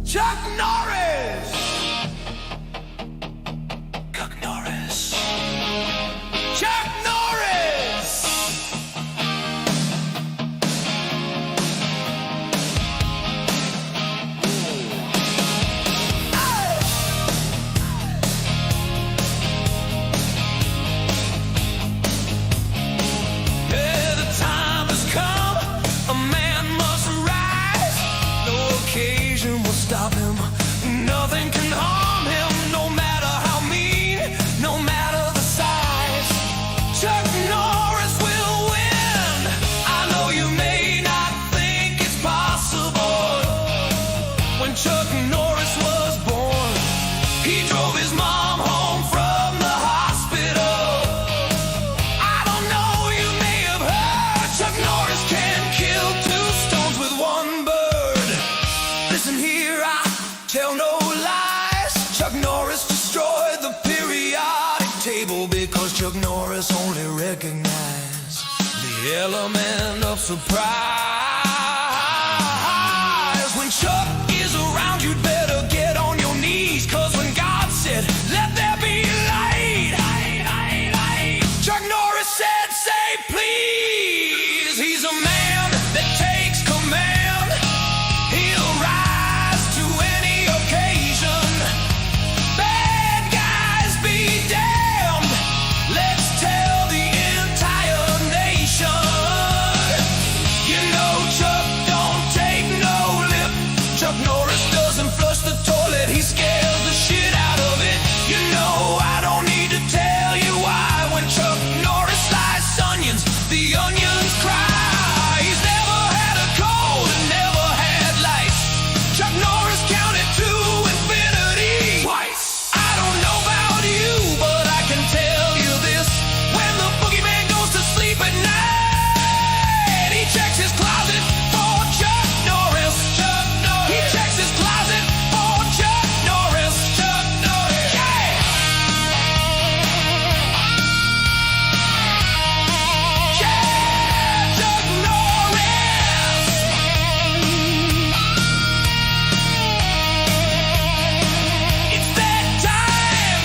Chuck Norris! Chuck Norris. Chuck Norris! Yeah, the time has come. A man must rise. No occasion will stop him. Nothing can harm him, no matter how mean, no matter the size. Chuck Norris will win. I know you may not think it's possible. When Chuck Norris was born, he drove his mom home from the hospital. I don't know, you may have heard, Chuck Norris can kill two stones with one bird. Listen here, I tell no lies. Chuck Norris destroyed the periodic table because Chuck Norris only recognized the element of surprise. When Chuck is around, you'd better get on your knees, cause when God said, let there be light, Chuck Norris said, say please. He's a man that takes command. He'll rise to any occasion. Bad guys be damned. Let's tell the entire nation. You know Chuck don't take no lip. Chuck Norris doesn't flush the toilet. He scares the shit out of it. You know I don't need to tell you why. When Chuck Norris slices onions, the onions cry. He's never had a cold and never had lice. Chuck Norris counted to infinity twice. I don't know about you, but I can tell you this. When the boogeyman goes to sleep at night, he checks his closet for Chuck Norris. Chuck Norris. He checks his closet for Chuck Norris. Chuck Norris. Yeah! Yeah! Chuck Norris! It's that time!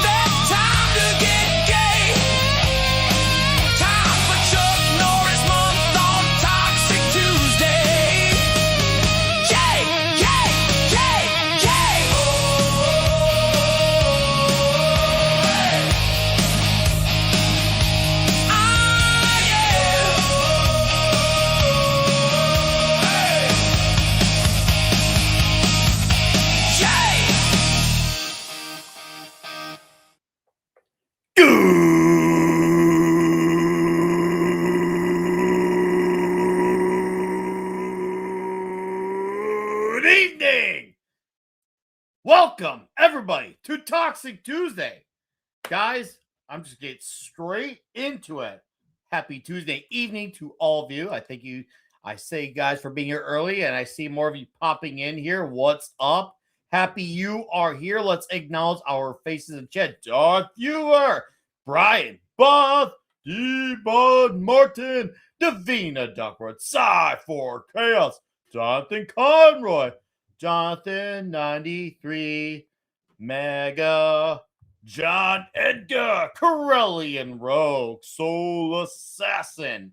That time to get gay! Time for Chuck Norris month on Toxic Tuesday! Yay! Yay! Yay! Yay! Good evening. Welcome, everybody, to Toxic Tuesday. Guys, I'm just getting straight into it. Happy Tuesday evening to all of you. I say, guys, for being here early, and I see more of you popping in here. What's up? Happy you are here. Let's acknowledge our faces in chat. Darth Viewer, Brian, Buff, D-Bud, Martin, Davina Duckworth, Psy4 Chaos, Jonathan Conroy, Jonathan 93, Mega, John Edgar, Corellian Rogue, Soul Assassin.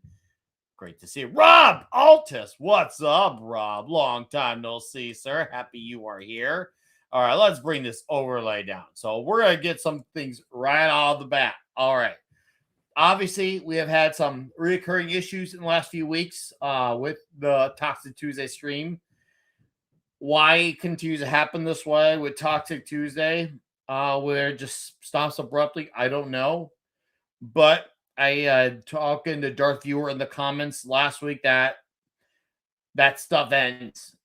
Great to see you. Rob Altus. What's up, Rob? Long time no see, sir. Happy you are here. All right, let's bring this overlay down. So we're going to get some things right out of the bat. All right. Obviously, we have had some recurring issues in the last few weeks with the Toxic Tuesday stream. Why it continues to happen this way with Toxic Tuesday, where it just stops abruptly, I don't know. But I talking to Darth Viewer in the comments last week that stuff ends.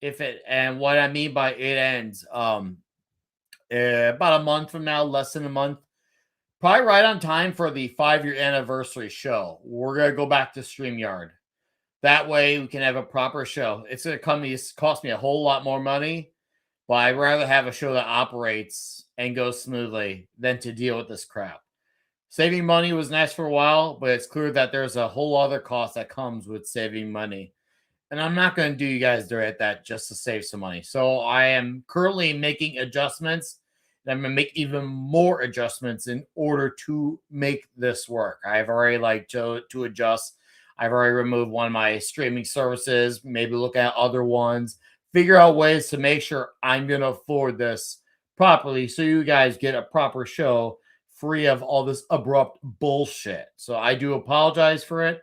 And what I mean by it ends, about a month from now, less than a month. Probably right on time for the 5-year anniversary show. We're going to go back to StreamYard. That way we can have a proper show. It's going to cost me a whole lot more money, but I'd rather have a show that operates and goes smoothly than to deal with this crap. Saving money was nice for a while, but it's clear that there's a whole other cost that comes with saving money. And I'm not going to do you guys dirty at that just to save some money. So I am currently making adjustments. And I'm going to make even more adjustments in order to make this work. I've already to adjust. I've already removed one of my streaming services, maybe look at other ones, figure out ways to make sure I'm going to afford this properly so you guys get a proper show free of all this abrupt bullshit. So I do apologize for it,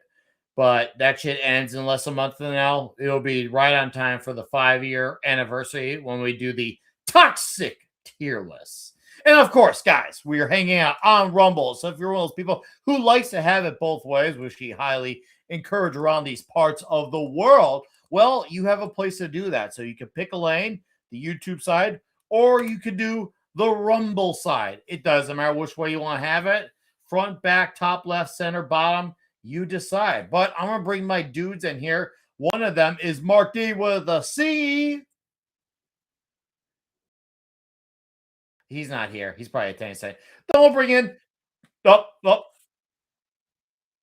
but that shit ends in less than a month from now. It'll be right on time for the 5-year anniversary when we do the toxic tier list. And of course, guys, we are hanging out on Rumble. So if you're one of those people who likes to have it both ways, which we highly encourage around these parts of the world, well, you have a place to do that. So you can pick a lane, the YouTube side, or you could do the Rumble side. It doesn't matter which way you want to have it. Front, back, top, left, center, bottom. You decide. But I'm going to bring my dudes in here. One of them is Mark D with a C. He's not here. He's probably attending today. Then we'll bring in. Oh.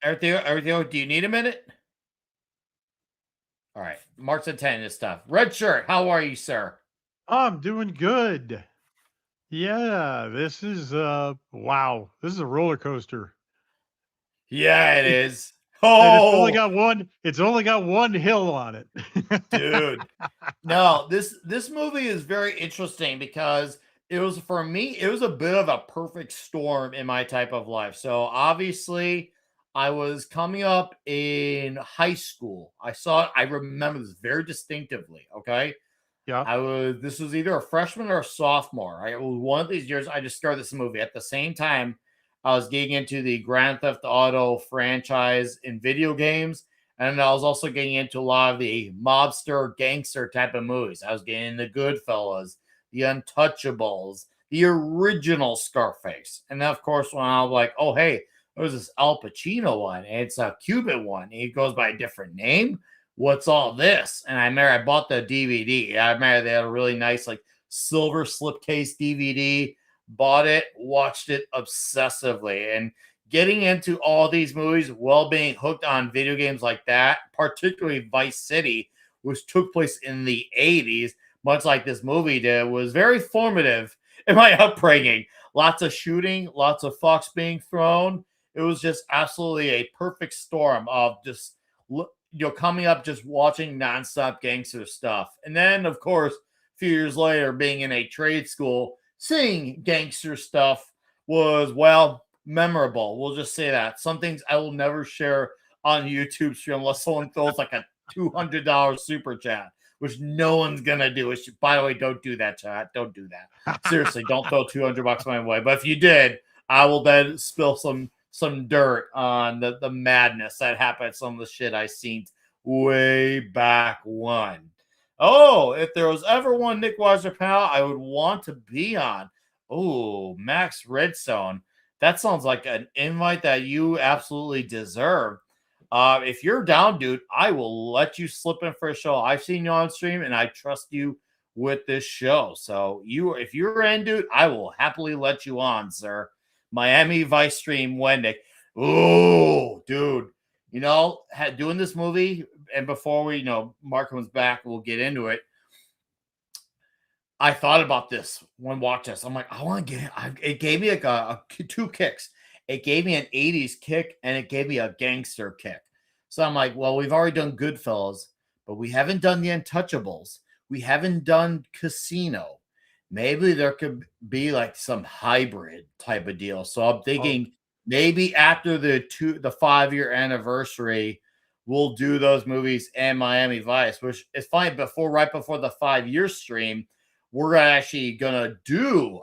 Everything. Do you need a minute? All right. Mark's attending this stuff. Red shirt. How are you, sir? I'm doing good. Yeah, this is wow. This is a roller coaster. Yeah, it is. And Oh, it's only got one hill on it. dude. No, this movie is very interesting because it was, for me, it was a bit of a perfect storm in my type of life. So obviously, I was coming up in high school. I remember this very distinctively. Okay. Yeah. This was either a freshman or a sophomore. Right? It was one of these years I discovered this movie. At the same time, I was getting into the Grand Theft Auto franchise in video games. And I was also getting into a lot of the mobster, gangster type of movies. I was getting into Goodfellas, The Untouchables, the original Scarface. And then, of course, when I was like, oh, hey, there's this Al Pacino one, and it's a Cuban one. And he goes by a different name. What's all this? And I remember I bought the DVD. I remember they had a really nice, like, silver slipcase DVD. Bought it, watched it obsessively. And getting into all these movies while being hooked on video games like that, particularly Vice City, which took place in the 80s, much like this movie did, was very formative in my upbringing. Lots of shooting, lots of fucks being thrown. It was just absolutely a perfect storm of just, coming up, just watching nonstop gangster stuff. And then, of course, a few years later, being in a trade school, seeing gangster stuff was, well, memorable. We'll just say that. Some things I will never share on YouTube stream unless someone throws like a $200 super chat, which no one's gonna do. By the way, don't do that, chat. Don't do that. Seriously, don't throw $200 my way. But if you did, I will then spill some dirt on the madness that happened. Some of the shit I seen way back when. Oh, if there was ever one Nick Weiser panel I would want to be on. Oh, Max Redstone. That sounds like an invite that you absolutely deserve. If you're down, dude, I will let you slip in for a show. I've seen you on stream, and I trust you with this show. So if you're in, dude, I will happily let you on, sir. Miami Vice stream, Wendick. Oh, dude. Doing this movie, and before we, Mark comes back, we'll get into it. I thought about this when watching this. I'm like, I want to get it. It gave me like two kicks. It gave me an 80s kick, and it gave me a gangster kick. So I'm like, well, we've already done Goodfellas, but we haven't done The Untouchables. We haven't done Casino. Maybe there could be like some hybrid type of deal. So I'm thinking maybe after the 5-year anniversary, we'll do those movies and Miami Vice, which is fine. Right before the 5-year stream, we're actually gonna do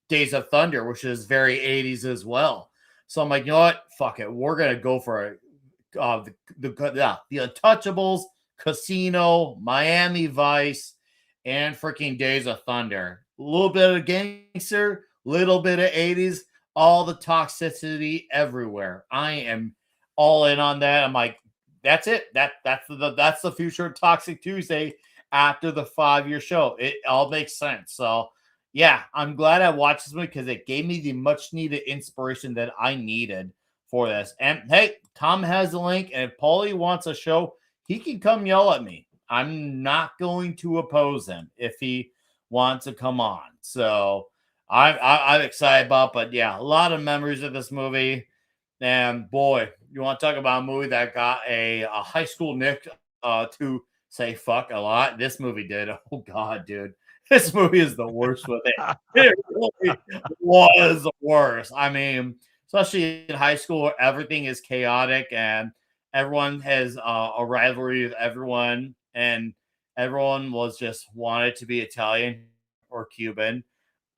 Days of Thunder, which is very 80s as well. So I'm like, you know what? Fuck it. We're gonna go for the Untouchables, Casino, Miami Vice, and freaking Days of Thunder. A little bit of gangster, little bit of 80s, all the toxicity everywhere. I am all in on that. I'm like, that's it. That's the future of Toxic Tuesday after the 5-year show. It all makes sense. So yeah, I'm glad I watched this movie because it gave me the much needed inspiration that I needed for this. And hey, Tom has the link, and if Paulie wants a show, he can come yell at me. I'm not going to oppose him if he wants to come on. So I'm excited about, but yeah, a lot of memories of this movie. And boy, you want to talk about a movie that got a high school Nick to say fuck a lot. This movie did. Oh God, dude. This movie is the worst with it. It really was worse. I mean, especially in high school where everything is chaotic and everyone has a rivalry with everyone, and everyone was just wanted to be Italian or Cuban.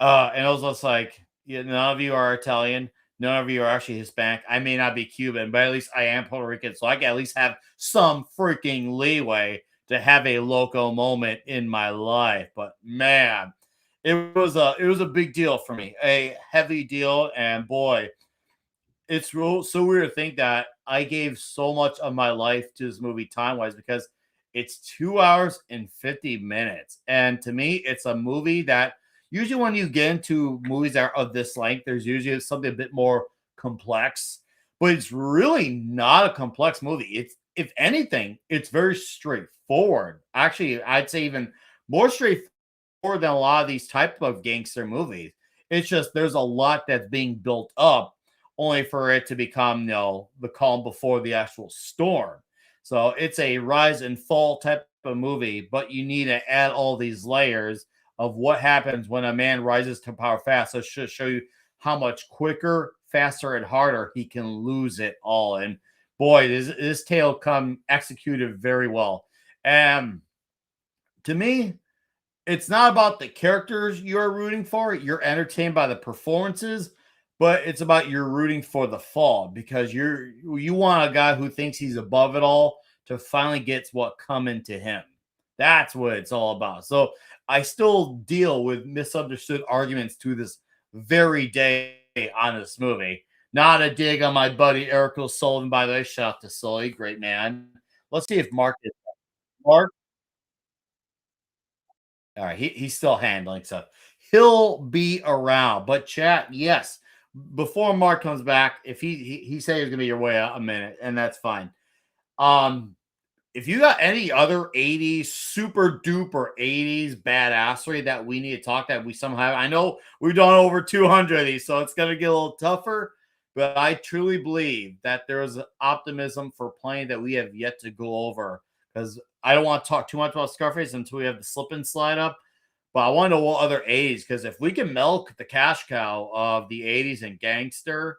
And it was just like, yeah, none of you are Italian. None of you are actually Hispanic. I may not be Cuban, but at least I am Puerto Rican. So I can at least have some freaking leeway to have a local moment in my life. But man, it was a big deal for me, a heavy deal. And boy, it's so weird to think that I gave so much of my life to this movie time wise because it's 2 hours and 50 minutes. And to me, it's a movie that usually when you get into movies that are of this length, there's usually something a bit more complex, but it's really not a complex movie. It's, if anything, it's very straightforward. Actually, I'd say even more straightforward than a lot of these type of gangster movies. It's just there's a lot that's being built up only for it to become, the calm before the actual storm. So it's a rise and fall type of movie, but you need to add all these layers of what happens when a man rises to power fast. So it should show you how much quicker, faster, and harder he can lose it all. And boy, this tale come executed very well. And to me, it's not about the characters you're rooting for. You're entertained by the performances, but it's about you're rooting for the fall because you want a guy who thinks he's above it all to finally get what coming to him. That's what it's all about. So I still deal with misunderstood arguments to this very day on this movie. Not a dig on my buddy Eric O'Sullivan, by the way. Shout out to Sully, great man. Let's see if Mark is Mark. All right, he's still handling stuff. He'll be around, but chat, yes. Before Mark comes back, if he said he's gonna be your way out a minute, and that's fine. Um, if you got any other 80s super duper 80s badassery that we need to talk that we somehow, I know we've done over 200 of these, so it's gonna get a little tougher. But I truly believe that there is optimism for plenty that we have yet to go over because I don't want to talk too much about Scarface until we have the slip and slide up. But I want to know what other 80s, because if we can milk the cash cow of the 80s and gangster,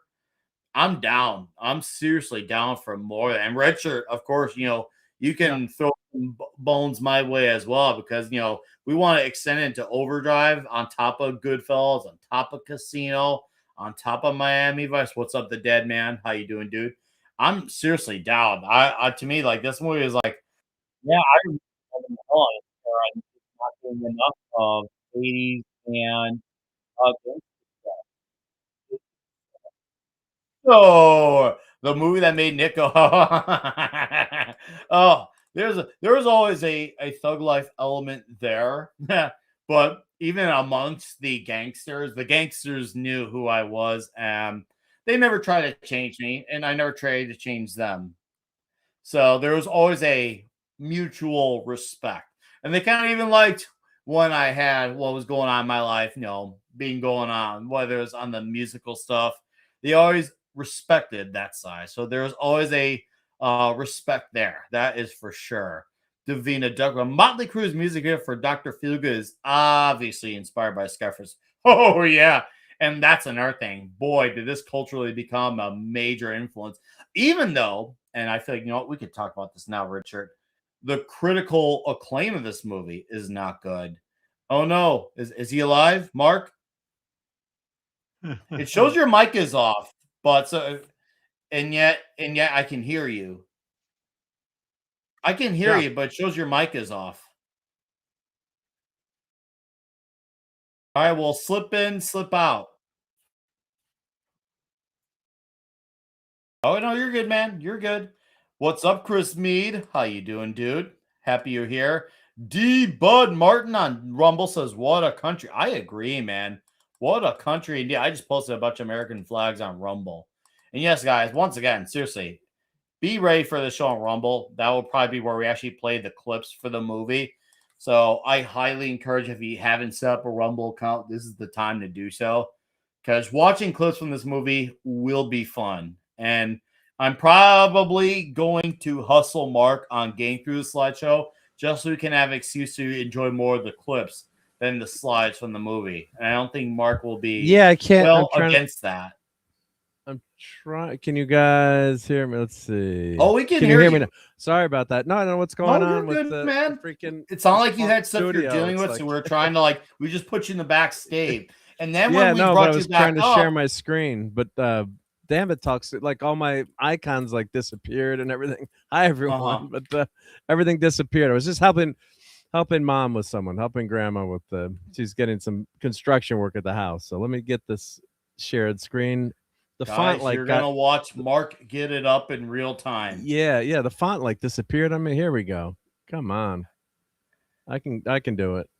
I'm down. I'm seriously down for more. And Redshirt, of course, you Yeah. can throw some bones my way as well because we want to extend it into Overdrive on top of Goodfellas, on top of Casino, on top of Miami Vice. What's up, the dead man? How you doing, dude? I'm seriously down. I to me, like, this movie is like, yeah, I remember the hell out of it, or I'm just not doing enough of 80s and gangster stuff. So the movie that made Nick go, oh, there was always a thug life element there, but even amongst the gangsters knew who I was, and they never tried to change me, and I never tried to change them. So there was always a mutual respect. And they kind of even liked when I had what was going on in my life, being going on, whether it's on the musical stuff. They always respected that side. So there was always a respect there. That is for sure. Davina Douglas. Motley Crue's music here for Dr. Feelgood is obviously inspired by Scarface. Oh, yeah. And that's another thing. Boy, did this culturally become a major influence. Even though, and I feel like, we could talk about this now, Richard. The critical acclaim of this movie is not good. Oh no, is he alive, Mark? It shows your mic is off, but so and yet I can hear you. I can hear Yeah. you, but it shows your mic is off. All right, well, slip in, slip out. Oh no, you're good, man. You're good. What's up, Chris Mead? How you doing, dude? Happy you're here. D Bud Martin on Rumble says, "What a country!" I agree, man. What a country indeed. I just posted a bunch of American flags on Rumble. And yes, guys, once again, seriously, be ready for the show on Rumble. That will probably be where we actually play the clips for the movie. So I highly encourage, if you haven't set up a Rumble account, this is the time to do so, because watching clips from this movie will be fun. And I'm probably going to hustle Mark on getting through the slideshow just so we can have an excuse to enjoy more of the clips than the slides from the movie. And I don't think Mark will be Yeah, I can't. well against that. I'm trying. Can you guys hear me? Let's see. Oh, we can you hear hear me you. now? Sorry about that. No, I don't know what's going No, on you're with good, the man. freaking. It's not this like you had stuff you're studio. dealing It's with, like, so we're trying to we just put you in the backstage. And then yeah, when we no, but I brought you was back trying to share up, my screen, but damn it, talks like all my icons like disappeared and everything. Hi everyone, but everything disappeared. I was just helping mom with someone, helping grandma with she's getting some construction work at the house. So let me get this shared screen. The font guys, you're gonna watch Mark get it up in real time. Yeah, the font like disappeared on me. Here we go. Come on. I can do it.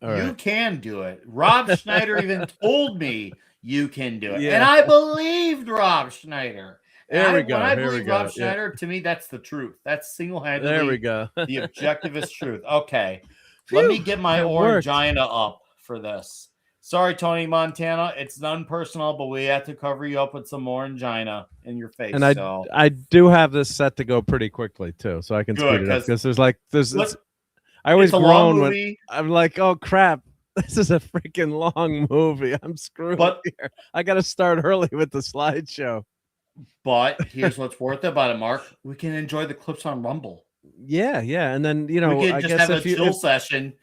All you right. can do it. Rob Schneider even told me you can do it. Yeah. And I believed Rob Schneider. There we go. When I Here we believe go. Rob Schneider, to me, that's the truth. That's single-handedly There we go. the objectivist truth. Okay. Phew, Let me get my it worked. Orangina up for this. Sorry, Tony Montana. It's none personal, but we have to cover you up with some Orangina in your face. And I do have this set to go pretty quickly too, so I can speed it up because there's I always groan when I'm like, oh crap, this is a freaking long movie. I'm screwed here. I got to start early with the slideshow. But here's what's worth it about it, Mark. We can enjoy the clips on Rumble. Yeah, and then we can just have a chill session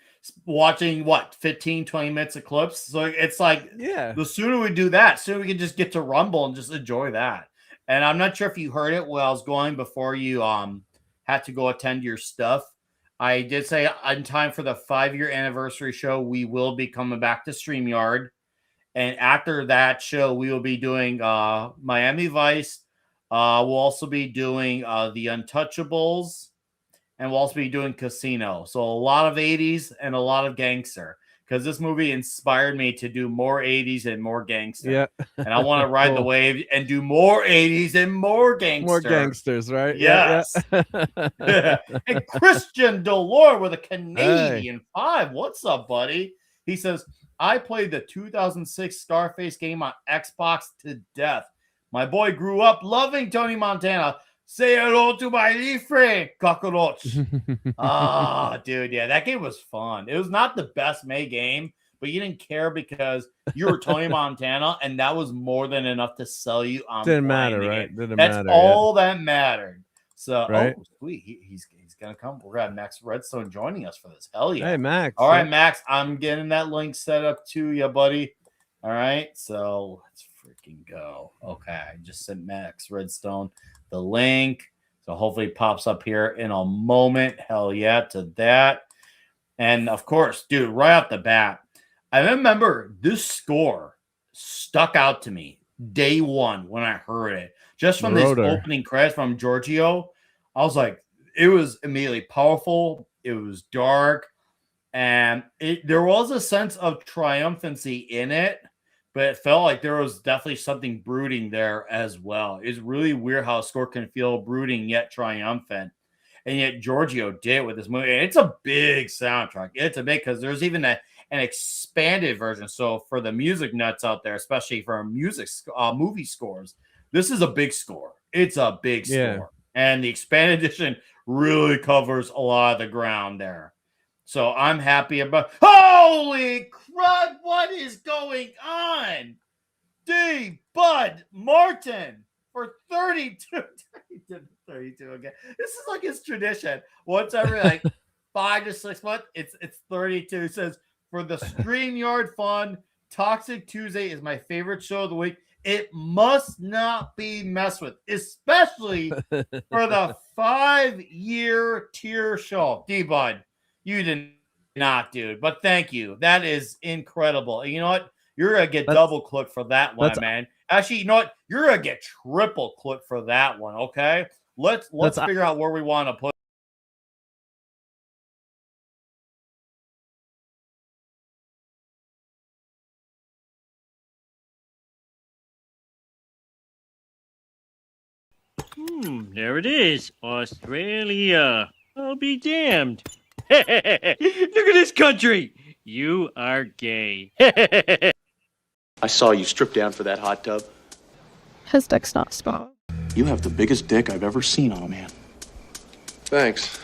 watching 15, 20 minutes of clips. So it's like, the sooner we do that, sooner we can just get to Rumble and just enjoy that. And I'm not sure if you heard it while I was going before you had to go attend your stuff. I did say in time for the 5-year anniversary show, we will be coming back to StreamYard. And after that show, we will be doing Miami Vice. We'll also be doing The Untouchables. And we'll also be doing Casino. So a lot of 80s and a lot of gangster. Because this movie inspired me to do more 80s and more gangster. Yeah. And I want to ride the wave and do more 80s and more gangster. More gangsters, right? Yes. Yeah. And Christian Delore with a Canadian 5. What's up, buddy? He says, I played the 2006 Scarface game on Xbox to death. My boy grew up loving Tony Montana. Say hello to my friend, cockroach. Dude, yeah, that game was fun. It was not the best made game, but you didn't care because you were Tony Montana, and that was more than enough to sell you on. Didn't matter, right? That's all that mattered. So, right? Oh, sweet, he's gonna come. We're gonna have Max Redstone joining us for this. Hell yeah! Hey, Max. All right, Max, I'm getting that link set up to you, buddy. All right, so let's freaking go. Okay, I just sent Max Redstone the link, so hopefully it pops up here in a moment. Hell yeah to that. And of course, dude, right off the bat, I remember this score stuck out to me day one when I heard it, just from this opening credits from Giorgio. I was like, it was immediately powerful, it was dark, and there was a sense of triumphancy in it, but it felt like there was definitely something brooding there as well. It's really weird how a score can feel brooding yet triumphant. And yet Giorgio did with this movie. And it's a big soundtrack. It's a big, because there's even an expanded version. So for the music nuts out there, especially for movie scores, this is a big score. It's a big score. And the expanded edition really covers a lot of the ground there. So I'm happy about. Holy crud! What is going on? D. Bud Martin for 32. 32 again. This is like his tradition. Once every 5 to 6 months, it's 32. It says, for the StreamYard fun, Toxic Tuesday is my favorite show of the week. It must not be messed with, especially for the 5-year tier show. D. Bud, you did not, dude. But thank you. That is incredible. And you know what? You're going to get double clip for that one, man. Actually, you know what? You're going to get triple clip for that one, okay? Let's figure out where we want to put. There it is. Australia. I'll be damned. Look at this country. You are gay. I saw you strip down for that hot tub. His dick's not small. You have the biggest dick I've ever seen on a man. Thanks.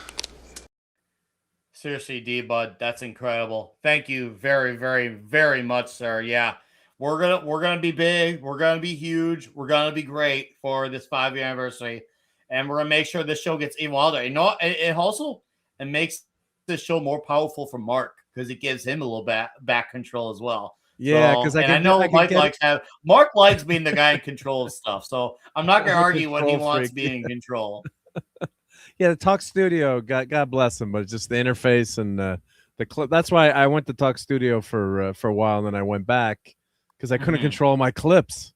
Seriously, D-Bud, that's incredible. Thank you very, very, very much, sir. Yeah, we're gonna be big. We're gonna be huge. We're gonna be great for this 5-year anniversary, and we're gonna make sure this show gets even wilder. You know, it also makes this show more powerful for Mark because it gives him a little back control as well. Yeah, because I know Mark likes being the guy in control of stuff. So I'm not gonna argue when he wants to be in control. Yeah, the Talk Studio, God bless him, but just the interface and the clip. That's why I went to Talk Studio for a while, and then I went back because I couldn't control my clips.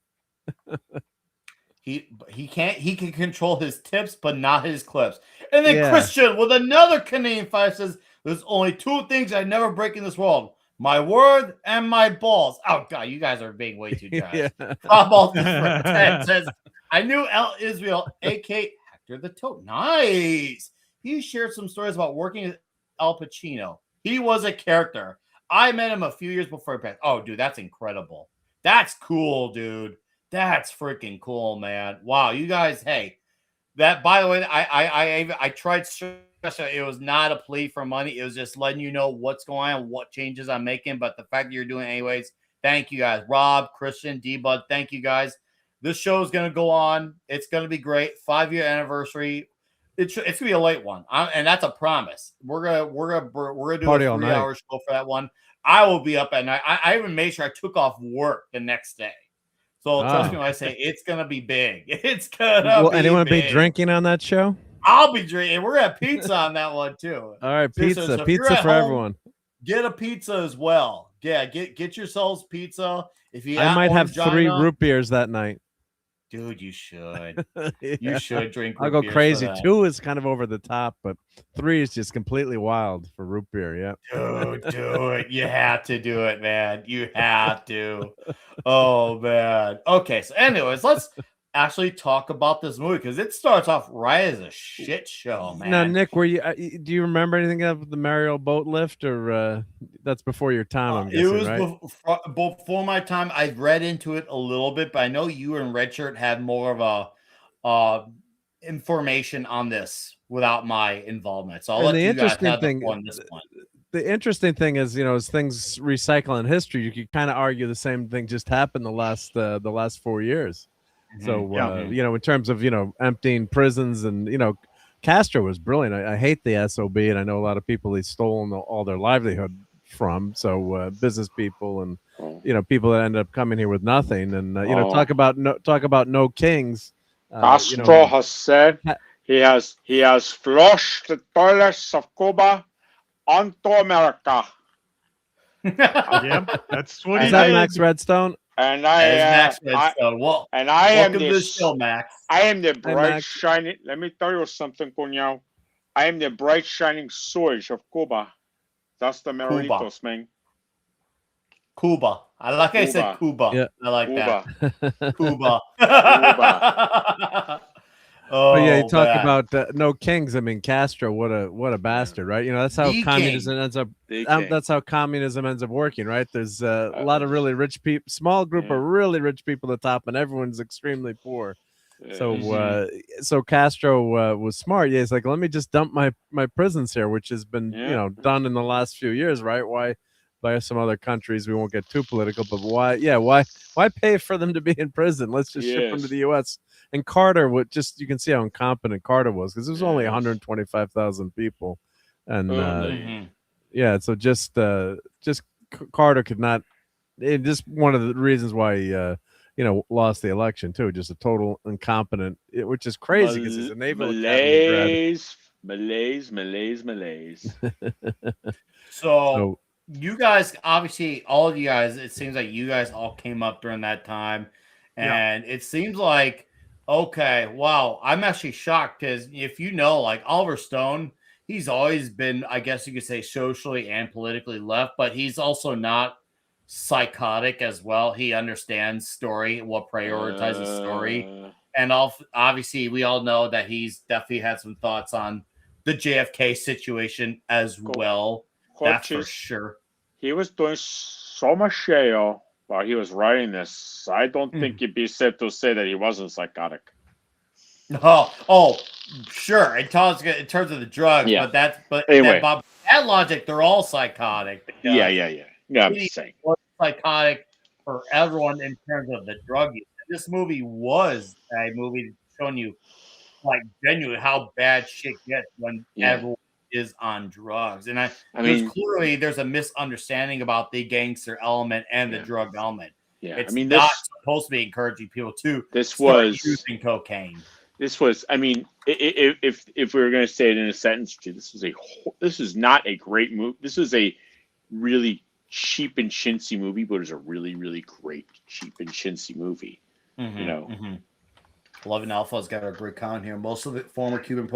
He can control his tips, but not his clips. And then Christian with another Canadian five says, "There's only 2 things I never break in this world: my word and my balls." Oh God, you guys are being way too generous. Ted says, "I knew El Israel, aka Hector the Toad." Nice. He shared some stories about working with Al Pacino. He was a character. I met him a few years before he passed. Oh, dude, that's incredible. That's cool, dude. That's freaking cool, man. Wow, you guys. Hey, that. By the way, I tried. It was not a plea for money. It was just letting you know what's going on, what changes I'm making. But the fact that you're doing it anyways, thank you guys. Rob, Christian, D-Bud, thank you guys. This show is going to go on. It's going to be great. 5-year anniversary. It's going to be a late one, and that's a promise. We're gonna do Party a all 3-hour show for that one. I will be up at night. I even made sure I took off work the next day. So trust me when I say it's going to be big. It's going to be Will anyone big. be drinking on that show? I'll be drinking. We're going to have pizza on that one too. All right, pizza. So Pizza for everyone. Get a pizza as well. Yeah, get yourselves pizza. If you I might have 3 root beers that night. Dude, you should. You should drink. I'll go crazy. 2 is kind of over the top, but 3 is just completely wild for root beer. Yeah. Dude, do it. You have to do it, man. You have to. Oh man. Okay. So, anyways, let's actually talk about this movie because it starts off right as a shit show, man. Now, Nick, were you? Do you remember anything of the Mario boat lift, or that's before your time? I'm guessing, it was right? before my time. I read into it a little bit, but I know you and Redshirt had more of a information on this without my involvement. So I'll let you guys have the floor on this one. The interesting thing is, as things recycle in history, you could kind of argue the same thing just happened the last 4 years. So, in terms of, emptying prisons and, Castro was brilliant. I hate the SOB, and I know a lot of people he's stolen all their livelihood from. So business people and, people that end up coming here with nothing. And, talk about no kings. Castro has said he has flushed the toilets of Cuba onto America. Yep, that's what he Is that did. Max Redstone? And I am the bright shining. Let me tell you something, Cuñao. I am the bright shining sewage of Cuba. That's the Marinitos, man. Cuba. I said Cuba. Yeah. I like Cuba. that. Cuba. Cuba. Oh, but yeah, you talk about no kings. I mean, Castro, what a bastard, right? That's how communism ends up. That's how communism ends up working, right? There's a lot of really rich people, small group of really rich people at the top, and everyone's extremely poor. So Castro was smart. Yeah, he's like, let me just dump my prisons here, which has been done in the last few years, right? Why? By some other countries, we won't get too political, but why pay for them to be in prison? Let's just ship them to the U.S. And Carter would you can see how incompetent Carter was because there's only 125,000 people, and so just Carter could not. Just one of the reasons why he lost the election too. Just a total incompetent, which is crazy because he's a naval academy grad. Malaise. So you guys, obviously, all of you guys, it seems like you guys all came up during that time. And it seems like, okay, wow, I'm actually shocked because if like Oliver Stone, he's always been, I guess you could say, socially and politically left, but he's also not psychotic as well. He understands story, what prioritizes story. And obviously, we all know that he's definitely had some thoughts on the JFK situation as well. That's for sure. He was doing so much shale while he was writing this. I don't think it'd be safe to say that he wasn't psychotic. Oh, sure. In terms of the drugs, but anyway, that logic, they're all psychotic. Yeah. I'm just saying. Psychotic for everyone in terms of the drug use. This movie was a movie showing you, like, genuinely how bad shit gets when everyone is on drugs. And I mean, clearly there's a misunderstanding about the gangster element and the drug element. Yeah, it's not supposed to be encouraging people to start using cocaine. This was, I mean, if we were going to say it in a sentence, this is not a great movie. This is a really cheap and chintzy movie, but it's a really, really great cheap and chintzy movie. You know. 11 Alpha's got a great comment here. Most of the former Cuban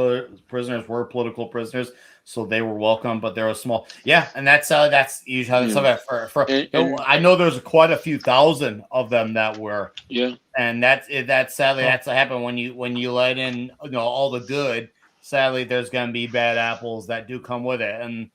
prisoners were political prisoners, so they were welcome, but they were small. Yeah, and that's usually I know there's quite a few thousand of them that were. Yeah, and that's sadly that's what happened when you let in all the good. Sadly, there's going to be bad apples that do come with it. And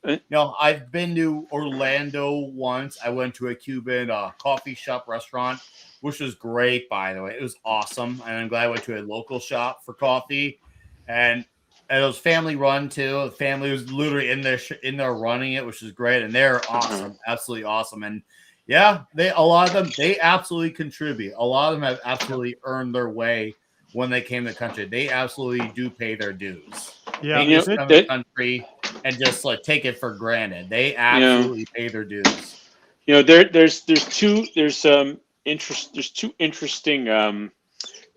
I've been to Orlando once. I went to a Cuban coffee shop restaurant, which was great, by the way. It was awesome. And I'm glad I went to a local shop for coffee. And it was family run, too. The family was literally in there running it, which is great. And they're awesome. Absolutely awesome. And yeah, a lot of them, they absolutely contribute. A lot of them have absolutely earned their way when they came to the country. They absolutely do pay their dues. Yeah, they just come to the country and just take it for granted. They absolutely pay their dues. There's two interesting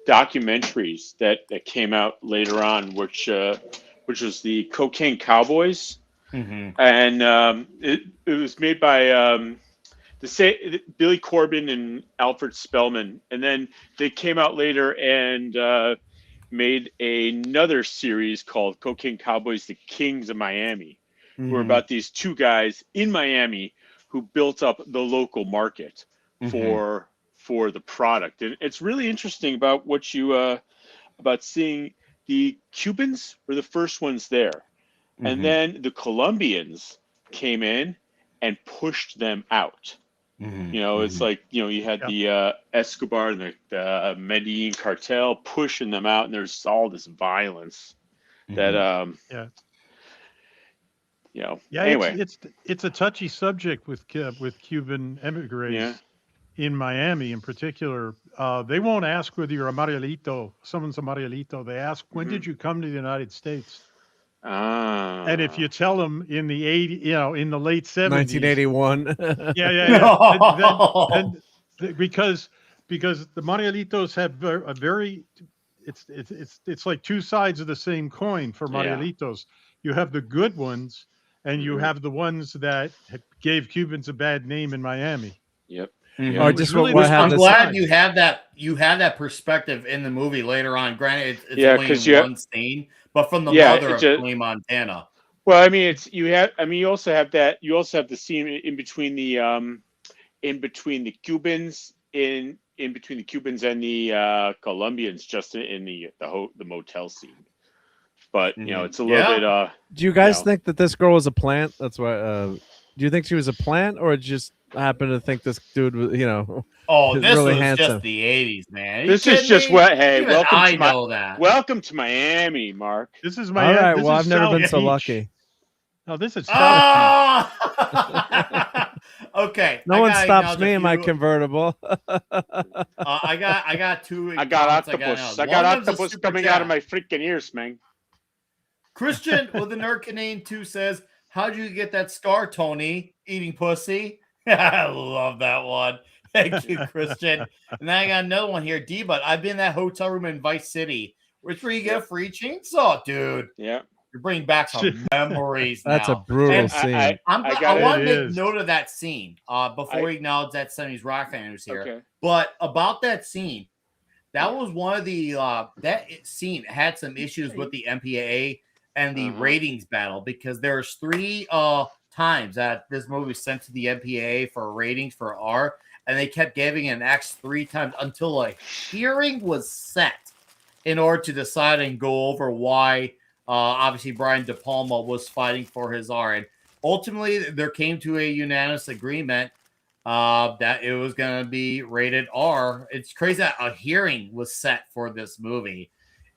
documentaries that came out later on, which was the Cocaine Cowboys, and it was made by Billy Corbin and Alfred Spellman, and then they came out later and made another series called Cocaine Cowboys: The Kings of Miami, who were about these two guys in Miami who built up the local market for the product. And it's really interesting about what you about seeing the Cubans were the first ones there, and then the Colombians came in and pushed them out. It's like, you had the Escobar and the Medellin cartel pushing them out, and there's all this violence that anyway, it's a touchy subject with Cuban emigres in Miami in particular. They won't ask whether you're a Marielito, someone's a Marielito. They ask, when did you come to the United States? And if you tell them in the in the late 70s, 1981, then because the Marielitos have a very, it's like two sides of the same coin for Marielitos. You have the good ones, and you have the ones that gave Cubans a bad name in Miami. Yep. Or just I'm glad you have that perspective in the movie later on. Granted, it's only in one scene, but from the mother of Tony Montana. Well, I mean, you also have that. You also have the scene in between the Cubans and the Colombians, just in the motel scene. But it's a little bit. Do you guys think that this girl was a plant? That's why. Do you think she was a plant, or just happened to think this dude was, Oh, this really was handsome? Just the 80s, man. This is just what. Hey, even welcome to Miami, Mark. This is Miami. All right. Well, I've never been so lucky. No, this is. Okay. No one stops me in my convertible. I got two. I got octopus. I got octopus coming out of my freaking ears, man. Christian with the Nerd Canadian 2 says, "How'd you get that scar, Tony? Eating pussy?" I love that one. Thank you, Christian. And then I got another one here. D-Bud, I've been in that hotel room in Vice City, where you get a free chainsaw, dude. Yeah. You're bringing back some memories. That's a brutal scene. I want to make note of that scene before we acknowledge that 70s rock fan who's here. Okay. But about that scene, that was one of the that scene had some issues with the MPAA and the ratings battle, because there's 3 times that this movie was sent to the MPAA for ratings for R, and they kept giving an X 3 times until a hearing was set. in order to decide and go over why obviously Brian De Palma was fighting for his R. And ultimately, there came to a unanimous agreement that it was going to be rated R. It's crazy that a hearing was set for this movie,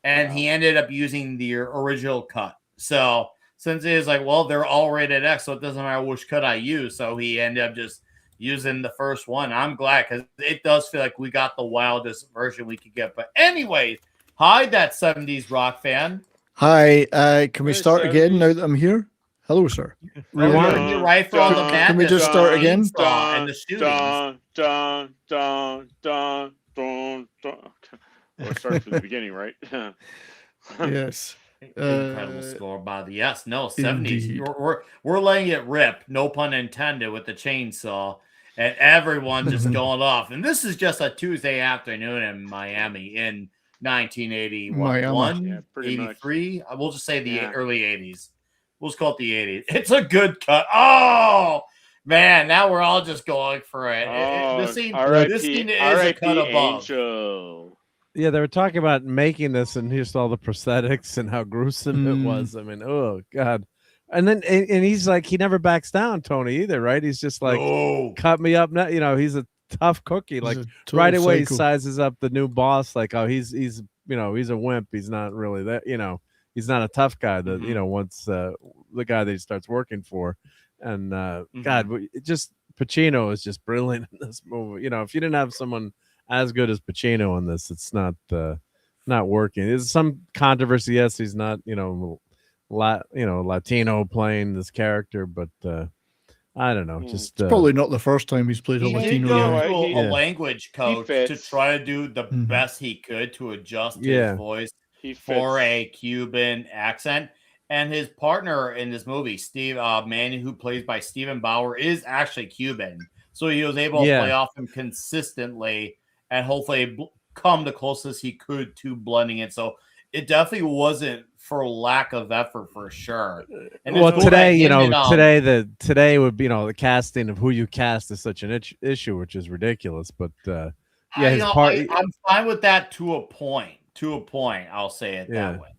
and he ended up using the original cut. So since it is like, well, they're all rated X, so it doesn't matter which cut I use. So he ended up just using the first one. I'm glad because it does feel like we got the wildest version we could get. But anyways, hi, that 70s rock fan. Hi, can we start again now that I'm here? Hello, sir. Rewind. You're right for all the madness. Can we just start again? And the shootings. Well, it starts from the beginning, right? Yes. Incredible score by the 70s. Indeed. We're letting it rip, no pun intended, with the chainsaw, and everyone just going off. And this is just a Tuesday afternoon in Miami in 1981, Yeah, pretty much. 83. We'll just say the early 80s. We'll just call it the 80s. It's a good cut. Oh man, now we're all just going for it. This scene is a cut above. Angel. Yeah, they were talking about making this and just all the prosthetics and how gruesome it was. I mean, oh god. And then and he's like, he never backs down, Tony, either, right? He's just like, cut me up now. You know, he's a tough cookie. Like right away he sizes up the new boss, like, oh, he's you know, he's a wimp. He's not really that, you know, he's not a tough guy that, you know, once the guy that he starts working for. And God, just Pacino is just brilliant in this movie. You know, if you didn't have someone as good as Pacino in this, it's not working. There's some controversy. Yes, he's not, you know, Latino playing this character, but I don't know. Just it's probably not the first time he's played a Latino. A language coach to try to do the best he could to adjust his voice for a Cuban accent. And his partner in this movie, Steve Manning, who plays by Stephen Bauer, is actually Cuban. So he was able to play off him consistently and hopefully come the closest he could to blending it. So it definitely wasn't for lack of effort, for sure. And well, today, you know, today would be, you know, the casting of who you cast is such an issue, which is ridiculous. But I'm fine with that to a point. To a point, I'll say it that way.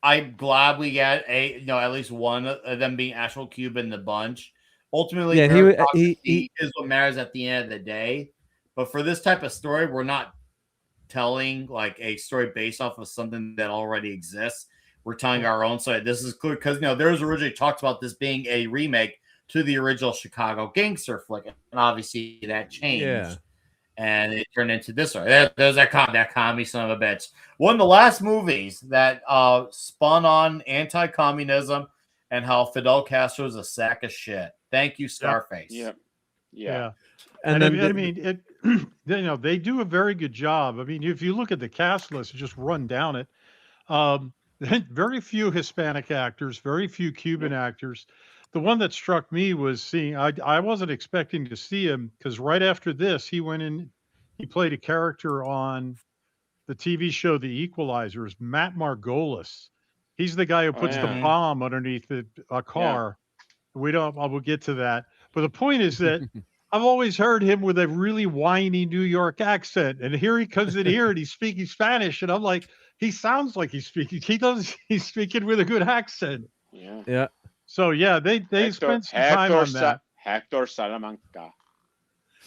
I'm glad we got at least one of them being actual Cuban in the bunch. Ultimately, he is what matters at the end of the day. But for this type of story, we're not telling like a story based off of something that already exists. We're telling our own story. This is clear because there was originally talks about this being a remake to the original Chicago gangster flick, and obviously that changed, and it turned into this one. There's that comedy son of a bitch. One of the last movies that spun on anti-communism and how Fidel Castro is a sack of shit. Thank you, Scarface. Yeah. And then I mean, it. You know, they do a very good job. I mean, if you look at the cast list, just run down it. Very few Hispanic actors, very few Cuban actors. The one that struck me was seeing. I wasn't expecting to see him because right after this, he went in. He played a character on the TV show The Equalizers. Matt Margolis. He's the guy who puts the bomb underneath a car. We'll get to that. But the point is that I've always heard him with a really whiny New York accent. And here he comes in here and he's speaking Spanish. And I'm like, he sounds like he's speaking. He's speaking with a good accent. Yeah. So they spent some time on that. Hector Salamanca.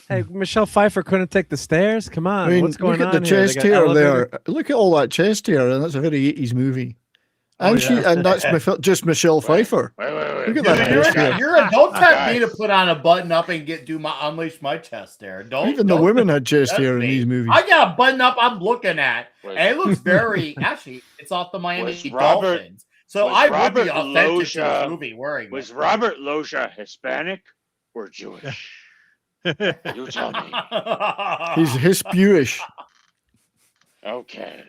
Hey, Michelle Pfeiffer couldn't take the stairs. Come on, I mean, what's going on? Look at the chest hair there. Look at all that chest hair, and that's a very 80s movie. And that's just Michelle Pfeiffer. Wait. Look at that. Don't tempt me to put on a button up and unleash my chest there. Even the women had chest hair in these movies. I got a button up I'm looking at, and it looks very. Actually, it's off the Miami Dolphins. So I would be authentic to this movie wearing. Was Robert Loggia Hispanic or Jewish? You tell me. He's Hispuish. Okay.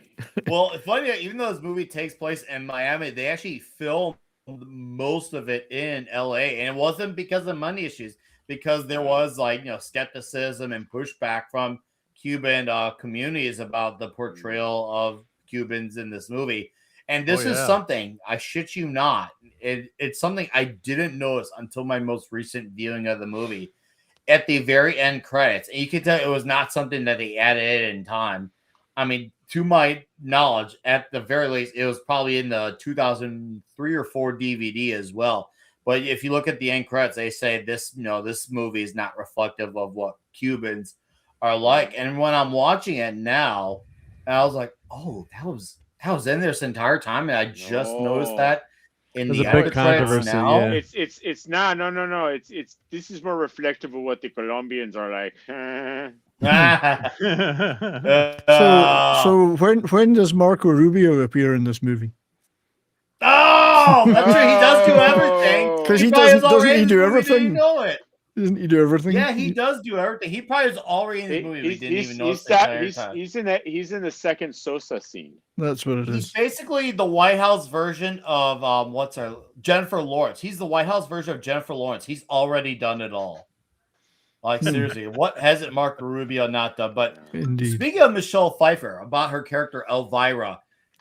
Well, it's funny that even though this movie takes place in Miami, they actually filmed most of it in LA, and it wasn't because of money issues, because there was skepticism and pushback from Cuban communities about the portrayal of Cubans in this movie. And this is something, I shit you not, it's something I didn't notice until my most recent viewing of the movie. At the very end credits, and you can tell it was not something that they added in time. I mean, to my knowledge, at the very least, it was probably in the 2003 or 4 DVD as well. But if you look at the end credits, they say this movie is not reflective of what Cubans are like. And when I'm watching it now, I was like, oh, that was in there this entire time, and I just noticed that in the end credits now. Yeah. It's not. No. It's this is more reflective of what the Colombians are like. So when does Marco Rubio appear in this movie? Oh, that's true. He does do everything. Because he doesn't he do everything? Doesn't he do everything? Yeah, he does do everything. He probably is already in the movie. We didn't even notice he's in the second Sosa scene. That's what it is. He's basically the White House version of Jennifer Lawrence. He's the White House version of Jennifer Lawrence. He's already done it all. Like seriously, what hasn't Marco Rubio not done? But speaking of Michelle Pfeiffer, about her character Elvira,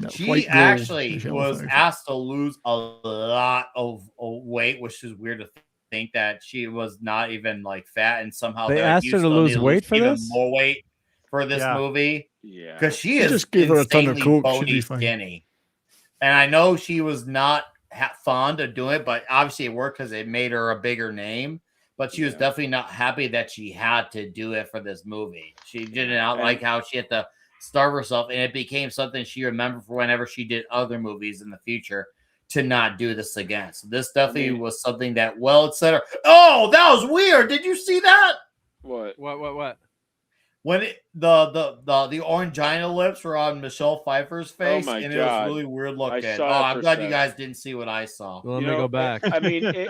she actually was asked to lose a lot of weight, which is weird to think that she was not even like fat, and somehow they asked her to lose weight for this. More weight for this movie, because she is just gave her a ton of coke. Bony, skinny, and I know she was not fond of doing it, but obviously it worked because it made her a bigger name. But she was definitely not happy that she had to do it for this movie. She did not like how she had to starve herself, and it became something she remembered for whenever she did other movies in the future to not do this again. So this definitely was something that it set her. Oh, that was weird. Did you see that? What? When the orangina lips were on Michelle Pfeiffer's face, and it was really weird looking. I'm glad you guys didn't see what I saw. Well, let me go back. I mean,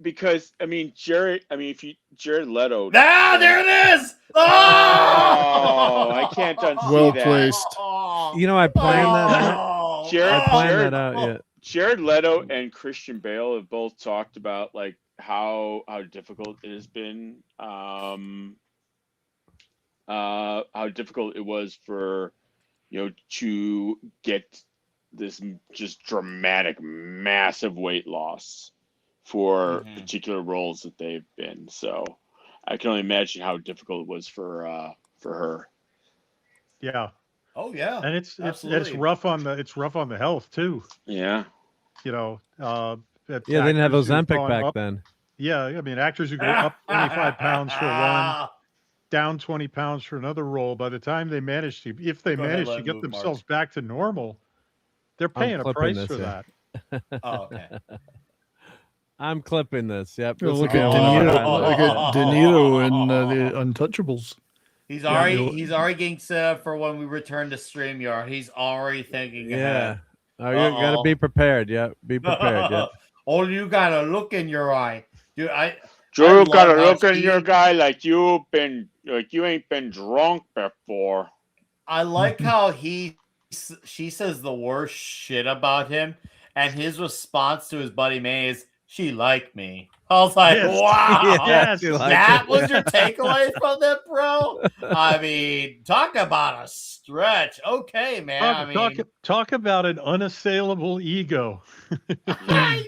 because Jared Leto. There it is. Oh, I can't unsee well that. placed. You know, I planned that out. Jared Leto and Christian Bale have both talked about like how difficult it has been, how difficult it was for to get this just dramatic, massive weight loss for particular roles that they've been. So I can only imagine how difficult it was for her. Yeah. Oh yeah. And it's rough on the health too. Yeah. They didn't have Ozempic back then. Yeah, I mean, actors who go up 25 pounds for one, down 20 pounds for another role, by the time they manage to get themselves back to normal, they're paying a price for that. Oh, okay. I'm clipping this. Yep. Look at De Niro in the Untouchables. He's already getting set up for when we return to StreamYard. He's already thinking ahead. Oh, you gotta be prepared. Yeah, be prepared. Yeah. Oh, you got a look in your eye, dude. You got a look in your guy like you ain't been drunk before. I like how she says the worst shit about him, and his response to his buddy May is, "She liked me." I was like, wow, that was your takeaway from that, bro? I mean, talk about a stretch. Okay, man. Talk about an unassailable ego.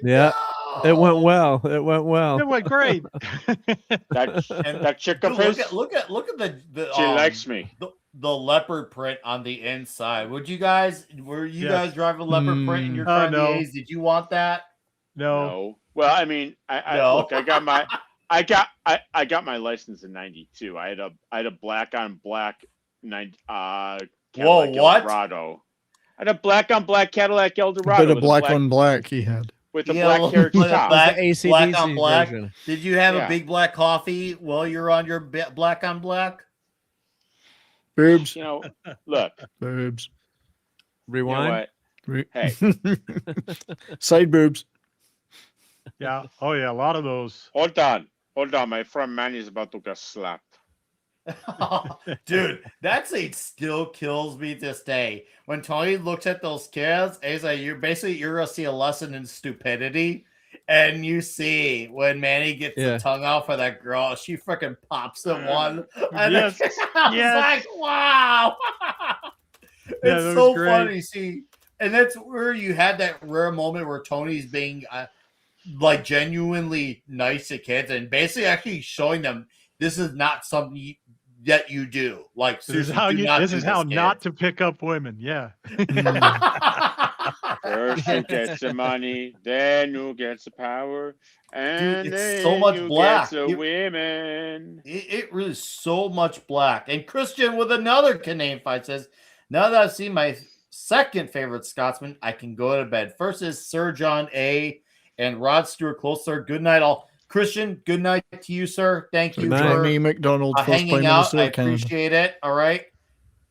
Yeah, it went well. It went great. that chick of his. Look at the she likes me. The leopard print on the inside. Were you guys driving leopard print in your Cartiers? Did you want that? No. Well, I mean, look, I got my license in '92. I had a black on black Cadillac Eldorado. I had a black on black Cadillac Eldorado. A bit of black on black he had. With a black carriage top. Black on black. Version. Did you have a big black coffee while you're on your black on black? Boobs. Look. Boobs. Rewind. Hey. Side boobs. Yeah. Oh yeah, a lot of those. Hold on. My friend Manny is about to get slapped. Dude, that scene still kills me this day. When Tony looks at those kids, he's like, you're gonna see a lesson in stupidity. And you see when Manny gets the tongue out for that girl, she freaking pops him one. And I was like, wow. It's so funny. See, and that's where you had that rare moment where Tony's being like genuinely nice to kids and basically actually showing them this is not something that you do. Like, This is seriously, how do you. not This do is how kids. not to pick up women. Yeah. First you get the money, then you get the power, and Dude, it's then so much you black. get the women. It really is so much black. And Christian with another Canadian fight says, now that I've seen my second favorite Scotsman, I can go to bed. First is Sir John A. and Rod Stewart Closer. Good night, all. Christian, good night to you, sir. Thank you for Johnny McDonald, first hanging Prime out. Minister I of Canada. appreciate it. All right.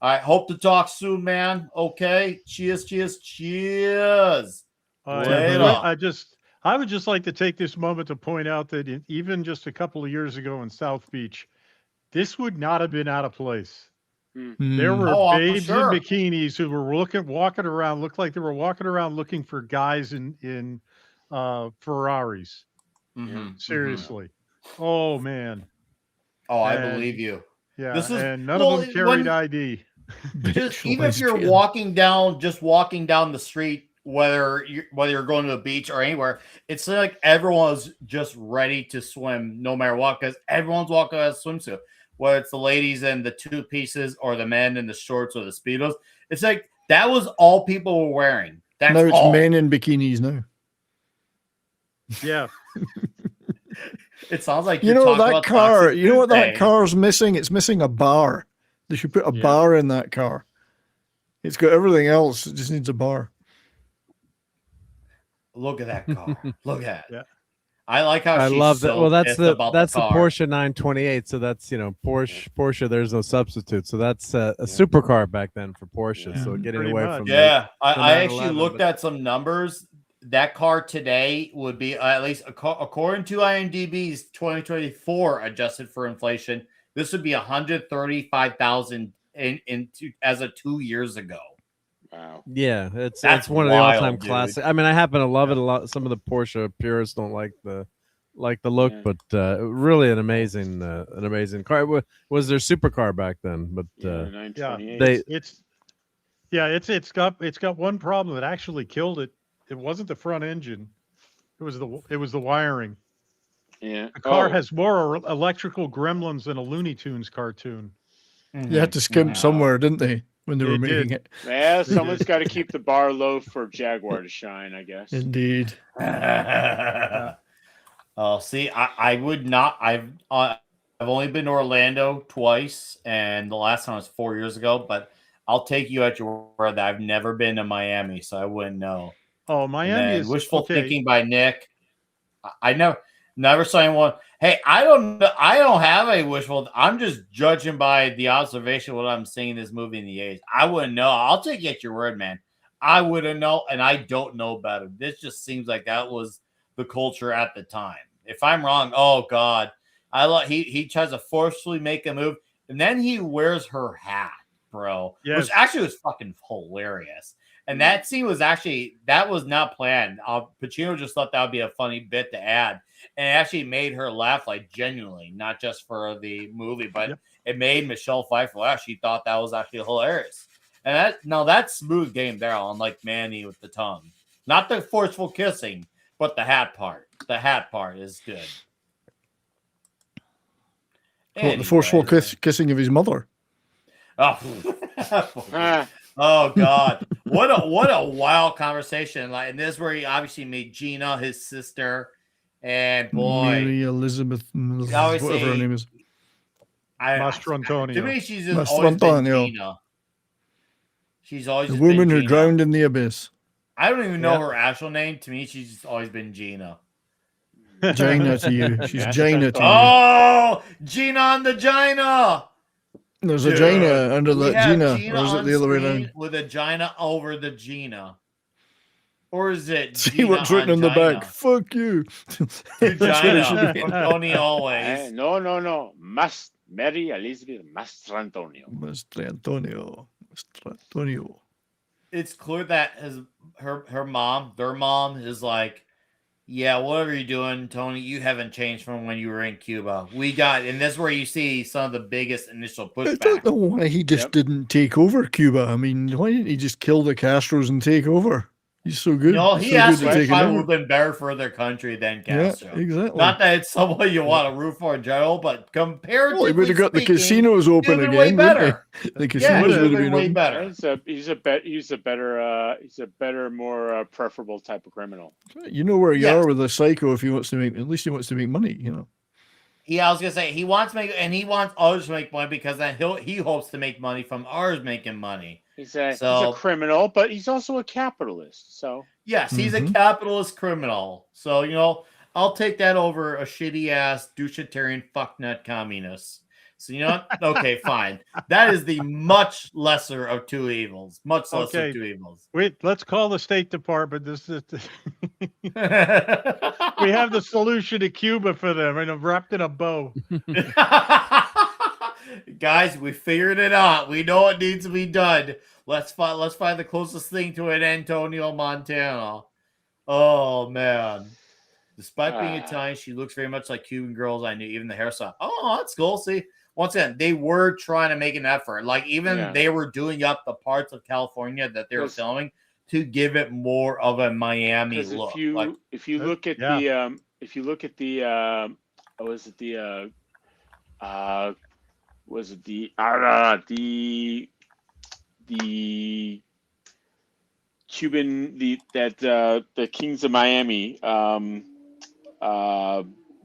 I hope to talk soon, man. Okay. Cheers, cheers, cheers. I would just like to take this moment to point out that even just a couple of years ago in South Beach, this would not have been out of place. There were babes in bikinis who were walking around, looked like they were walking around looking for guys in Ferraris. Seriously. Oh man. Oh, I believe you. Yeah, and none of them carried ID. Just even if you're walking down the street, whether you're going to the beach or anywhere, it's like everyone's just ready to swim no matter what, because everyone's walking out of a swimsuit. Whether it's the ladies in the 2 pieces or the men in the shorts or the Speedos. It's like that was all people were wearing. That's now it's all. men in bikinis now. Yeah. It sounds like you know that car. You know what that car's missing? It's missing a bar. They should put a bar in that car. It's got everything else. It just needs a bar. Look at that car. Look at it. Yeah. I like how I love that. Well, that's the car. Porsche 928. So that's Porsche. There's no substitute. So that's a supercar back then for Porsche. So getting away from I actually looked at some numbers. That car today would be at least according to IMDb's 2024 adjusted for inflation. This would be 135,000 as of 2 years ago. Wow. Yeah, it's That's one of the all-time dude. classics. I mean, I happen to love it a lot. Some of the Porsche purists don't like the look, but really an amazing car. Was their supercar back then, but it's got one problem that actually killed it. It wasn't the front engine. It was the wiring. Yeah. The car has more electrical gremlins than a Looney Tunes cartoon. You had to skimp somewhere, didn't they, when they were making it? Yeah, someone's got to keep the bar low for Jaguar to shine, I guess. Indeed. Oh, see, I would not. I've only been to Orlando twice, and the last time was 4 years ago. But I'll take you at your word that I've never been to Miami, so I wouldn't know. Oh, Miami is wishful thinking by Nick. I never saw anyone. Hey, I don't have a wishful. I'm just judging by the observation of what I'm seeing in this movie in the 80s. I wouldn't know. I'll take you at your word, man. I wouldn't know, and I don't know better. This just seems like that was the culture at the time. If I'm wrong, oh God, he tries to forcefully make a move, and then he wears her hat, bro, which actually was fucking hilarious. And that scene was that was not planned. Pacino just thought that would be a funny bit to add, and it actually made her laugh, like genuinely, not just for the movie, but it made Michelle Pfeiffer laugh. She thought that was actually hilarious. And that's smooth game there, unlike Manny with the tongue, not the forceful kissing, but the hat part. The hat part is good. What, the forceful kissing of his mother? Oh. Oh God! What a wild conversation! Like, and this is where he obviously made Gina his sister, and boy, Mary Elizabeth, whatever her name is. Mastrantonio. To me, she's always been Gina. She's always the woman who drowned in the abyss. I don't even know her actual name. To me, she's just always been Gina. Gina to you. She's Gina to you. Oh, Gina on the Gina. There's a Gina under the Gina, or is it the other way around? With a Gina over the Gina, or is it? See Gina what's written on the back? Fuck you. Gina from Tony Always. No. Mary Elizabeth Mastrantonio. Mastrantonio. It's clear that their mom is like, yeah, whatever you're doing, Tony, you haven't changed from when you were in Cuba. And that's where you see some of the biggest initial pushback. I don't know why he just didn't take over Cuba. I mean, why didn't he just kill the Castros and take over? He's so good. No, He's he so good actually at taking probably over. would have been better for their country than Castro. Yeah, exactly. Not that it's someone you want to root for in general, but comparatively Well, he would have got the speaking, casinos open he'd have been again, way wouldn't better. he? The Yeah, casinos he would would have have been been way open. better. He's a better, more preferable type of criminal. You know where you Yes. are with a psycho if he wants to make. At least he wants to make money. You know. Yeah, I was gonna say he wants to make, and he wants others to make money because then he hopes to make money from ours making money. He's a criminal, but he's also a capitalist. So yes, he's a capitalist criminal. So I'll take that over a shitty ass douchitarian fucknut communist. So you know what? Okay, fine. That is the much lesser of two evils. Much lesser of two evils. Wait, let's call the State Department. This is we have the solution to Cuba for them, and wrapped in a bow. Guys, we figured it out. We know what needs to be done. Let's find the closest thing to an Antonio Montana. Oh man. Despite being Italian, she looks very much like Cuban girls I knew, even the hairstyle. Oh, that's cool. See, once again, they were trying to make an effort. Like even they were doing up the parts of California that they were filming to give it more of a Miami look. If you look at the Cuban the Kings of Miami,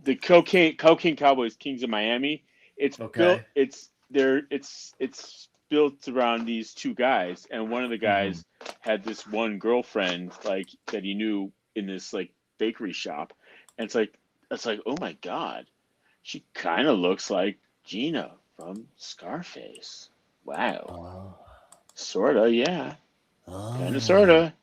the cocaine cowboys, Kings of Miami. It's built. It's built around these two guys, and one of the guys had this one girlfriend like that he knew in this like bakery shop, and it's like oh my god, she kind of looks like Gina from Scarface. Wow. Sorta, yeah. Kinda, sorta.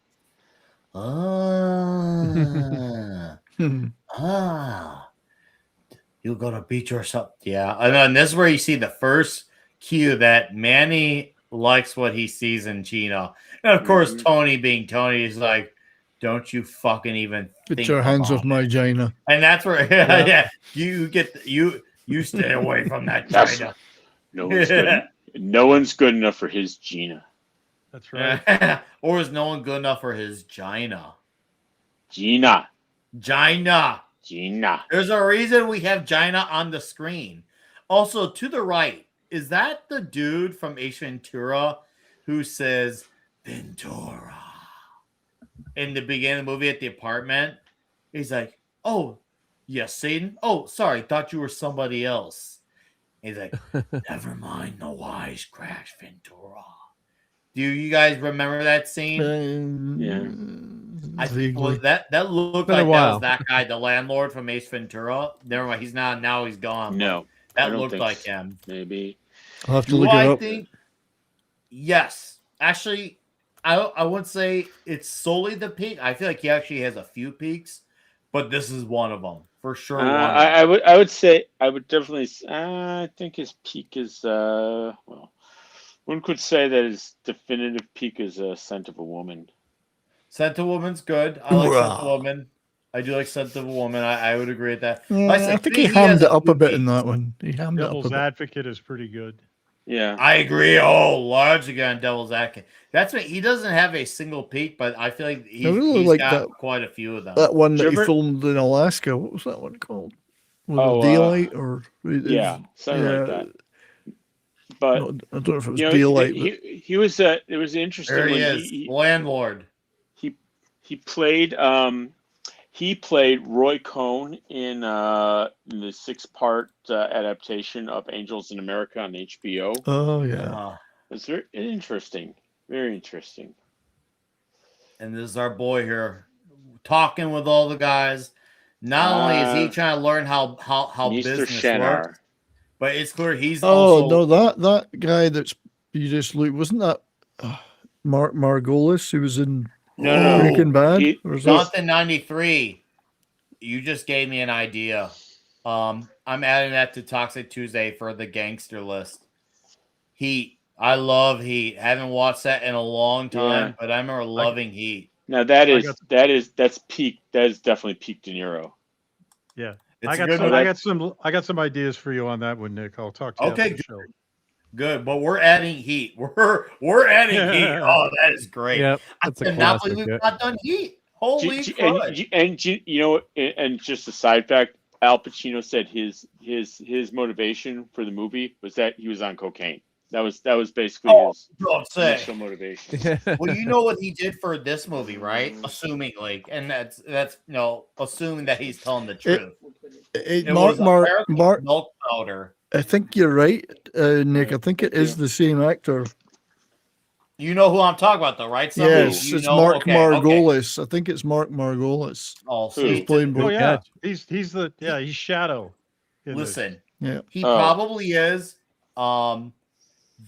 You're gonna beat yourself. Yeah. And then this is where you see the first cue that Manny likes what he sees in Gina. And of course, Tony being Tony is like, don't you fucking even Get your hands off my Gina. And that's where you stay away from that Gina. No one's good enough for his Gina. That's right. Or is no one good enough for his Gina? Gina. There's a reason we have Gina on the screen. Also, to the right, is that the dude from Ace Ventura who says Ventura in the beginning of the movie at the apartment? He's like, oh, yes, Satan? Oh, sorry, thought you were somebody else. He's like, never mind the wisecracks, Ventura. Do you guys remember that scene? Yeah. I think that looked like that was that guy, the landlord from Ace Ventura. Never mind, he's not. Now he's gone. No, that looked like him. Maybe I'll have to look it up. Yes, actually, I wouldn't say it's solely the peak. I feel like he actually has a few peaks, but this is one of them for sure. I would say I would definitely. I think his peak is well. One could say that his definitive peak is Scent of a Woman. Scent of a Woman's good. I like Scent of a Woman. I do like Scent of a Woman. I would agree with that. Yeah, I think he hammed it up a bit in that one. He hammed it up a bit. Devil's Advocate is pretty good. Yeah, I agree. Oh, large again, Devil's Advocate. That's what he doesn't have a single peak, but I feel like he's like got quite a few of them. That one that he filmed in Alaska. What was that one called? Daylight or something like that. But no, I don't know if it was Daylight. He was. It was interesting. There he is, landlord. He played. He played Roy Cohn in the 6-part adaptation of Angels in America on HBO. Oh yeah, it's very interesting. Very interesting. And this is our boy here, talking with all the guys. Not only is he trying to learn how business works, but it's clear he's no, that guy that's you just look, wasn't that Margolis who was in Breaking Bad? Jonathan 93. You just gave me an idea. I'm adding that to Toxic Tuesday for the gangster list. Heat. I love Heat. Haven't watched that in a long time, but I remember loving Heat. Now that's peak. That is definitely peak De Niro. Yeah. I got some ideas for you on that one, Nick. I'll talk to you after the show. Good, but we're adding Heat. We're adding Heat. Oh, that is great. Yep, I that's a cannot believe classic, we've yeah. not done Heat. Holy crud. And you know, and just a side fact, Al Pacino said his motivation for the movie was that he was on cocaine. That was basically his don't say. initial motivation. Well, you know what he did for this movie, right? Assuming, like, and that's assuming that he's telling the truth. It was Mark, milk powder. I think you're right, Nick. I think it is the same actor. You know who I'm talking about, though, right? Yes, it's Mark Margolis. I think it's Mark Margolis. Oh, he's playing both. Oh yeah, he's Shadow. Listen, yeah, he probably is.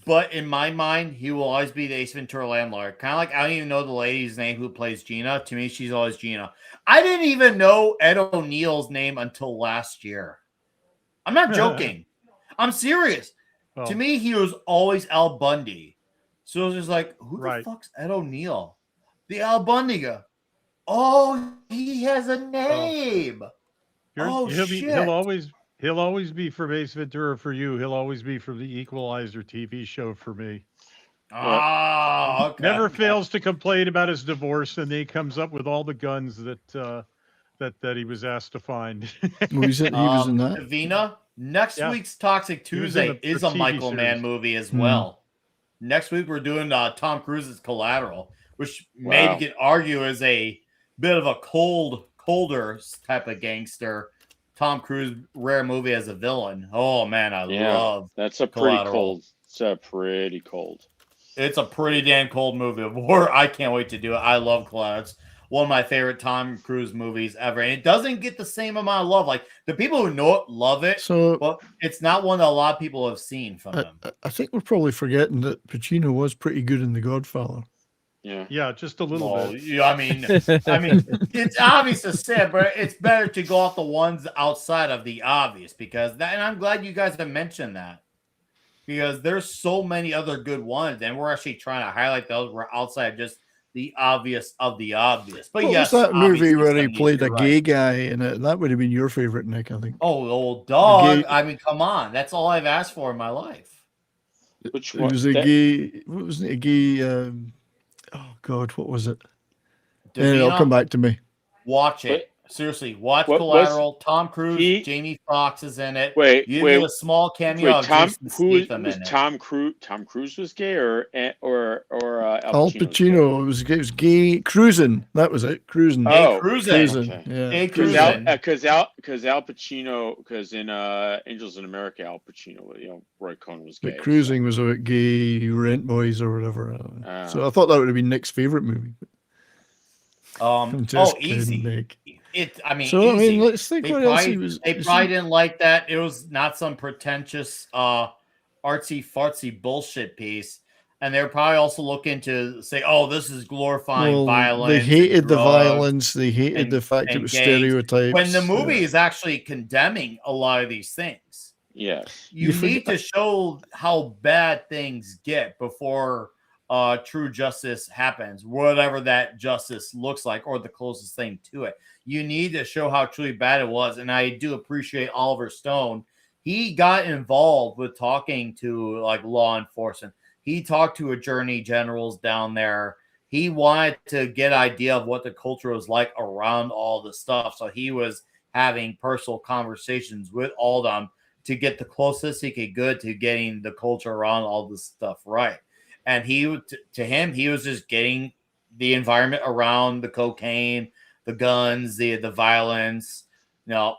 But in my mind, he will always be the Ace Ventura landlord. Kind of like I don't even know the lady's name who plays Gina. To me, she's always Gina. I didn't even know Ed O'Neill's name until last year. I'm not joking. I'm serious. Oh. To me, he was always Al Bundy. So it was just like, who the fuck's Ed O'Neill? The Al Bundy guy. Oh, he has a name. He'll always be from Ace Ventura for you. He'll always be from the Equalizer TV show for me. Oh, okay. Never fails to complain about his divorce, and then he comes up with all the guns that he was asked to find. He was in that. Davina, next week's Toxic Tuesday is a Michael Mann movie as well. Next week we're doing Tom Cruise's Collateral, which maybe could argue is a bit of a colder type of gangster. Tom Cruise rare movie as a villain. Oh man, I love that's a pretty cold. It's a pretty cold. It's a pretty damn cold movie. I can't wait to do it. I love Collateral. It's one of my favorite Tom Cruise movies ever. And it doesn't get the same amount of love. Like the people who know it love it. But it's not one that a lot of people have seen from him. I think we're probably forgetting that Pacino was pretty good in The Godfather. Yeah, just a little bit. Yeah, I mean, it's obvious to say, but it's better to go off the ones outside of the obvious and I'm glad you guys have mentioned that because there's so many other good ones, and we're actually trying to highlight those. We're outside just the obvious of the obvious. But yes, was that movie where he played a gay guy in it? That would have been your favorite, Nick, I think. Oh, old dog! I mean, come on, that's all I've asked for in my life. Which one? It was a gay. What was it? A gay. Oh God, what was it? It'll come back to me. Watch it. Seriously, watch Collateral. Tom Cruise, Jamie Foxx is in it. You get a small cameo. Tom Cruise was gay or Al Pacino was gay. Cruising. That was it. Cruising. Cruising. Yeah. Because Al Pacino, because in Angels in America, Al Pacino, Roy Cohn was gay. But Cruising was about gay rent boys or whatever. So I thought that would have been Nick's favorite movie. Easy. Nick. Easy. Let's think what else he was. They probably didn't like that. It was not some pretentious, artsy fartsy bullshit piece, and they're probably also looking to say, "Oh, this is glorifying violence." They hated the violence. They hated the fact it was stereotypes. When the movie is actually condemning a lot of these things. Yes, you need to show how bad things get before true justice happens, whatever that justice looks like, or the closest thing to it. You need to show how truly bad it was. And I do appreciate Oliver Stone. He got involved with talking to like law enforcement. He talked to attorney generals down there. He wanted to get an idea of what the culture was like around all the stuff. So he was having personal conversations with all of them to get the closest he could get to getting the culture around all this stuff right. And to him, he was just getting the environment around the cocaine, the guns, the violence, the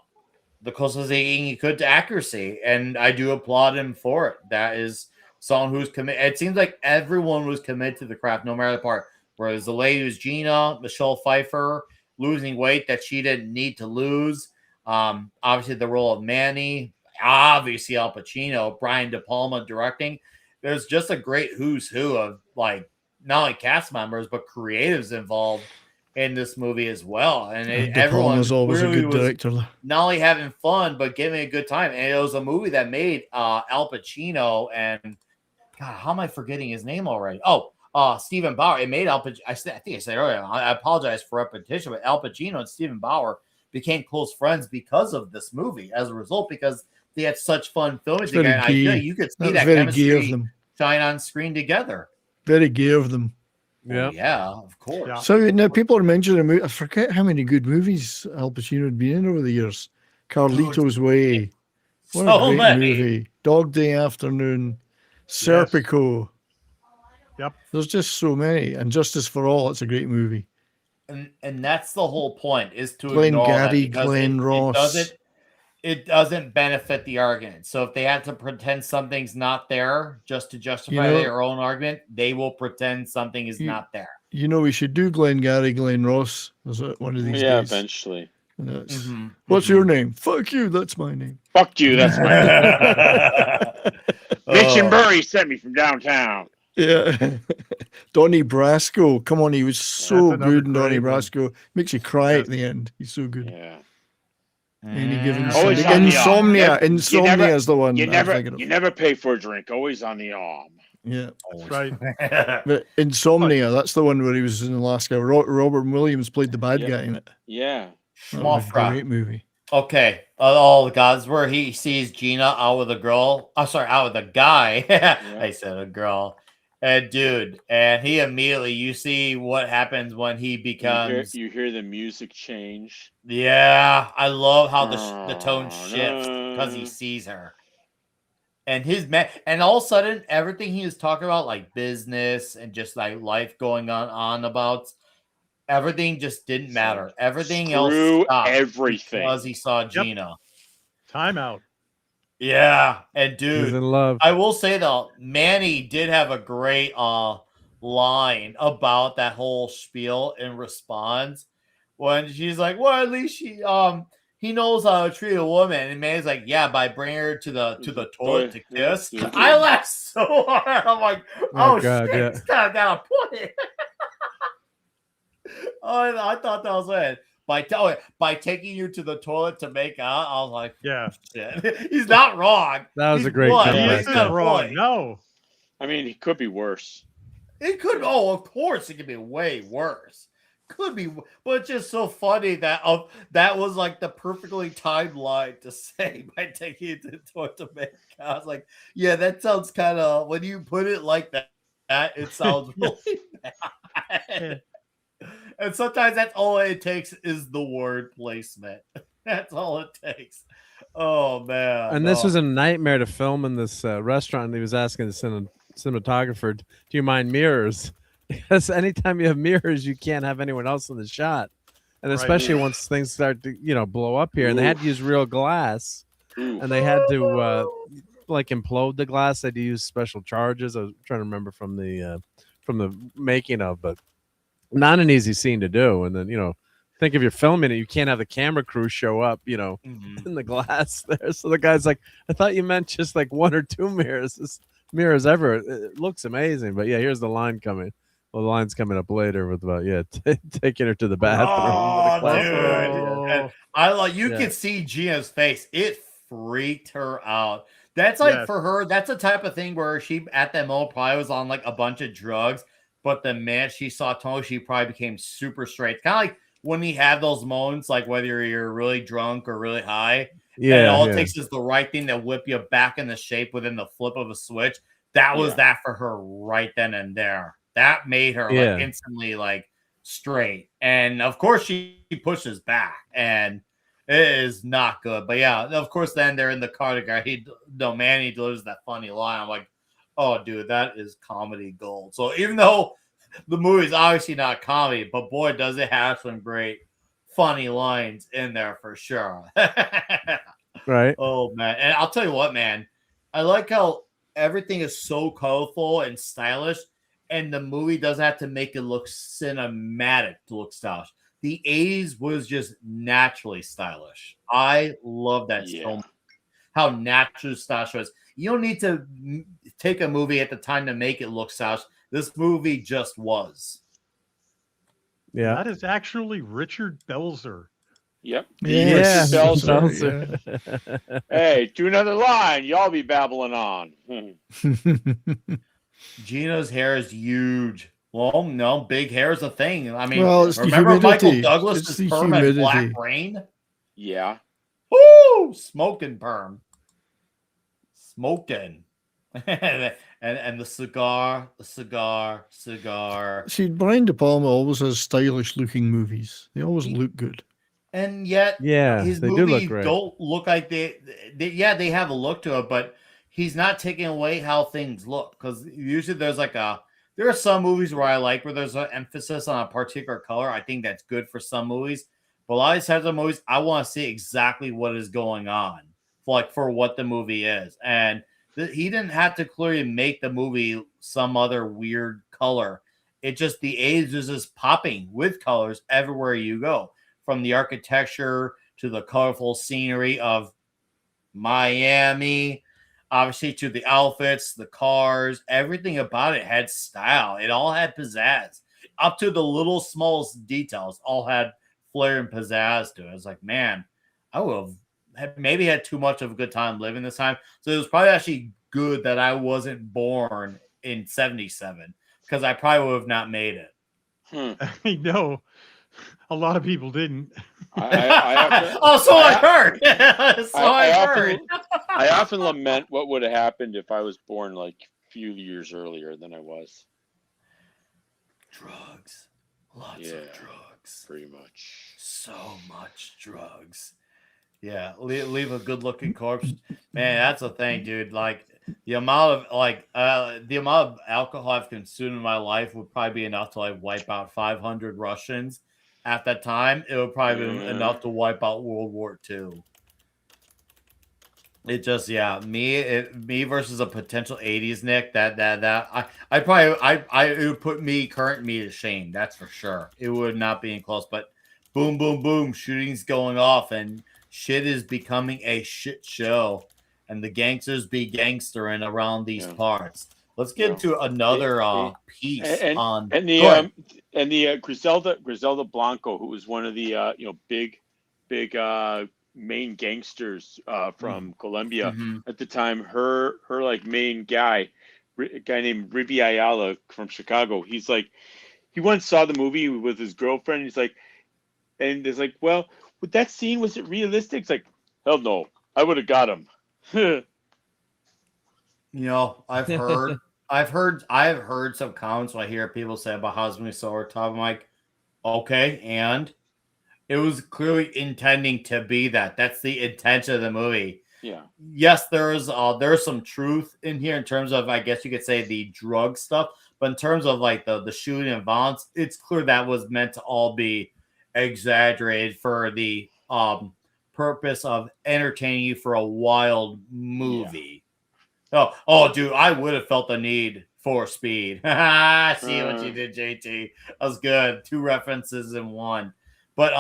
closest he could to accuracy. And I do applaud him for it. That is someone who's committed. It seems like everyone was committed to the craft, no matter the part. Whereas the lady who's Gina, Michelle Pfeiffer, losing weight that she didn't need to lose. Obviously, the role of Manny, obviously Al Pacino, Brian De Palma directing. There's just a great who's who of like not only cast members but creatives involved in this movie as well. And everyone was always a good director. Not only having fun but giving a good time. And it was a movie that made Al Pacino and God, how am I forgetting his name already? Stephen Bauer. It made Al Pacino. I think I said earlier. I apologize for repetition, but Al Pacino and Stephen Bauer became close friends because of this movie. As a result, because they had such fun filming It's very together. I feel gay. you could see That's that very gay of chemistry them. shine on screen together. Very gay of them. Well, yeah, of course. Yeah. So now people are mentioning, I forget how many good movies Al Pacino had been in over the years. Carlito's Way. What a So great many. movie. Dog Day Afternoon. Serpico. Yep. There's just so many. And Justice for All, it's a great movie. And that's the whole point, is to Glenn ignore that, Gaddy, because Glenn Ross. it doesn't benefit the argument. So if they have to pretend something's not there just to justify their own argument, they will pretend something is not there. You know, we should do Glenn Gaddy, Glenn Ross one of these days. Yeah, eventually. What's your name? Fuck you, that's my name. Fuck you, that's my name. Mitch and Burry sent me from downtown. Yeah. Donnie Brasco. Come on, he was so good in Donnie Brasco. Makes you cry at the end. He's so good. Yeah. Any given Always Sunday. on the Insomnia. arm. Insomnia is the one. You I'm never, thinking of. you never pay for a drink. Always on the arm. Yeah. That's right. But Insomnia, that's the one where he was in Alaska. Robert Williams played the bad guy in it. Yeah. That was a great movie. Okay. Oh, the gods, where he sees Gina out with a girl. I'm sorry, out with a guy. I said a girl. And dude, and he immediately, you see what happens when he becomes. You hear the music change. Yeah, I love how the tone shifts because he sees her. And and all of a sudden, everything he was talking about, like business and just like life going on about, everything just didn't matter. Everything else stopped because he saw Gina. Time out. Yeah, and dude, He's in love. I will say though, Manny did have a great line about that whole spiel in response when she's like, "Well, at least he knows how to treat a woman," and Manny's like, "Yeah, by bringing her to the toilet to kiss." I laughed so hard. I'm like, "Oh God, shit, yeah. he's kind of got a point." I thought that was it. By taking you to the toilet to make out, I was like, yeah, shit. He's not wrong. That was He's a great blood. comeback. He's not wrong. No. I mean, he could be worse. It could. Oh, of course, it could be way worse. Could be, but it's just so funny that that was like the perfectly timed line to say by taking you to the toilet to make out. I was like, yeah, that sounds kind of, when you put it like that, it sounds really bad. And sometimes that's all it takes is the word placement. That's all it takes. Oh man! And this was a nightmare to film in this restaurant. He was asking the cinematographer, "Do you mind mirrors?" Because anytime you have mirrors, you can't have anyone else in the shot, and especially once things start to blow up here. And they had to use real glass, and they had to like implode the glass. They had to use special charges. I was trying to remember from the making of, but. Not an easy scene to do. And then, think if you're filming it, you can't have the camera crew show up, in the glass there. So the guy's like, I thought you meant just like one or two mirrors. This mirrors ever. It looks amazing. But yeah, here's the line coming. Well, the line's coming up later with about, taking her to the bathroom. Dude. And you could see Gina's face. It freaked her out. That's like for her, that's the type of thing where she at that moment probably was on like a bunch of drugs. But the minute she saw Tony, she probably became super straight. Kind of like when you have those moments, like whether you're really drunk or really high. Yeah. And all it takes is the right thing to whip you back into shape within the flip of a switch. That was that for her right then and there. That made her like instantly like straight. And of course she pushes back and it is not good. But yeah, of course, then they're in the car together. Manny delivers that funny line. I'm like, oh, dude, that is comedy gold. So even though the movie's obviously not comedy, but boy, does it have some great funny lines in there for sure. Right. Oh, man. And I'll tell you what, man. I like how everything is so colorful and stylish, and the movie doesn't have to make it look cinematic to look stylish. The 80s was just naturally stylish. I love that so much. How naturally stylish it was. You don't need to take a movie at the time to make it look stylish. This movie just was. Yeah. That is actually Richard Belzer. Yep. Yeah. Belzer. Hey, do another line. Y'all be babbling on. Gina's hair is huge. Well, no, big hair is a thing. I mean, it's remember Michael Douglas's perm and Black Rain? Yeah. Woo! Smoking perm. smoking. and the cigar. See, Brian De Palma always has stylish-looking movies. They always look good. And yet, Yeah, his they do look movies great. don't look like they have a look to it, but he's not taking away how things look. Because usually there are some movies where I like where there's an emphasis on a particular color. I think that's good for some movies. But a lot of these types of movies, I want to see exactly what is going on, for what the movie is. And he didn't have to clearly make the movie some other weird color. It just, the age is just popping with colors everywhere you go, from the architecture to the colorful scenery of Miami, obviously, to the outfits, the cars, everything about it had style. It all had pizzazz, up to the little smallest details, all had flair and pizzazz to it. It's like, man, I would have maybe had too much of a good time living this time. So it was probably actually good that I wasn't born in 77, because I probably would have not made it. I know. A lot of people didn't. I heard. I often lament what would have happened if I was born like a few years earlier than I was. Drugs. Lots of drugs. Pretty much. So much drugs. Yeah, leave a good-looking corpse. Man, that's the thing, dude. Like, the amount of alcohol I've consumed in my life would probably be enough to wipe out 500 Russians. At that time, it would probably be enough to wipe out World War II. It just, me versus a potential 80s Nick. It would put current me to shame. That's for sure. It would not be in close. But boom, boom, boom, shootings going off, and shit is becoming a shit show, and the gangsters be gangstering around these parts. Let's get into another piece on Griselda Blanco, who was one of the big main gangsters from Colombia at the time. Her main guy, a guy named Rivi Ayala from Chicago. He's like, he once saw the movie with his girlfriend. He's like, and it's like, well, with that scene, was it realistic? It's like, hell no, I would have got him. I've heard some comments I hear people say about how this movie so over top. I'm like, okay, and it was clearly intending to be that. That's the intention of the movie. Yeah. Yes, there's some truth in here in terms of, I guess you could say, the drug stuff, but in terms of the shooting and violence, it's clear that was meant to all be exaggerated for the purpose of entertaining you for a wild movie. Yeah. Oh, dude, I would have felt the need for speed. See what you did, JT. That was good. 2 references in one. But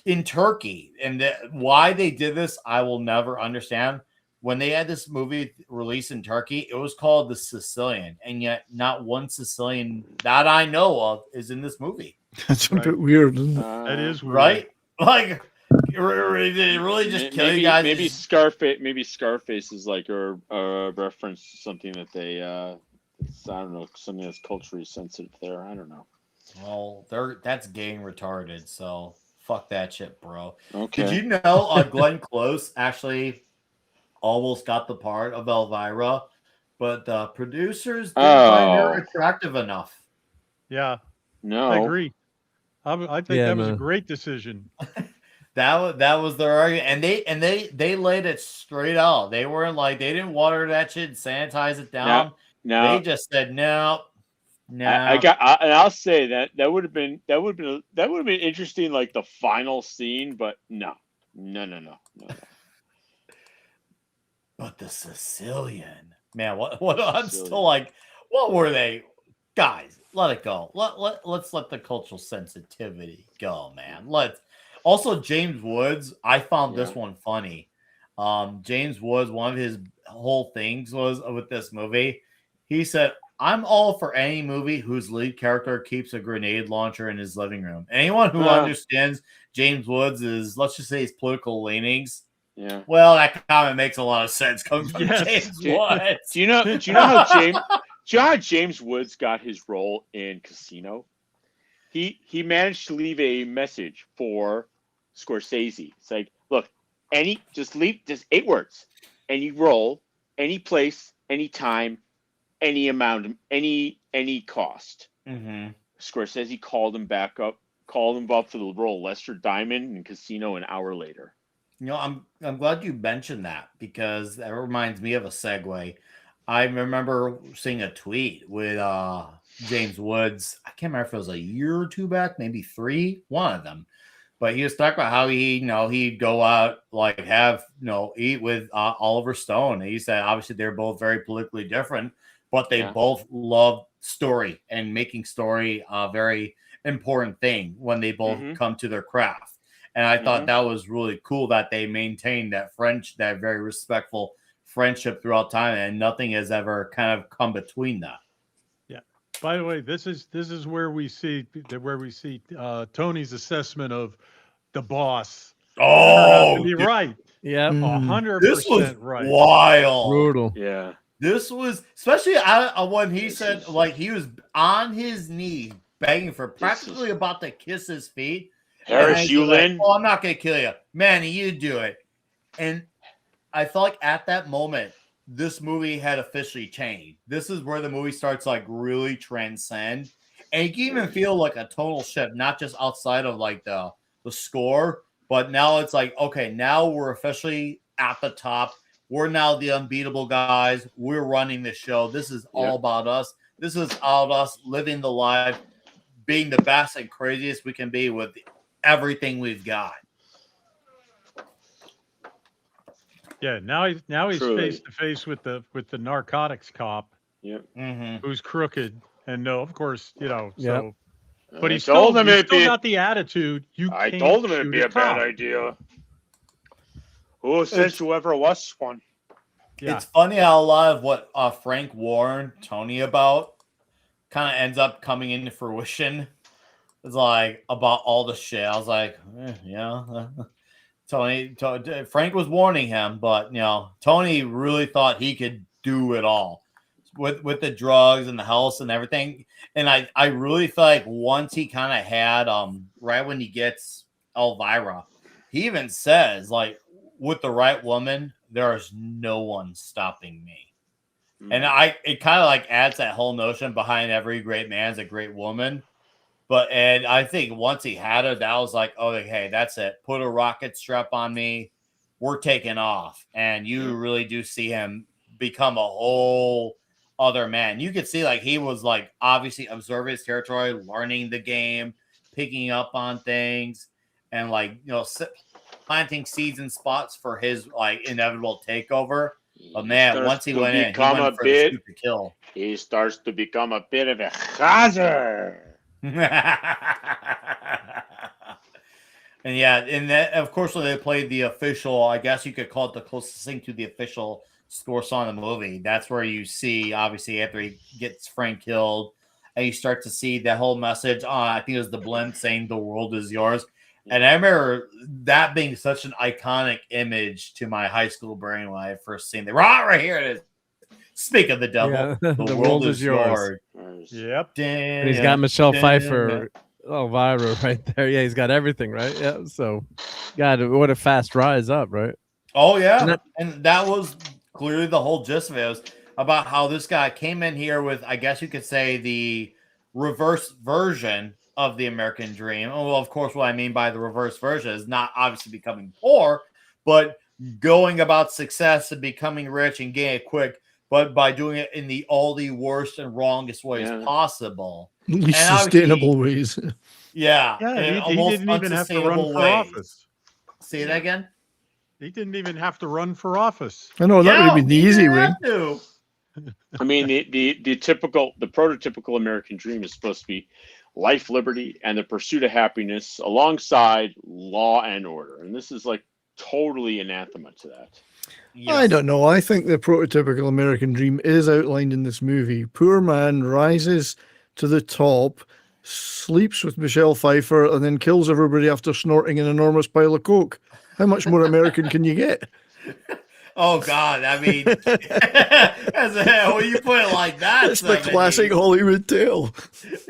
in Turkey, and why they did this, I will never understand. When they had this movie released in Turkey, it was called The Sicilian, and yet not one Sicilian that I know of is in this movie. That's a bit weird, isn't it? That is weird. Right? Like, they really just kill you guys. Maybe Scarface is like a reference to something that they I don't know, something that's culturally sensitive there. I don't know. Well, that's gang retarded, so fuck that shit, bro. Okay. Did you know Glenn Close actually almost got the part of Elvira, but the producers didn't find her attractive enough? Yeah. No. I agree. I think that was a great decision. That was their argument, and they laid it straight out. They weren't like, they didn't water that shit and sanitize it down. No. They just said no. I'll say that would have been interesting, like the final scene, but no. But the Sicilian, man, what I'm still like, what were they, guys? Let it go. Let's let the cultural sensitivity go, man. Also, James Woods, I found this one funny. James Woods, one of his whole things was with this movie. He said, I'm all for any movie whose lead character keeps a grenade launcher in his living room. Anyone who understands James Woods' let's just say his political leanings. Yeah. Well, that comment makes a lot of sense coming from James Woods. Do you know how James Woods got his role in Casino? He managed to leave a message for Scorsese. It's like, look, just 8 words, and you roll, any place, any time, any amount, any cost. Mm-hmm. Scorsese called him up for the role of Lester Diamond in Casino an hour later. You know, I'm glad you mentioned that because that reminds me of a segue. I remember seeing a tweet with James Woods. I can't remember if it was a year or two back, maybe 3, one of them. But he was talking about how he'd go out, like have, eat with Oliver Stone. And he said, obviously, they're both very politically different, but they both love story and making story a very important thing when they both come to their craft. And I thought that was really cool that they maintained that that very respectful friendship throughout time, and nothing has ever kind of come between that. Yeah. By the way, this is where we see Tony's assessment of the boss. Oh, be right. Yeah, 100% this was right. Wild, brutal. Yeah, this was especially when he said like he was on his knees begging for practically about to kiss his feet. Harris Yulin. Like, I'm not gonna kill you, Manny. You do it. And I felt like at that moment, this movie had officially changed. This is where the movie starts like really transcend, and you can even feel like a tonal shift, not just outside of like the score, but now it's like, okay, now we're officially at the top. We're now the unbeatable guys. We're running the show. This is all about us. This is all about us living the life, being the best and craziest we can be with everything we've got. Yeah, now he's Truly. face to face with the narcotics cop. Yep. Who's crooked, and no, of course, so. But he's told still, him he's it'd still be- got the attitude. I can't told him it'd shoot be a bad cop. idea. Who says whoever was one? Yeah. It's funny how a lot of what Frank warned Tony about kind of ends up coming into fruition. It's like about all the shit. I was like, Tony, Frank was warning him, but Tony really thought he could do it all with the drugs and the house and everything. And I really feel like once he kind of had right when he gets Elvira, he even says like, with the right woman, there's no one stopping me. And it kind of like adds that whole notion behind every great man is a great woman. And I think once he had it, that was like, oh, hey, that's it. Put a rocket strap on me. We're taking off. And you really do see him become a whole other man. You could see like he was like obviously observing his territory, learning the game, picking up on things, and like, planting seeds and spots for his like inevitable takeover. But man, once he went in, he went for the super kill. He starts to become a bit of a chaser. And that, of course, when they played the official, I guess you could call it the closest thing to the official score song in the movie. That's where you see, obviously, after he gets Frank killed, and you start to see that whole message. I think it was the blend saying "the world is yours." And I remember that being such an iconic image to my high school brain when I first seen it. Right here it is. Speak of the devil. Yeah, the world is yours. Yep. And he's got Michelle Pfeiffer, Elvira right there. Yeah, he's got everything, right? Yeah. So, God, what a fast rise up, right? Oh, yeah. And that was clearly the whole gist of it. It was about how this guy came in here with, I guess you could say, the reverse version of the American dream. Well, of course, what I mean by the reverse version is not obviously becoming poor, but going about success and becoming rich and getting it quick, but by doing it in all the worst and wrongest ways possible. Least sustainable ways. Yeah. Yeah, he didn't even have to run for office. Say that again? He didn't even have to run for office. I know, that would have been the easy way. I mean, the prototypical American dream is supposed to be life, liberty, and the pursuit of happiness alongside law and order. And this is like totally anathema to that. Yes. I don't know. I think the prototypical American dream is outlined in this movie. Poor man rises to the top, sleeps with Michelle Pfeiffer, and then kills everybody after snorting an enormous pile of coke. How much more American can you get? Oh God! I mean, when you put it like that, it's the classic Hollywood tale.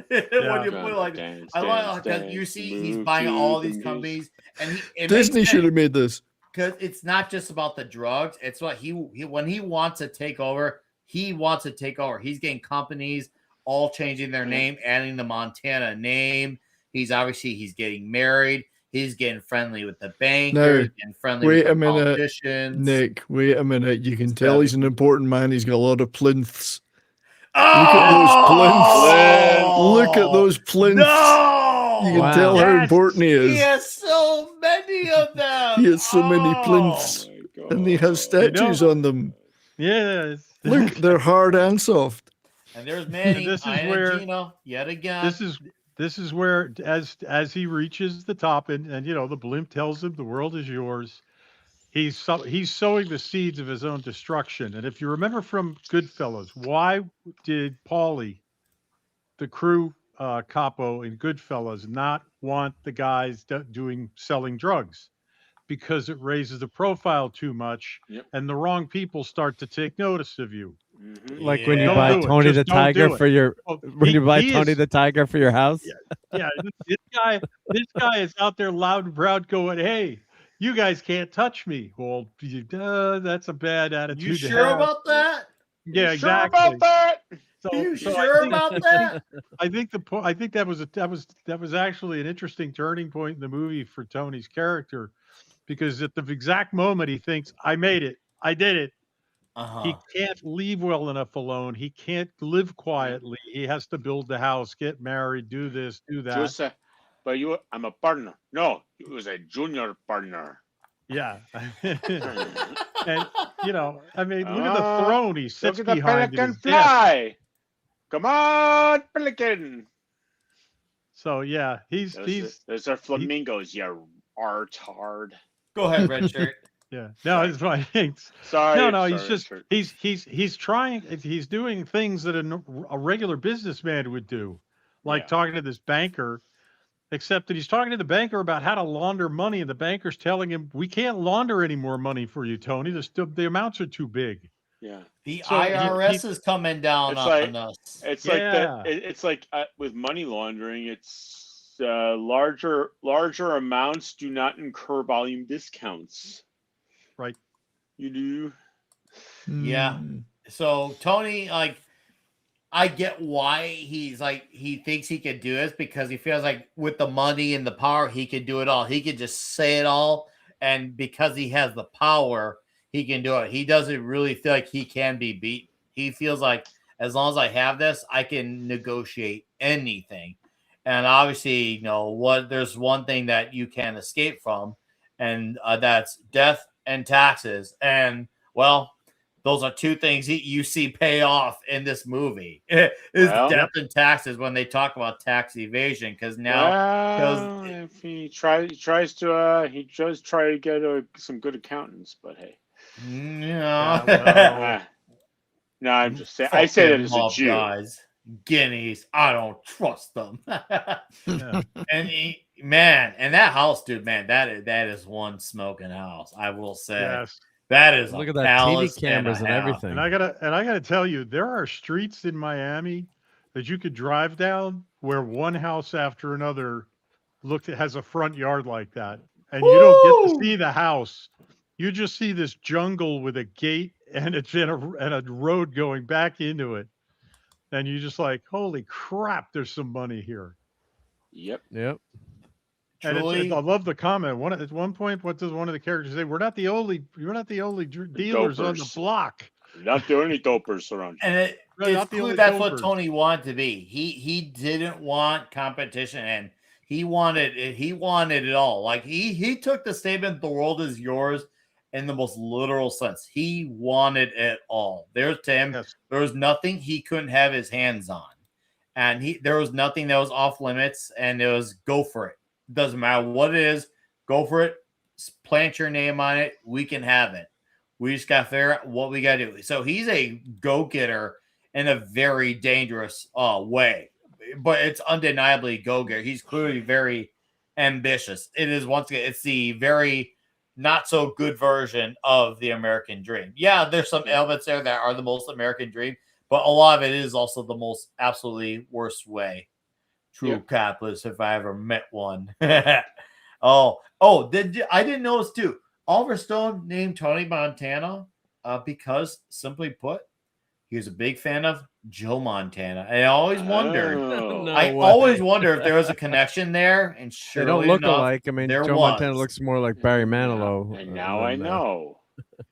When you put it like that, I like that you see he's buying all these companies, and Disney should have made this. because it's not just about the drugs. It's what he when he wants to take over, he wants to take over. He's getting companies all changing their name, adding the Montana name. He's getting married. He's getting friendly with the bankers and friendly with the politicians. Nick, wait a minute. You can tell he's an important man. He's got a lot of plinths. Oh! Look at those plinths. No! You can tell how important he is. He has so many of them. He has so many plinths. And they have statues on them. Yes. Look, they're hard and soft. And there's many. This is where Gino, yet again. This is where as he reaches the top and the blimp tells him the world is yours. He's sowing the seeds of his own destruction. And if you remember from Goodfellas, why did Paulie, the crew capo in Goodfellas, not want the guys selling drugs? Because it raises the profile too much, and the wrong people start to take notice of you. Like when you buy Tony the Tiger for your the Tiger for your house. Yeah. This guy is out there loud and proud, going, "Hey, you guys can't touch me." Well, that's a bad attitude. You sure about that? Yeah, exactly. Sure about that? You sure about that? I think that was actually an interesting turning point in the movie for Tony's character, because at the exact moment he thinks, "I made it, I did it." He can't leave well enough alone. He can't live quietly. He has to build the house, get married, do this, do that. But I'm a partner. No, it was a junior partner. Yeah. And, I mean, look at the throne he sits look at behind. The pelican fly. Come on, pelican. So, yeah, those are flamingos, you retard. Go ahead, Red Shirt. Yeah, no, it's fine. Sorry. He's doing things that a regular businessman would do, like talking to this banker, except that he's talking to the banker about how to launder money, and the banker's telling him, "We can't launder any more money for you, Tony. The amounts are too big." Yeah, the IRS is coming down on us. It's like with money laundering, it's larger amounts do not incur volume discounts. Right. You do. Yeah. So Tony, I get why he thinks he could do this, because he feels like with the money and the power, he could do it all. He could just say it all. And because he has the power, he can do it. He doesn't really feel like he can be beat. He feels like, as long as I have this, I can negotiate anything. And obviously, there's one thing that you can't escape from, and that's death and taxes. And well, those are two things you see pay off in this movie. Death and taxes when they talk about tax evasion, because now if he tries to get some good accountants, but hey, no, I'm just saying. I say that as a Jew. Guys, guineas, I don't trust them. And and that house, dude, man, that is one smoking house. I will say. Yes. That is look at that TV cameras and everything. And I gotta tell you, there are streets in Miami that you could drive down where one house after another has a front yard like that, and you don't get to see the house. You just see this jungle with a gate and a road going back into it, and you just like, holy crap! There's some money here. Yep. And I love the comment. At one point, what does one of the characters say? You're not the only dealers on the block. You're not the only dopers around. And that's what Tony wanted to be. He didn't want competition, and he wanted it all. Like he took the statement, "The world is yours," in the most literal sense. He wanted it all. There's Tim. Yes. There was nothing he couldn't have his hands on, and there was nothing that was off limits. And it was go for it. Doesn't matter what it is, go for it. Plant your name on it. We can have it. We just got to figure out what we got to do. So he's a go-getter in a very dangerous way, but it's undeniably go-getter. He's clearly very ambitious. It is, once again, it's the very not so good version of the American dream. Yeah, there's some elements there that are the most American dream, but a lot of it is also the most absolutely worst way. True capitalist, if I ever met one. I didn't notice too. Oliver Stone named Tony Montana because, simply put, he was a big fan of Joe Montana. And I always wondered. No I way. always wonder if there was a connection there. And They surely don't look enough, alike. I mean, there Joe was. Montana looks more like Barry Manilow. And now I know.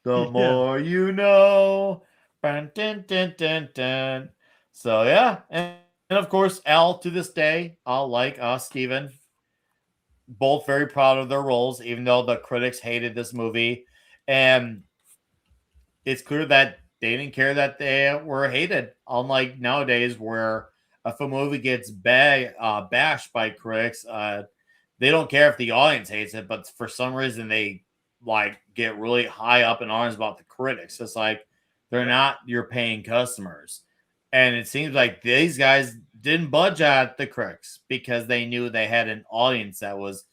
The more you know. Dun, dun, dun, dun, dun. So, yeah. And of course, Al, to this day, like Steven, both very proud of their roles, even though the critics hated this movie. And it's clear that they didn't care that they were hated, unlike nowadays where if a movie gets bashed by critics, they don't care if the audience hates it, but for some reason they like get really high up in arms about the critics. It's like they're not your paying customers. And it seems like these guys didn't budge at the critics because they knew they had an audience that was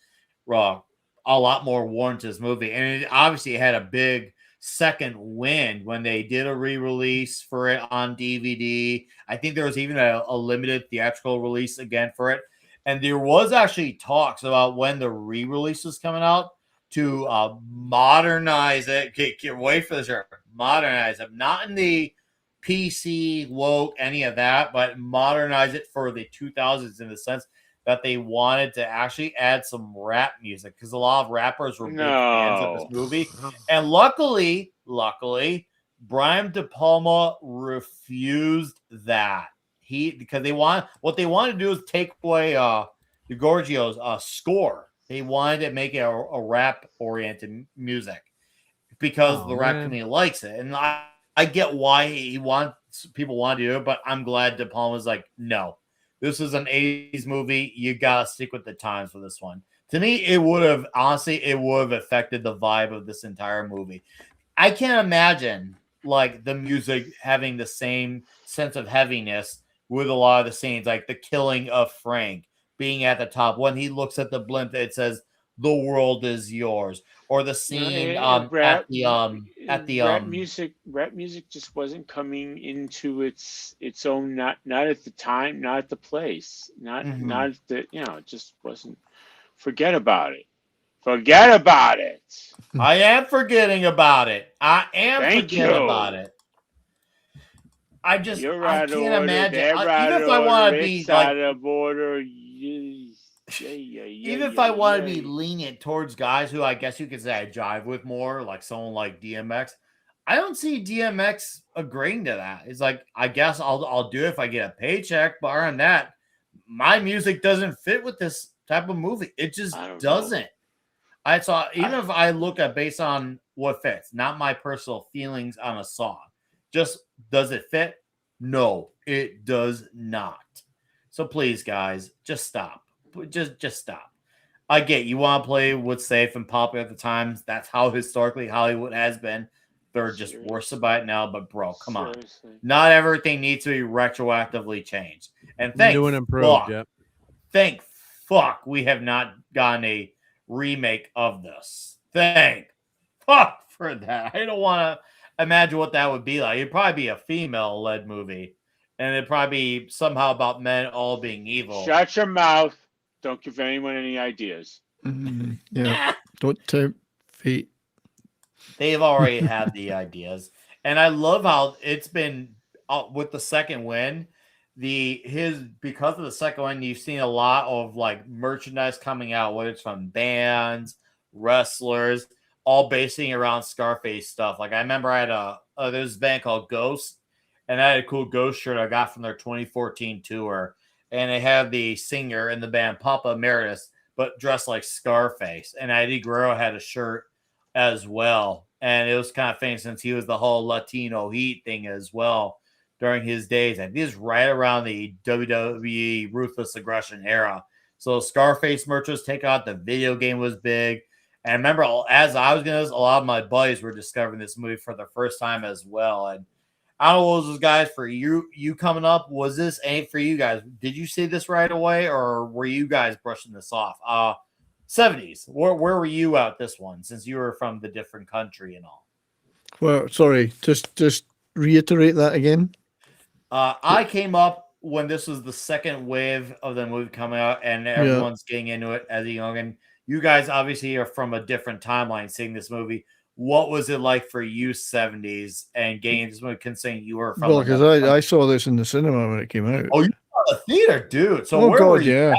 a lot more warm to this movie. And it obviously had a big second win when they did a re-release for it on DVD. I think there was even a limited theatrical release again for it. And there was actually talks about when the re-release was coming out to modernize it. Wait for this here. Modernize it. Not in the PC, woke, any of that, but modernize it for the 2000s in the sense that they wanted to actually add some rap music because a lot of rappers were big fans of this movie. And luckily, Brian De Palma refused that. Because what they wanted to do is take away DiGiorgio's score. They wanted to make it a rap oriented music because the rap community likes it. And I get why people want to do it, but I'm glad De Palma's like, no. This is an 80s movie. You gotta stick with the times for this one. To me, it would have affected the vibe of this entire movie. I can't imagine like the music having the same sense of heaviness with a lot of the scenes, like the killing of Frank being at the top when he looks at the blimp. It says "The world is yours," or the scene rap music just wasn't coming into its own, not at the time, not at the place, not at the, it just wasn't. Forget about it. I am forgetting about it. I can't imagine. Even if I want to be even if I want to be lenient towards guys who I guess you could say I jive with more, like someone like DMX, I don't see DMX agreeing to that. It's like, I guess I'll do it if I get a paycheck, but other than that, my music doesn't fit with this type of movie. It just doesn't. Even if I look at based on what fits, not my personal feelings on a song, just does it fit? No, it does not. So please, guys, just stop. Just stop. I get you want to play what's safe and popular at the times. That's how historically Hollywood has been. They're just worse about it now, but bro, come on. Not everything needs to be retroactively changed. And thank fuck we have not gotten a remake of this. Thank fuck for that. I don't want to imagine what that would be like. It'd probably be a female-led movie. And it'd probably be somehow about men all being evil. Shut your mouth. Don't give anyone any ideas. Yeah. Don't tempt fate. They've already had the ideas. And I love how it's been with the second win. Because of the second one, you've seen a lot of like merchandise coming out, whether it's from bands, wrestlers, all basing around Scarface stuff. Like I remember I had there's a band called Ghost, and I had a cool Ghost shirt I got from their 2014 tour. And they had the singer in the band, Papa Emeritus, but dressed like Scarface. And Eddie Guerrero had a shirt as well. And it was kind of famous since he was the whole Latino Heat thing as well during his days. I think it was right around the WWE Ruthless Aggression era. So Scarface merch was taken out. The video game was big. And I remember as I was going to, a lot of my buddies were discovering this movie for the first time as well. And I don't know what those guys for you coming up. Was this ain't for you guys? Did you see this right away, or were you guys brushing this off? 70s. Where were you at this one, since you were from the different country and all? Well, sorry, just reiterate that again. I came up when this was the second wave of the movie coming out, and everyone's getting into it as a youngin. you guys obviously are from a different timeline seeing this movie. What was it like for you 70s and getting this movie considering you were from Well, because I saw this in the cinema when it came out. Oh, you saw the theater, dude. So where were you yeah.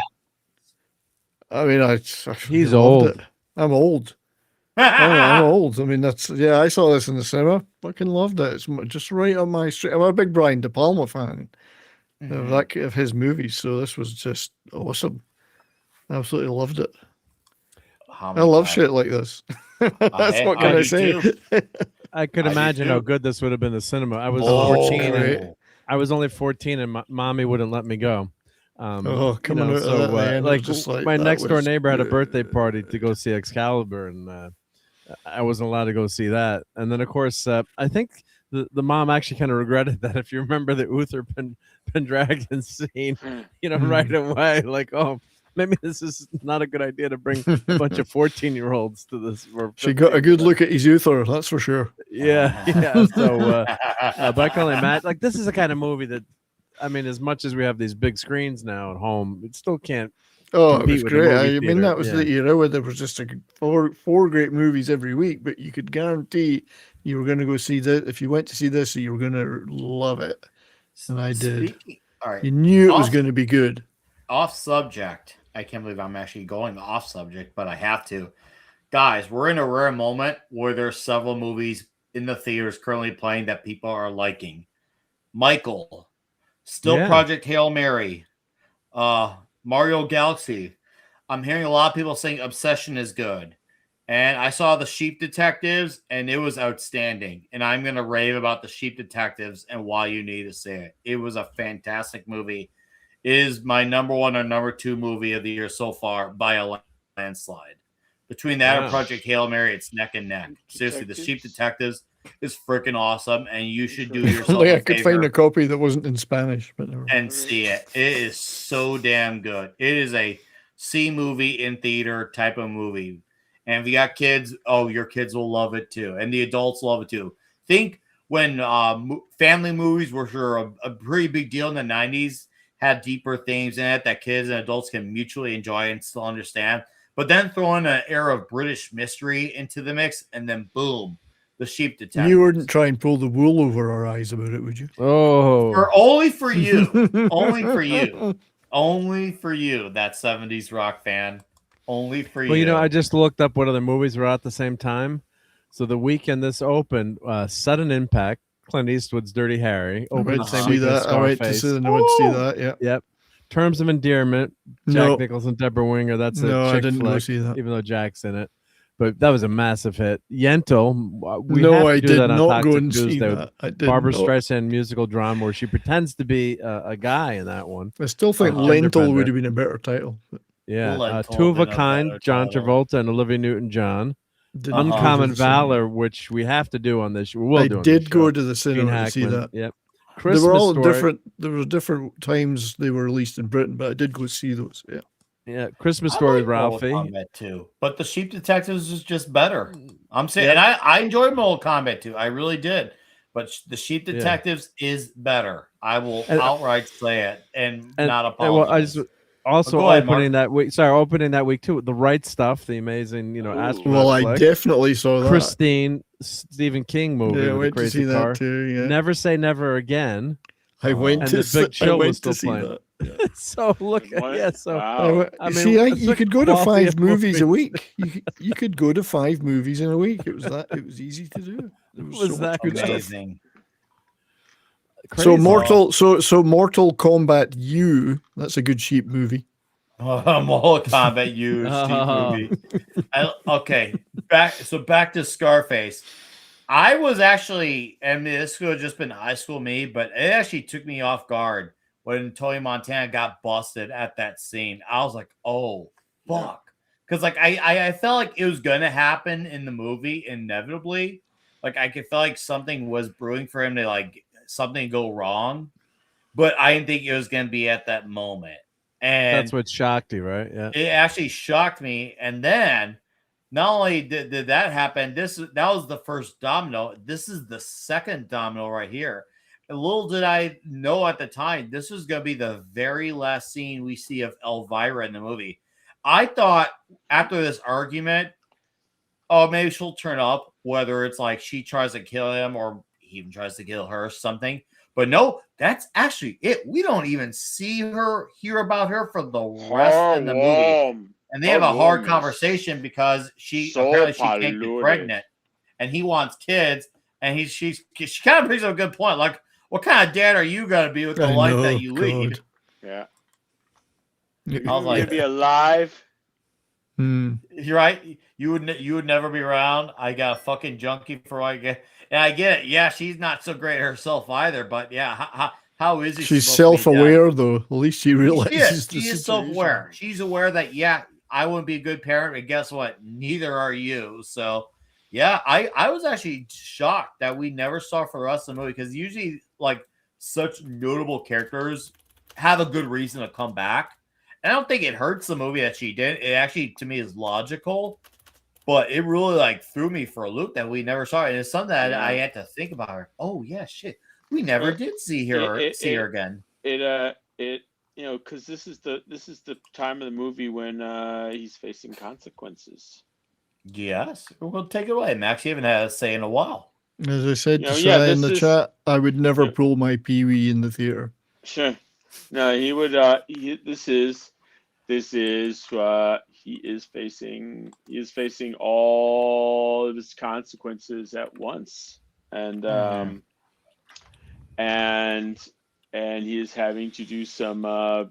At? I mean, He's old. It. I'm old. I'm old. I mean, I saw this in the cinema. Fucking loved it. It's just right on my street. I'm a big Brian De Palma fan of his movies, so this was just awesome. Absolutely loved it. I love shit like this. What can I say? I could imagine how good this would have been in the cinema. I was 14. I was only 14, and mommy wouldn't let me go. Coming out of that, like my next door neighbor had a birthday party to go see Excalibur, and I wasn't allowed to go see that. And then, of course, I think the mom actually kind of regretted that. If you remember the Uther Pendragon scene, right away, like, oh, maybe this is not a good idea to bring a bunch of 14-year-olds to this. She got a good look at his Uther, that's for sure. Yeah. So, but I can only imagine. Like, this is the kind of movie that, I mean, as much as we have these big screens now at home, it still can't. Oh, it was great. I mean, that was the era where there was just four great movies every week, but you could guarantee you were going to go see that. If you went to see this, you were going to love it. And I did. All right. You knew it was going to be good. Off subject. I can't believe I'm actually going off subject, but I have to. Guys, we're in a rare moment where there's several movies in the theaters currently playing that people are liking. Michael, Still Project Hail Mary, Mario Galaxy. I'm hearing a lot of people saying Obsession is good. And I saw The Sheep Detectives, and it was outstanding. And I'm going to rave about The Sheep Detectives and why you need to see it. It was a fantastic movie. It is my number one or number two movie of the year so far by a landslide. Between that and Project Hail Mary, it's neck and neck. Seriously, The Sheep Detectives is freaking awesome, and you should do yourself I could find a copy that wasn't in Spanish, but and see it. It is so damn good. It is a see movie in theater type of movie. And if you got kids, your kids will love it too. And the adults love it too. Think when family movies were a pretty big deal in the 90s, had deeper themes in it that kids and adults can mutually enjoy and still understand. But then throw in an era of British mystery into the mix, and then boom, The Sheep Detectives. You wouldn't try and pull the wool over our eyes about it, would you? Oh. Only for you. Only for you. Only for you, that 70s rock fan. Only for you. Well, I just looked up what other movies were out at the same time. So the weekend this opened, Sudden Impact, Clint Eastwood's Dirty Harry. Opened the same weekend as Scarface. I went to see that, yeah. Yep. Terms of Endearment, Jack Nicholson, Deborah Winger. That's a chick I didn't flick, go see that. even though Jack's in it. But that was a massive hit. Yentl. I did not go and see that. Barbara Streisand musical drama where she pretends to be a guy in that one. I still think Lentil would have been a better title. Yeah. Two of a Kind, John Travolta and Olivia Newton-John. Uncommon Valor, which we have to do on this. I did go to the cinema to see that. Yep. They were all different. There were different times they were released in Britain, but I did go see those. Yeah. Yeah, Christmas Story with Ralphie. Mortal Kombat 2, but The Sheep Detectives is just better. I'm saying, and I enjoyed Mortal Kombat 2. I really did. But The Sheep Detectives is better. I will outright say it and not apologize. Opening that week too. The Right Stuff, the amazing, astronaut. Well, I definitely saw that. Christine, Stephen King movie. Yeah, I went to see car. that too. Yeah. Never Say Never Again. I went to the Big Chill was still see playing. that. Yeah. So look, So wow. I mean, you could go to 5 movies a week. You could go to 5 movies in a week. It was easy to do. It was so that good amazing. Stuff. So Mortal Kombat U. That's a good sheep movie. Mortal Kombat U sheep movie. Okay, back to Scarface. I was actually, and this could have just been high school me, but it actually took me off guard when Tony Montana got busted at that scene. I was like, oh, fuck. Because, I felt like it was going to happen in the movie inevitably. Like, I could feel like something was brewing for him to, something go wrong. But I didn't think it was going to be at that moment. And that's what shocked you, right? Yeah. It actually shocked me. And then, not only did that happen, that was the first domino. This is the second domino right here. And little did I know at the time, this was going to be the very last scene we see of Elvira in the movie. I thought after this argument, oh, maybe she'll turn up, whether it's like she tries to kill him or he even tries to kill her or something. But no, that's actually it. We don't even hear about her for the rest of the movie. And they have a hard conversation because apparently she can't get pregnant and he wants kids. And she kind of brings up a good point. Like, what kind of dad are you going to be with the life that you lead? Yeah. I was like, you'd be alive. You're right. You would never be around. I got a fucking junkie for what I get. And I get it. Yeah, she's not so great herself either. But yeah, how is it? She's self-aware, though. At least she realizes she is self-aware. She's aware that, yeah, I wouldn't be a good parent, but guess what? Neither are you. So, yeah, I was actually shocked that we never saw for the rest of the movie because usually, like, such notable characters have a good reason to come back. And I don't think it hurts the movie that she did. It actually, to me, is logical. But it really, like, threw me for a loop that we never saw. And it's something that I had to think about her. Oh, yeah, shit. We never did see her again. Because this is the time of the movie when he's facing consequences. Yes, we'll take it away. Max, you haven't had a say in a while. As I said to Sai in the chat, I would never pull my Pee-wee in the theater. Sure. No, he would. He is facing all of his consequences at once, and he is having to do some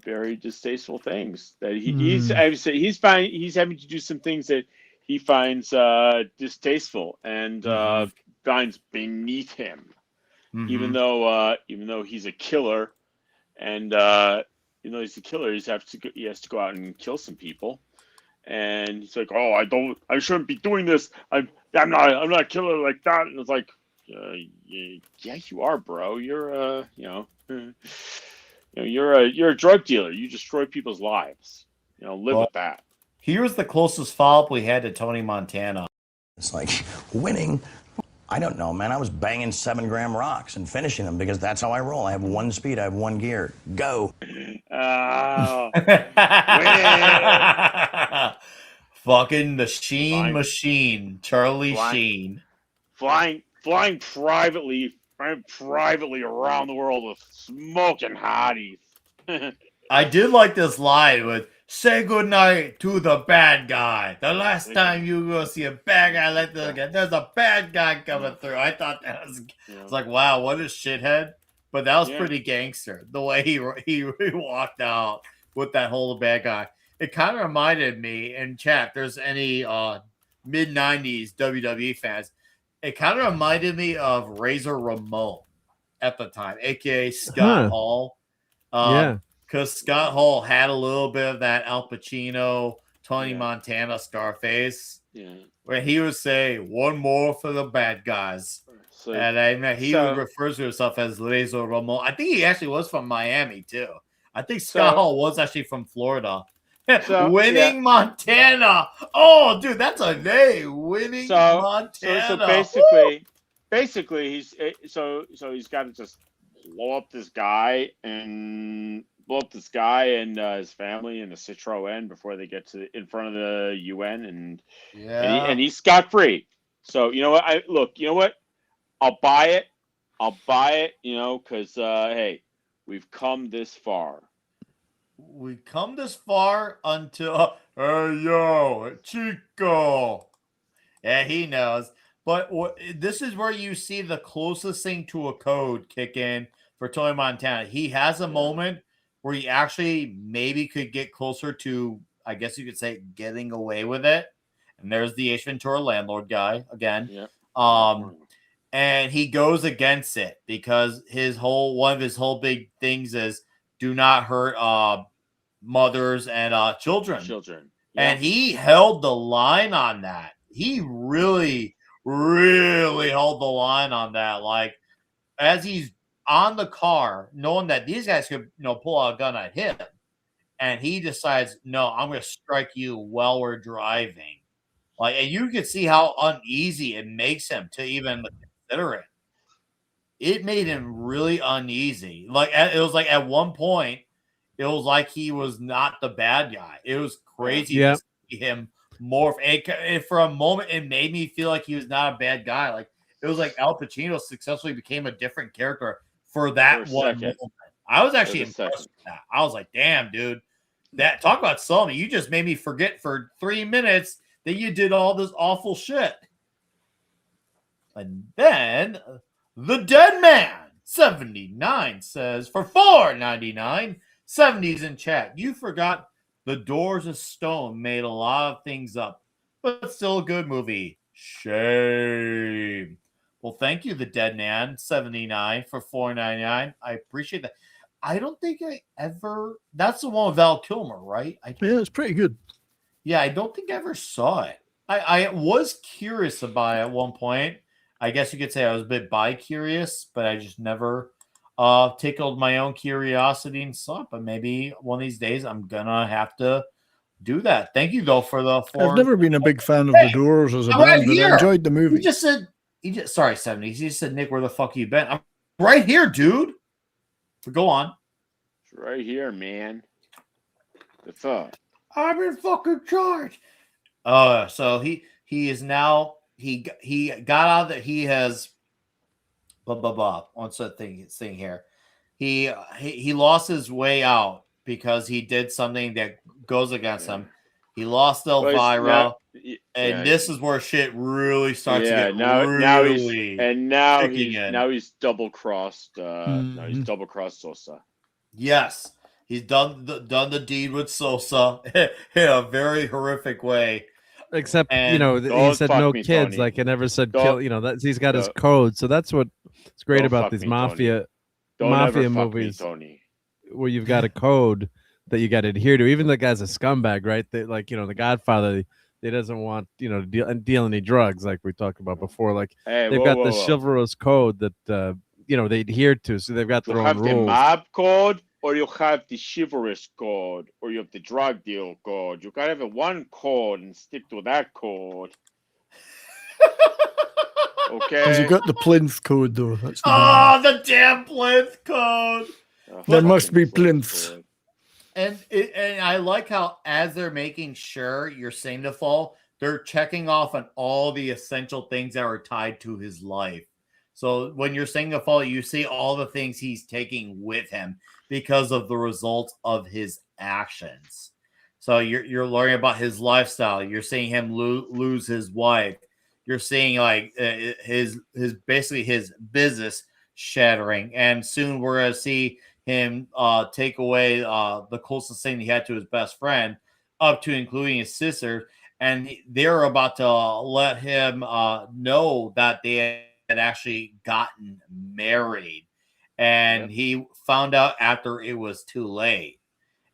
very distasteful things that he's having to do some things that he finds distasteful and finds beneath him, even though he's a killer, and even though he's a killer, he has to go out and kill some people, and he's like, oh, I shouldn't be doing this. I'm not a killer like that, and it's like, yeah, you are, bro. You're you're a drug dealer. You destroy people's lives. Live with that. Here's the closest follow-up we had to Tony Montana. It's like winning. I don't know, man. I was banging 7-gram rocks and finishing them because that's how I roll. I have one speed. I have one gear. Go. Fucking the Sheen machine, Charlie Sheen. Flying privately around the world with smoking hotties. I did like this line with "Say goodnight to the bad guy." The last time you go see a bad guy like this again, there's a bad guy coming through. I thought that was it's like, wow, what a shithead. But that was pretty gangster, the way he walked out with that whole bad guy. It kind of reminded me, in chat, if there's any mid-90s WWE fans, it kind of reminded me of Razor Ramon at the time, a.k.a. Scott Hall. Because Scott Hall had a little bit of that Al Pacino, Tony Montana, Scarface, where he would say, one more for the bad guys. And he refers to himself as Razor Ramon. I think he actually was from Miami, too. I think Scott Hall was actually from Florida. Winning Montana. Oh, dude, that's a name. Winning Montana. So basically, he's got to just blow up this guy and his family in a Citroen before they get in front of the UN, and he's scot free. So you know what? I'll buy it. Because hey, we've come this far. We've come this far until hey yo, Chico. Yeah, he knows. But this is where you see the closest thing to a code kick in for Tony Montana. He has a moment where he actually maybe could get closer to, I guess you could say, getting away with it. And there's the Ace Ventura landlord guy again. And he goes against it because one of his whole big things is do not hurt mothers and children. And he held the line on that. He really, really held the line on that. Like, as he's on the car, knowing that these guys could, pull out a gun at him, and he decides, no, I'm going to strike you while we're driving. Like, and you can see how uneasy it makes him to even consider it. It made him really uneasy. Like, it was like at one point, it was like he was not the bad guy. It was crazy to see him morph. And for a moment, it made me feel like he was not a bad guy. Like it was like Al Pacino successfully became a different character for that one moment. I was actually impressed with that. I was like, damn, dude. That talk about Sully. You just made me forget for 3 minutes that you did all this awful shit. And then the Dead Man 79 says for $4.99, 70s in chat. You forgot The Doors of Stone made a lot of things up, but still a good movie. Shame. Well, thank you, The Dead Man 79 for $4.99. I appreciate that. I don't think I ever. That's the one with Val Kilmer, right? Yeah, it's pretty good. Yeah, I don't think I ever saw it. I was curious about it at one point. I guess you could say I was a bit bi-curious, but I just never tickled my own curiosity and saw it. But maybe one of these days I'm gonna have to do that. Thank you though for the. I've never been a big fan of the Doors as a band, but I enjoyed the movie. He just said, sorry, 70s. He just said, Nick, where the fuck you been? I'm right here, dude. But go on. It's right here, man. What's up? I'm in fucking charge. So he is now he got out that he has blah blah blah. What's that thing here? He lost his way out because he did something that goes against him. He lost Elvira, and this is where shit really starts to get now he's double crossed. Now he's double crossed Sosa. Yes, he's done the deed with Sosa in a very horrific way. Except, he said no kids. Tony. Like I never said kill. That he's got his code. So that's what's great about these mafia movies, Tony. Where you've got a code that you got to adhere to. Even the guy's a scumbag, right? The Godfather, he doesn't want to deal any drugs, like we talked about before. Like they've got this chivalrous code that they adhere to. So they've got their own rules. You have the mob code, or you have the chivalrous code, or you have the drug deal code. You gotta have one code and stick to that code. Okay. You got the plinth code though. That's the damn plinth code. There must be plinths. And I like how as they're making sure you're saying to fall, they're checking off on all the essential things that are tied to his life. So when you're saying to fall, you see all the things he's taking with him because of the results of his actions. So you're learning about his lifestyle. You're seeing him lose his wife. You're seeing like his basically his business shattering, and soon we're gonna see him take away the closest thing he had to his best friend, up to including his sister, and they're about to let him know that they had actually gotten married, and he found out after it was too late.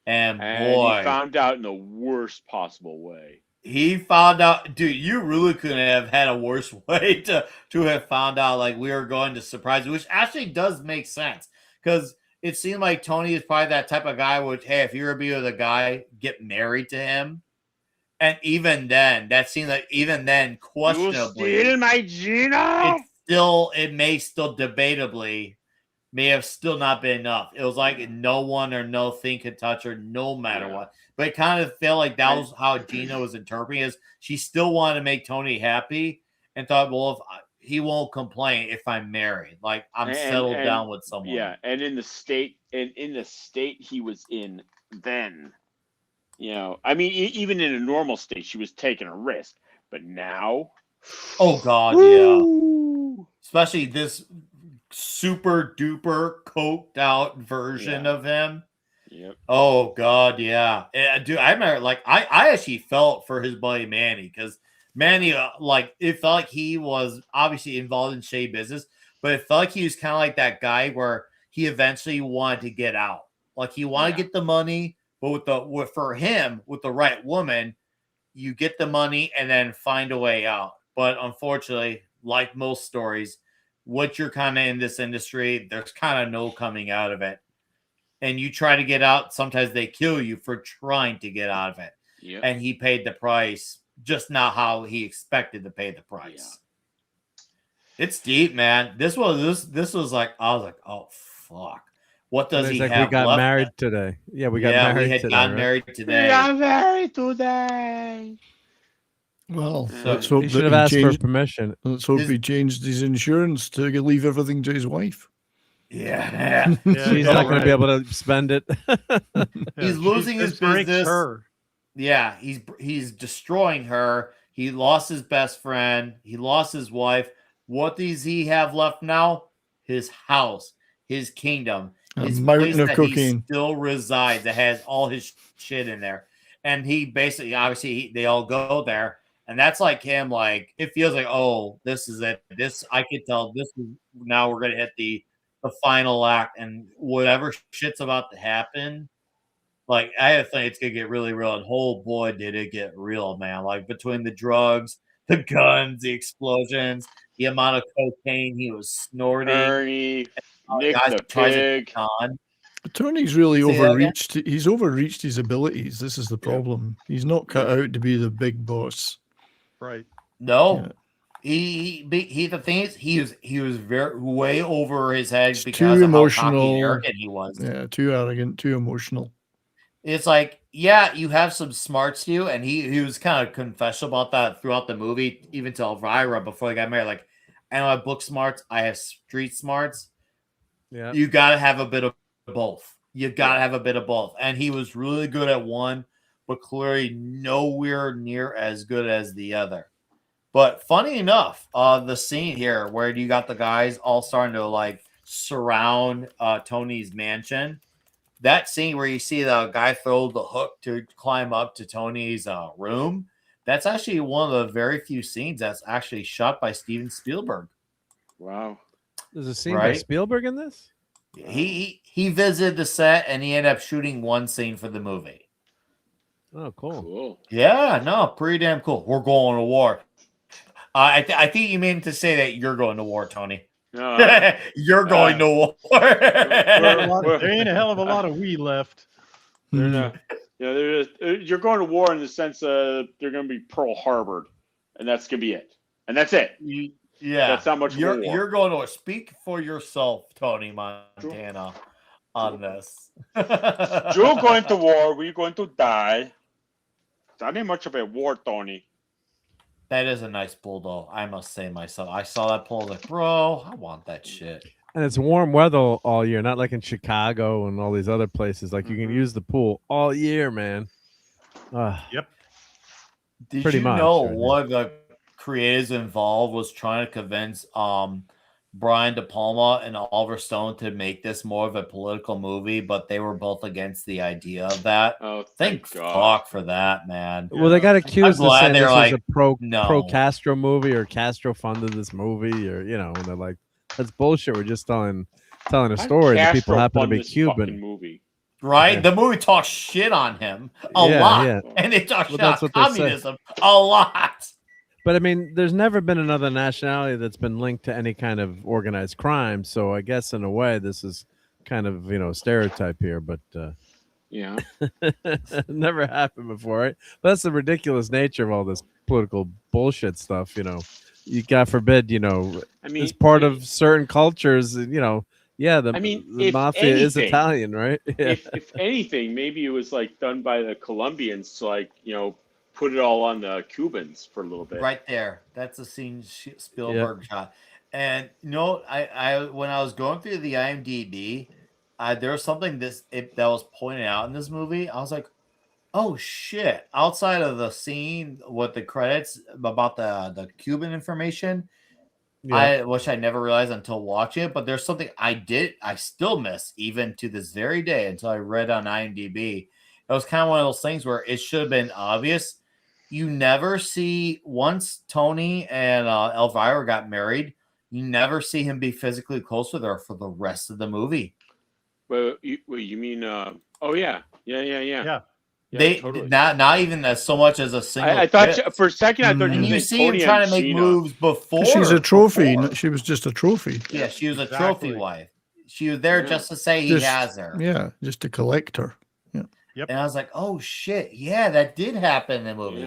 And boy, he found out in the worst possible way. He found out, dude, you really couldn't have had a worse way to have found out, like, we were going to surprise you, which actually does make sense, because it seemed like Tony is probably that type of guy which, hey, if you're going to be with a guy, get married to him. And even then, that seemed like, even then, questionably. You steal my Gino? It may still debatably may have still not been enough. It was like no one or no thing could touch her no matter what. But it kind of felt like that was how Gina was interpreting it. She still wanted to make Tony happy and thought, well, if he won't complain if I'm married. Like I'm settled down with someone. Yeah, and in the state he was in then, I mean, even in a normal state, she was taking a risk. But now, oh God, yeah. Especially this super duper coked out version of him. Yep. Oh God, yeah. Dude, I remember, like, I actually felt for his buddy Manny, because Manny, like, it felt like he was obviously involved in shady business, but it felt like he was kind of like that guy where he eventually wanted to get out. Like, he wanted to get the money, but for him, with the right woman, you get the money and then find a way out. But unfortunately, like most stories, once you're kind of in this industry, there's kind of no coming out of it. And you try to get out, sometimes they kill you for trying to get out of it. Yep. And he paid the price, just not how he expected to pay the price. Yeah. It's deep, man. This was like, I was like, oh fuck. What does And he he's like, have we got left? married today. Yeah, we got Yeah, married we had today. gotten right? married We today. are married today. Well, So let's hope He that should have he asked for changed. permission. Let's hope His- he changed his insurance to leave everything to his wife. Yeah. Yeah, She's yeah, not going to be right. able to spend it. Yeah, He's losing his this breaks business. her. Yeah, he's destroying her. He lost his best friend. He lost his wife. What does he have left now? His house, his kingdom, A his mountain place of that he cocaine. still resides that has all his shit in there. And he basically, obviously, they all go there. And that's like him, like, it feels like, oh, this is it. This, I could tell this is, now we're going to hit the final act, and whatever shit's about to happen, like, I have a feeling it's gonna get really real. And oh boy, did it get real, man. Like, between the drugs, the guns, the explosions, the amount of cocaine he was snorting. Ernie, Nick guys the tries to pig. take on. Tony's really Say that again? overreached. He's overreached his abilities. This is the problem. He's not cut out to be the big boss. Right. No. Yeah. He the thing is he was very way over his head It's because too of how cocky and emotional. arrogant he was. Yeah, too arrogant, too emotional. It's like, yeah, you have some smarts to you, and he was kind of confessional about that throughout the movie, even to Elvira before they got married. Like, I don't have book smarts, I have street smarts. Yeah. You got to have a bit of both. You got to have a bit of both. And he was really good at one, but clearly nowhere near as good as the other. But funny enough, the scene here where you got the guys all starting to like surround Tony's mansion. That scene where you see the guy throw the hook to climb up to Tony's room, that's actually one of the very few scenes that's actually shot by Steven Spielberg. Wow. There's a scene by Spielberg in this? He visited the set and he ended up shooting one scene for the movie. Oh, cool. Yeah, no, pretty damn cool. We're going to war. I think you mean to say that you're going to war, Tony. You're going to war. There ain't a hell of a lot of we left. You're going to war in the sense they're going to be Pearl Harbored, and that's going to be it. And that's it. Yeah, that's not much war. You're going to speak for yourself, Tony Montana, on this. You're going to war. We're going to die. That ain't much of a war, Tony. That is a nice pool, though. I must say myself. I saw that pool, like, bro, I want that shit. And it's warm weather all year, not like in Chicago and all these other places. Like, you can use the pool all year, man. Yep. Did Pretty you much, know right? one of the creators involved was trying to convince Brian De Palma and Oliver Stone to make this more of a political movie, but they were both against the idea of that. Oh, thank fuck for that, man. Well, they got accused of saying this like, was a pro no. Castro movie, or Castro funded this movie, or and they're like, that's bullshit. We're just telling a story that people happen to be Cuban. Movie. Right? Yeah. The movie talks shit on him a lot. Yeah. And they talk shit that's on what they say. communism a lot. But I mean, there's never been another nationality that's been linked to any kind of organized crime. So I guess in a way, this is kind of stereotype here, but yeah, never happened before, right? But that's the ridiculous nature of all this political bullshit stuff. You God forbid, it's part of certain cultures. The mafia is Italian, right? Yeah. If anything, maybe it was like done by the Colombians to put it all on the Cubans for a little bit. Right there. That's a scene Spielberg shot. And I when I was going through the IMDb, there was something that was pointed out in this movie. I was like, oh shit. Outside of the scene with the credits about the Cuban information, which I never realized until watching it, but there's something I still miss even to this very day until I read on IMDb. It was kind of one of those things where it should have been obvious. You never see, once Tony and Elvira got married, you never see him be physically close with her for the rest of the movie. Well, you mean? Oh yeah. They totally. not even as so much as a single. I thought for a second I thought you see him trying to make moves before. She's a trophy. She was just a trophy. Yeah, she was a trophy wife. She was there just to say he has her. Yeah, just to collect her. Yeah. Yep. And I was like, oh shit, yeah, that did happen in the movie.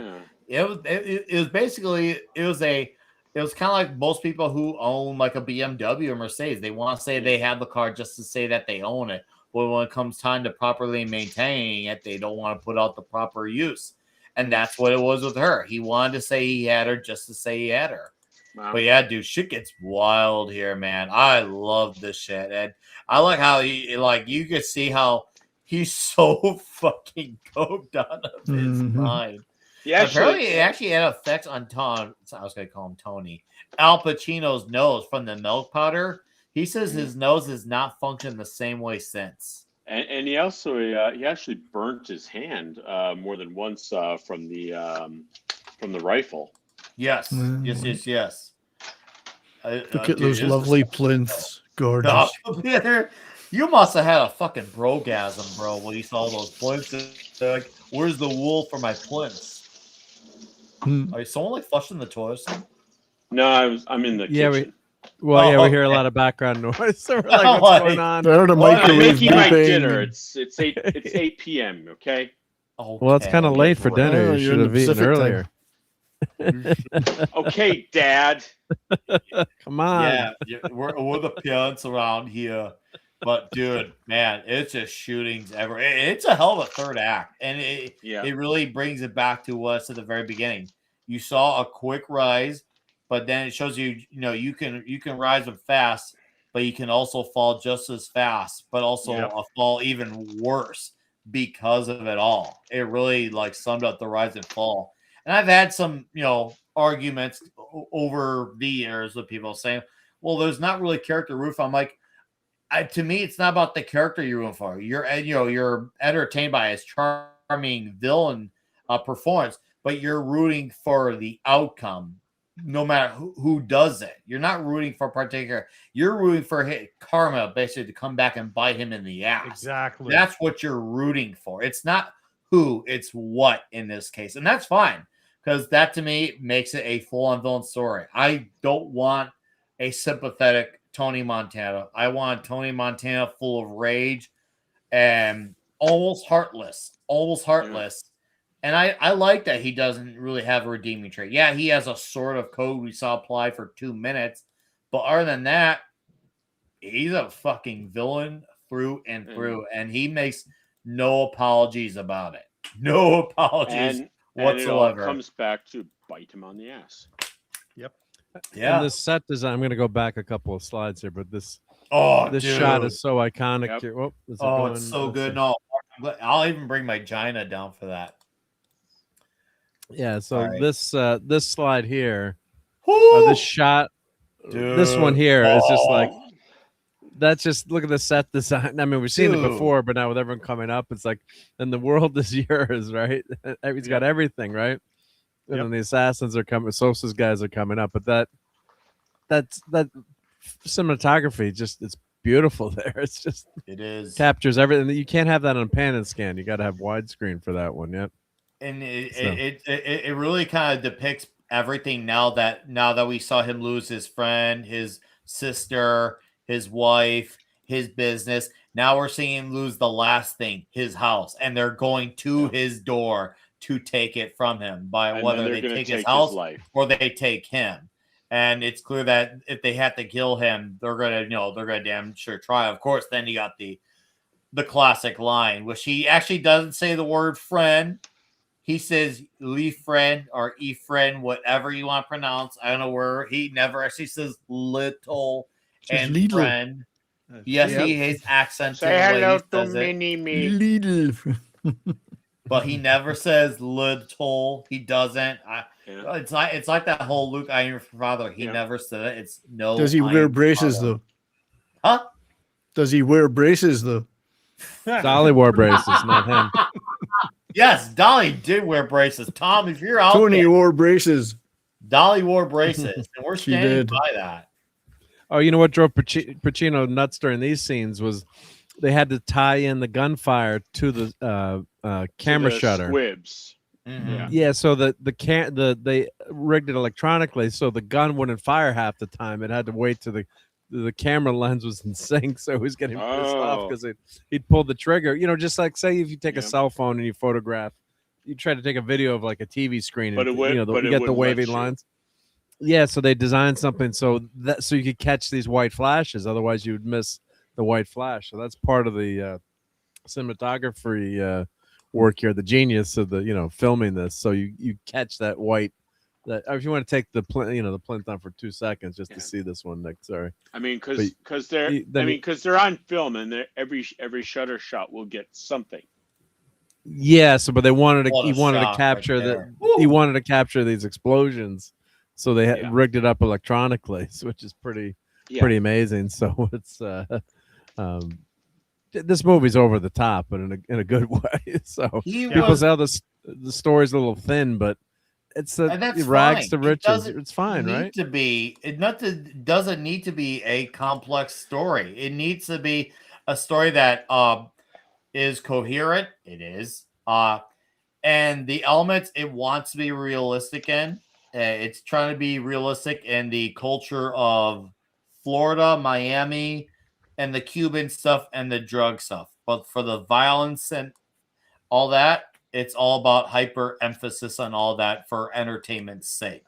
Yeah. It was basically a it was kind of like most people who own like a BMW or Mercedes. They want to say they have the car just to say that they own it. But when it comes time to properly maintaining it, they don't want to put out the proper use. And that's what it was with her. He wanted to say he had her just to say he had her. Wow. But yeah, dude, shit gets wild here, man. I love this shit. And I like how you could see how he's so fucking coked out of his mind. Yeah, apparently it actually had effects on Tom. I was going to call him Tony. Al Pacino's nose from the milk powder. He says his nose has not functioned the same way since. And he also he actually burnt his hand more than once from the rifle. Yes, yes. Look at those lovely plinths, gorgeous. No, you must have had a fucking brogasm, bro, when you saw those plinths. Like, where's the wool for my plinths? Are you someone like flushing the toilet? No, I'm in the kitchen. We hear a lot of background noise. So we're like, what's going on? I'm making my dinner. It's 8 p.m. Okay. Well, it's kind of late for dinner. You should have eaten earlier. Okay, Dad. Come on. Yeah, we're the parents around here. But dude, man, it's just shootings ever. It's a hell of a third act, and it really brings it back to us at the very beginning. You saw a quick rise, but then it shows you you can rise up fast, but you can also fall just as fast, but also a fall even worse because of it all. It really like summed up the rise and fall. And I've had some arguments over the years with people saying, "Well, there's not really character roof." I'm like, to me, it's not about the character you're rooting for. You're entertained by his charming villain performance, but you're rooting for the outcome, no matter who does it. You're not rooting for a particular. You're rooting for karma, basically, to come back and bite him in the ass. Exactly. That's what you're rooting for. It's not who, it's what in this case, and that's fine because that to me makes it a full-on villain story. I don't want a sympathetic Tony Montana. I want Tony Montana full of rage and almost heartless. And I like that he doesn't really have a redeeming trait. Yeah, he has a sort of code we saw apply for 2 minutes, but other than that, he's a fucking villain through and through, and he makes no apologies about it. No apologies whatsoever. And it all comes back to bite him on the ass. Yep. Yeah. And the set design, I'm going to go back a couple of slides here, but this shot is so iconic. Yep. Here. It's so good. No, I'll even bring my Gina down for that. Yeah, so this slide here, Woo! This shot, this one here is just like, that's just, look at the set design. I mean, we've seen it before, but now with everyone coming up, it's like, and the world is yours, right? He's got everything, right? And then the assassins are coming, Sosa's guys are coming up, but that cinematography just, it's beautiful there. It's just, it is captures everything. You can't have that on pan and scan. You got to have widescreen for that one. Yep. And it really kind of depicts everything now that we saw him lose his friend, his sister, his wife, his business. Now we're seeing him lose the last thing, his house, and they're going to his door to take it from him by whether they take his house or they take him. And it's clear that if they have to kill him, they're gonna damn sure try. Of course, then you got the classic line, which he actually doesn't say the word friend. He says Lee friend or E friend, whatever you want to pronounce. I don't know where he never actually says little and Lidl. Friend. Yes, his accent. Say hello to Mini-Me. Lidl. But he never says little. He doesn't. It's like that whole Luke, I am your father. He never said it. It's no. Does he wear braces though? Huh? Does he wear braces though? Dolly wore braces, not him. Yes, Dolly did wear braces. Tom, if you're out Tony wore braces. Dolly wore braces, and we're standing by that. Oh, you know what drove Pacino nuts during these scenes was they had to tie in the gunfire to the camera shutter. Squibs. Mm-hmm. Yeah, so they rigged it electronically, so the gun wouldn't fire half the time. It had to wait till the camera lens was in sync, so he was getting pissed off because he'd pulled the trigger. You know, just like say if you take a cell phone and you photograph, you try to take a video of like a TV screen, and you get the wavy lines. Yeah, so they designed something so you could catch these white flashes. Otherwise, you would miss the white flash. So that's part of the cinematography work here. The genius of the filming this. So you catch that white. That if you want to take the the plinth on for 2 seconds just to see this one, Nick. Sorry. I mean, because they're on film, and every shutter shot will get something. Yeah, so but he wanted to shot capture right he wanted to capture these explosions, so they rigged it up electronically, which is pretty amazing. So it's this movie's over the top, but in a good way. So people say the story's a little thin, but it's rags to riches. It's fine, right? It doesn't need to be a complex story. It needs to be a story that is coherent. It is. And the elements it wants to be realistic in. It's trying to be realistic in the culture of Florida, Miami, and the Cuban stuff and the drug stuff. But for the violence and all that, it's all about hyper emphasis on all that for entertainment's sake.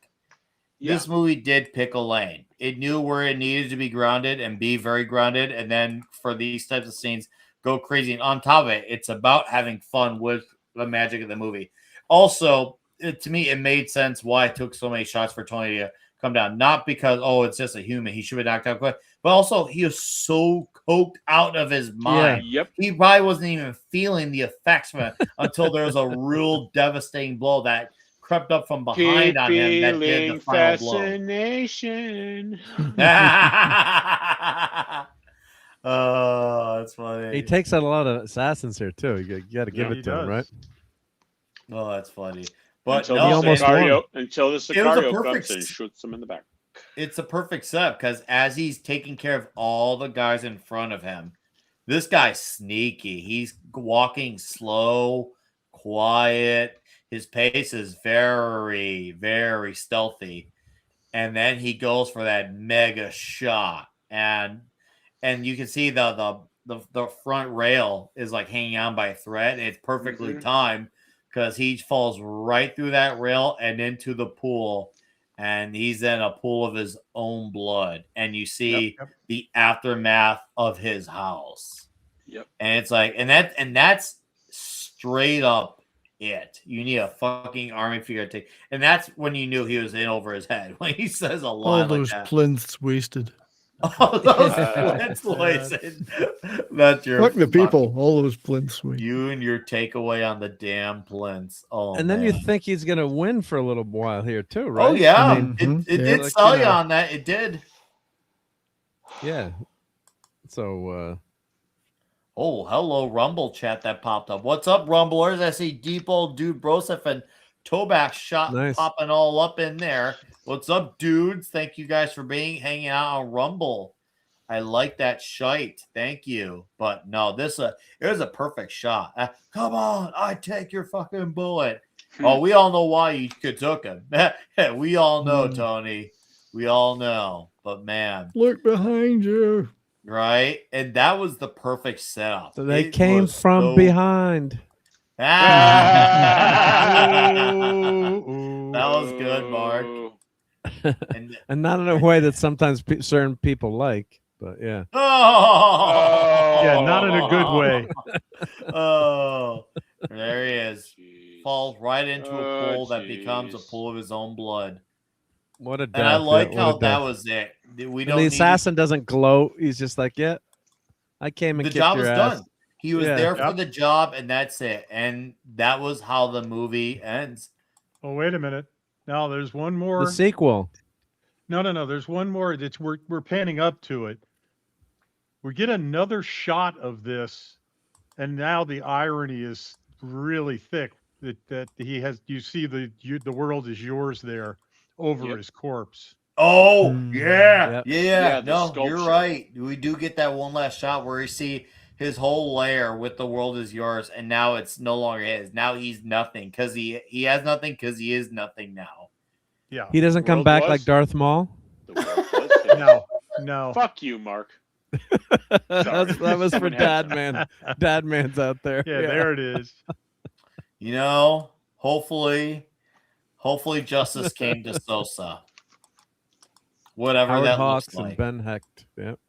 Yeah. This movie did pick a lane. It knew where it needed to be grounded and be very grounded. And then for these types of scenes, go crazy. And on top of it, it's about having fun with the magic of the movie. Also, to me, it made sense why it took so many shots for Tony to come down. Not because, it's just a human. He should have knocked out quick. But also, he was so coked out of his mind. Yeah. Yep. He probably wasn't even feeling the effects from it until there was a real devastating blow that crept up from behind on him that did the final fascination. Oh, that's funny. He takes out a lot of assassins here too. You got to give it to him, right? Oh, that's funny. But until the Sicario comes and shoots him in the back. It's a perfect setup because as he's taking care of all the guys in front of him, this guy's sneaky. He's walking slow, quiet. His pace is very, very stealthy. And then he goes for that mega shot. And you can see the front rail is like hanging on by a thread. It's perfectly timed because he falls right through that rail and into the pool. And he's in a pool of his own blood. And you see the aftermath of his house. Yep. And it's like, and that's straight up it. You need a fucking army figure to take. And that's when you knew he was in over his head. When he says a line all those like that. plinths wasted. All those plinths wasted. That's your fuck the people. All those plinths wasted. You and your takeaway on the damn plinths. Oh, and then you think he's gonna win for a little while here too, right? Oh yeah, I mean, it did sell you on that. It did. Yeah. So. Oh, hello, Rumble chat that popped up. What's up, Rumblers? I see Deep Old Dude Broseph and Toback shot popping all up in there. What's up, dudes? Thank you guys for hanging out on Rumble. I like that shite. Thank you. But no, it was a perfect shot. Come on, I take your fucking bullet. Oh, we all know why you took him. We all know, Tony. We all know. But man, look behind you. Right? And that was the perfect setup. So they came from behind. That was good, Mark. And not in a way that sometimes certain people like, but yeah. Oh, yeah, not in a good way. Oh, there he is. Falls right into a pool that becomes a pool of his own blood. What a death. And I like how that was it. We don't. The assassin doesn't gloat. He's just like, yeah, I came and the job was ass. done. He was there for the job, and that's it. And that was how the movie ends. Oh, wait a minute. Now there's one more. The sequel. No. There's one more. That's we're panning up to it. We get another shot of this, and now the irony is really thick. That he has. You see the world is yours there over his corpse. Oh yeah. No, sculpture. You're right. We do get that one last shot where you see his whole lair with the world is yours, and now it's no longer his. Now he's nothing because he has nothing because he is nothing now. Yeah. He doesn't come back like Darth Maul. No. Fuck you, Mark. That was for Dad Man. Dad Man's out there. Yeah, there it is. Hopefully justice came to Sosa. Whatever Howard that Hawks looks like. and Ben Hecht. Yep.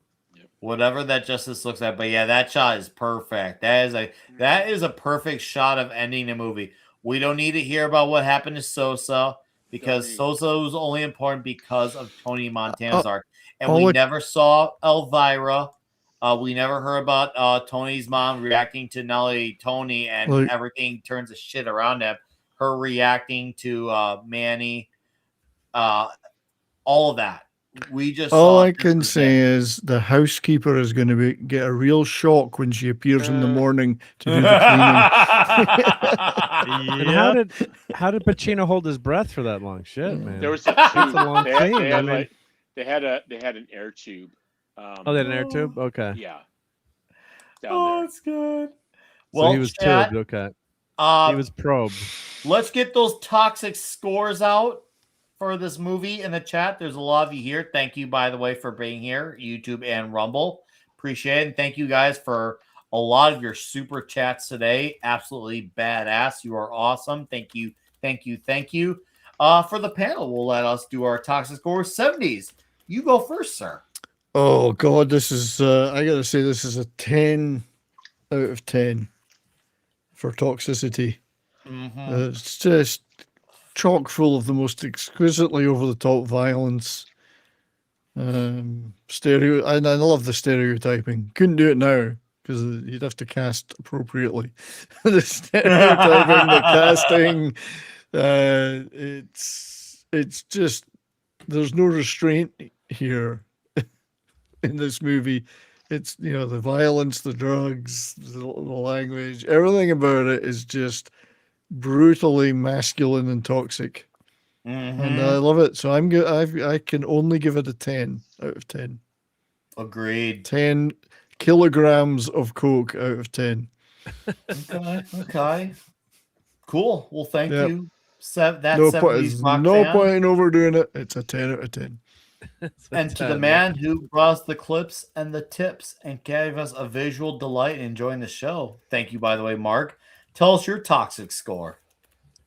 Whatever that justice looks like. But yeah, that shot is perfect. That is a perfect shot of ending a movie. We don't need to hear about what happened to Sosa because Sosa was only important because of Tony Montana's arc. And we never saw Elvira. We never heard about Tony's mom reacting to not only Tony and everything turns to shit around him. Her reacting to Manny. All of that. We just all I can say is the housekeeper is going to get a real shock when she appears in the morning to do the cleaning. And how did Pacino hold his breath for that long? Shit, man. There was a That's tube. a long scene. They had an air tube. Oh, they had an air tube. Okay. Yeah. Down there. It's good. So he was tubed. Okay. He was probed. Let's get those toxic scores out for this movie in the chat. There's a lot of you here. Thank you, by the way, for being here, YouTube and Rumble. Appreciate it. And thank you guys for a lot of your super chats today. Absolutely badass. You are awesome. Thank you. Thank you. Thank you. For the panel, we'll let us do our toxic scores. 70s. You go first, sir. Oh, God. This is, I got to say, this is a 10 out of 10 for toxicity. It's just chock full of the most exquisitely over-the-top violence. And I love the stereotyping. Couldn't do it now because you'd have to cast appropriately. The stereotyping, the casting, it's just there's no restraint here in this movie. It's the violence, the drugs, the language, everything about it is just brutally masculine and toxic. And I love it. So I'm good. I can only give it a 10 out of 10. Agreed. 10 kilograms of coke out of 10. Okay. Cool. Well, thank you. No point in overdoing it. It's a 10 out of 10. And to the man who brought the clips and the tips and gave us a visual delight in enjoying the show. Thank you, by the way, Mark. Tell us your toxic score.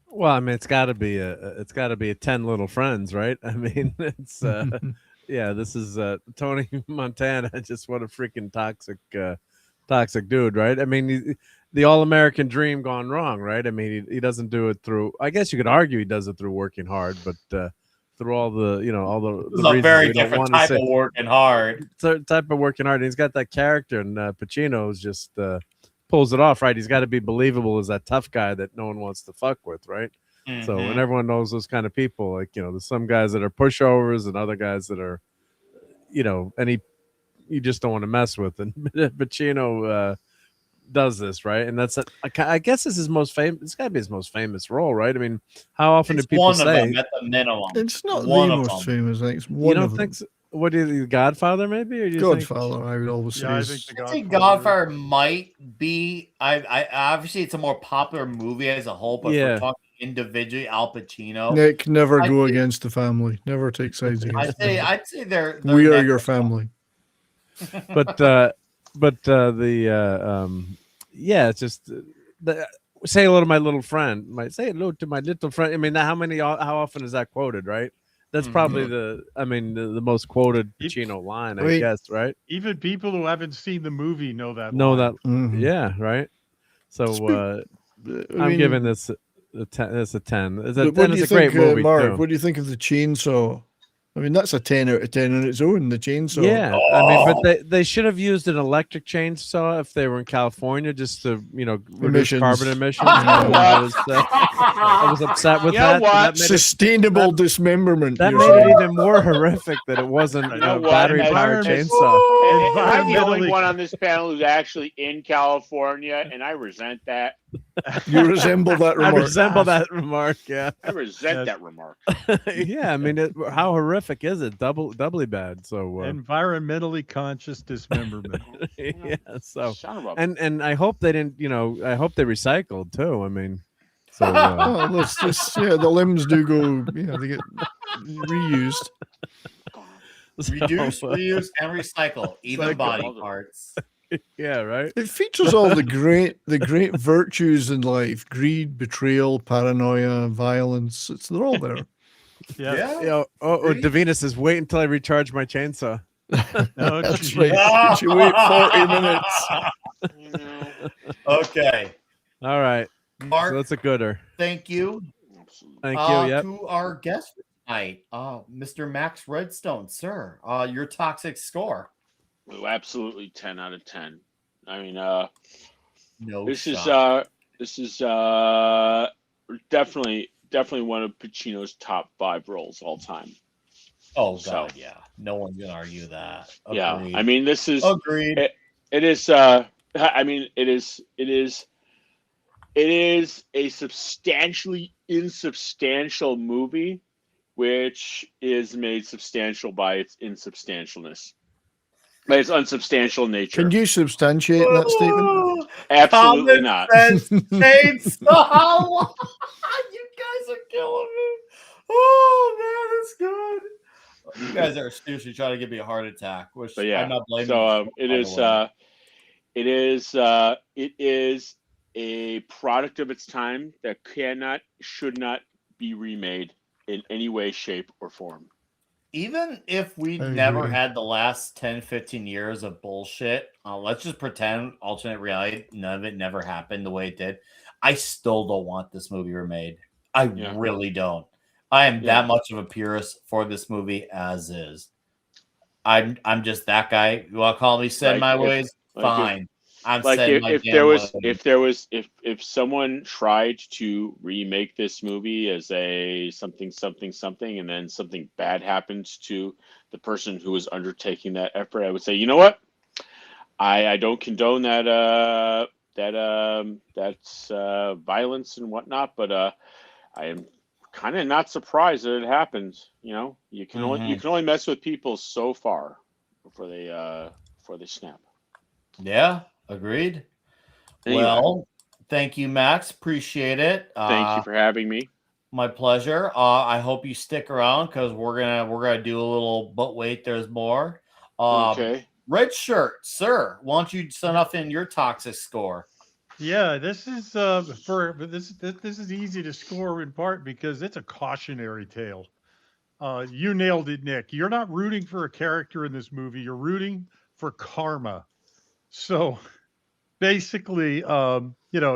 Well, I mean, it's got to be a 10 little friends, right? I mean, it's yeah. This is Tony Montana. Just what a freaking toxic dude, right? I mean, the all-American dream gone wrong, right? I mean, he doesn't do it through. I guess you could argue he does it through working hard, but through all the it's a very different type of working hard. Type of working hard. And he's got that character, and Pacino's just pulls it off, right? He's got to be believable as that tough guy that no one wants to fuck with, right? So when everyone knows those kind of people, like there's some guys that are pushovers and other guys that are, and you just don't want to mess with. And Pacino does this, right? And that's I guess this is his most famous. It's got to be his most famous role, right? I mean, how often do people say? One of them at the minimum. It's not one the of most them. famous. I think it's one You don't of think them. so? What do you, Godfather maybe? Or do you Godfather, I would always say. Yeah, I is- think I think Godfather might be. I obviously it's a more popular movie as a whole, but if we're talking individually, Al Pacino. Neck never go against the family. Never take sides against. I'd say they're We are neck- your family. But yeah, it's just say hello to my little friend. Might say hello to my little friend. I mean, how often is that quoted, right? That's probably the most quoted Pacino line, I guess, right? Even people who haven't seen the movie know that. Yeah, right. So I'm giving this a 10. It's a 10. It's a great movie, Mark? too. What do you think of the chainsaw? I mean, that's a 10 out of 10 on its own. The chainsaw. Yeah, I mean, but they should have used an electric chainsaw if they were in California, just to reduce carbon emissions. I was upset with that. What? That made Sustainable dismemberment. That you're made it saying. even more horrific that it wasn't a battery-powered chainsaw. I'm the only one on this panel who's actually in California, and I resent that. You resemble that remark. I resemble that remark. Yeah, I resent that remark. Yeah, I mean, how horrific is it? Doubly bad. So environmentally conscious dismemberment. Yeah. So and I hope they didn't. I hope they recycled too. I mean, so let's just the limbs do go. Yeah, they get reused. Reduce, reuse, and recycle, even body parts. Yeah, right. It features all the great virtues in life: greed, betrayal, paranoia, violence. They're all there. Yeah. You know, Davina says, wait until I recharge my chainsaw. Oh, That's geez. right. Did you wait 40 minutes? Okay. All right. Mark, So that's a gooder. thank you. Thank you. Yep. To our guest tonight, Mr. Max Redstone, sir. Your toxic score. Oh, absolutely 10 out of 10. I mean, No this shot. is definitely one of Pacino's top 5 roles all time. Oh God, yeah. No one's gonna argue that. Agreed. Yeah, I mean, this is agreed. It is. I mean, it is a substantially insubstantial movie, which is made substantial by its insubstantialness, by its unsubstantial nature. Can you substantiate that statement? Absolutely not. Chainsaw. You guys are killing me. Oh man, that's good. You guys are seriously trying to give me a heart attack, which But yeah, I'm not blaming. so you it for, is. by It is a product of its time that should not be remade in any way, shape, or form. even if we I never agree. had the last 10, 15 years of bullshit, let's just pretend alternate reality, none of it never happened the way it did. I still don't want this movie remade. I really don't. I am that much of a purist for this movie as is. I'm just that guy. You want to call me set my ways? Fine. I'm setting my damn ways. If someone tried to remake this movie as a something, and then something bad happens to the person who was undertaking that effort, I would say, you know what? I don't condone that's violence and whatnot, but I am kind of not surprised that it happens. You know, you can only mess with people so far before they snap. Yeah, agreed. Anyway. Well, thank you, Max. Appreciate it. Thank you for having me. My pleasure. I hope you stick around because we're gonna do a little. But wait, there's more. Okay. Red shirt, sir. Why don't you send off in your toxic score? Yeah, this is this is easy to score in part because it's a cautionary tale. You nailed it, Nick. You're not rooting for a character in this movie. You're rooting for karma. So basically, you know,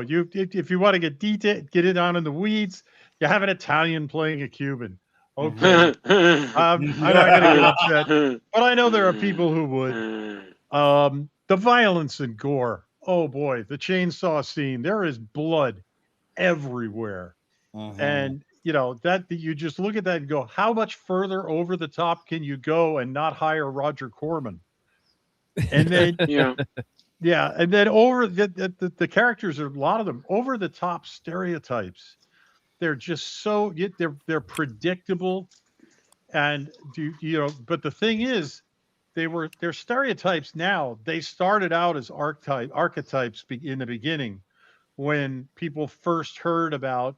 if you want to get detailed, get it on in the weeds, you have an Italian playing a Cuban. Okay. I'm not going to get upset, but I know there are people who would. The violence and gore. Oh boy, the chainsaw scene. There is blood everywhere. And you know that you just look at that and go, how much further over the top can you go and not hire Roger Corman? And then yeah, and then over the characters are a lot of them over the top stereotypes. They're just so they're predictable, and you know. But the thing is, they're stereotypes now. They started out as archetypes in the beginning when people first heard about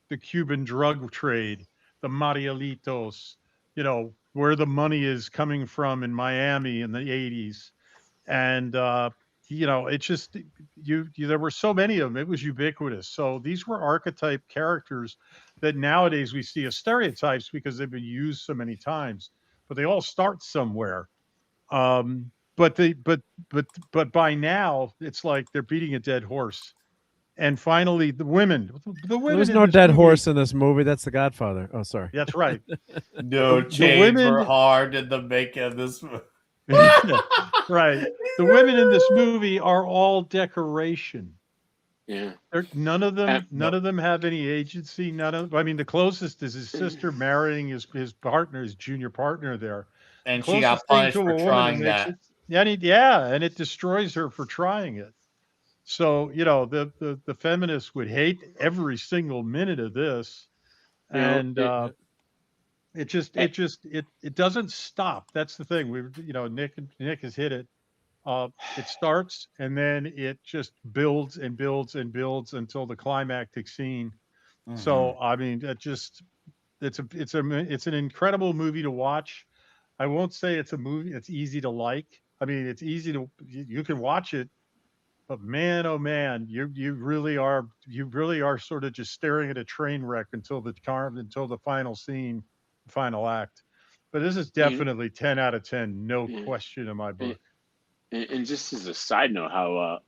the Cuban drug trade, the Marielitos, you know, where the money is coming from in Miami in the 80s. And, you know, it's just, there were so many of them, it was ubiquitous. So these were archetype characters that nowadays we see as stereotypes because they've been used so many times, but they all start somewhere. But but by now it's like they're beating a dead horse. And finally, the women. There's no dead horse in this movie. That's The Godfather. Oh, sorry. That's right. No, chains were hard in the making of this movie. Right. The women in this movie are all decoration. Yeah. None of them have any agency. I mean, the closest is his sister marrying his partner, his junior partner there. And she got punished for trying that. And it destroys her for trying it. So, you know, the feminists would hate every single minute of this. And it doesn't stop. That's the thing. Nick has hit it. It starts and then it just builds and builds and builds until the climactic scene. So, I mean, it's an incredible movie to watch. I won't say it's a movie it's easy to like. I mean, it's easy you can watch it. But man, oh man, you really are sort of just staring at a train wreck until the final scene. final act. But this is definitely 10 out of 10, no question in my book. And just as a side note, how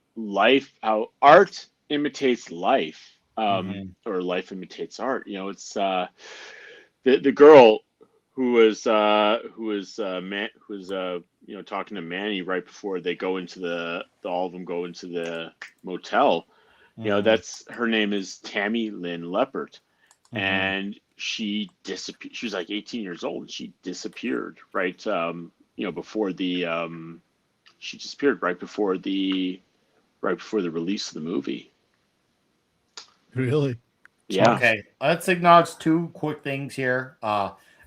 art imitates life, or life imitates art. You know, it's the girl who was talking to Manny right before they go into all of them go into the motel. You know, that's her name is Tammy Lynn Leppert, and she disappeared. She was like 18 years old, and she disappeared right. Before the she disappeared right before the release of the movie. Really? Yeah. Okay, let's acknowledge two quick things here.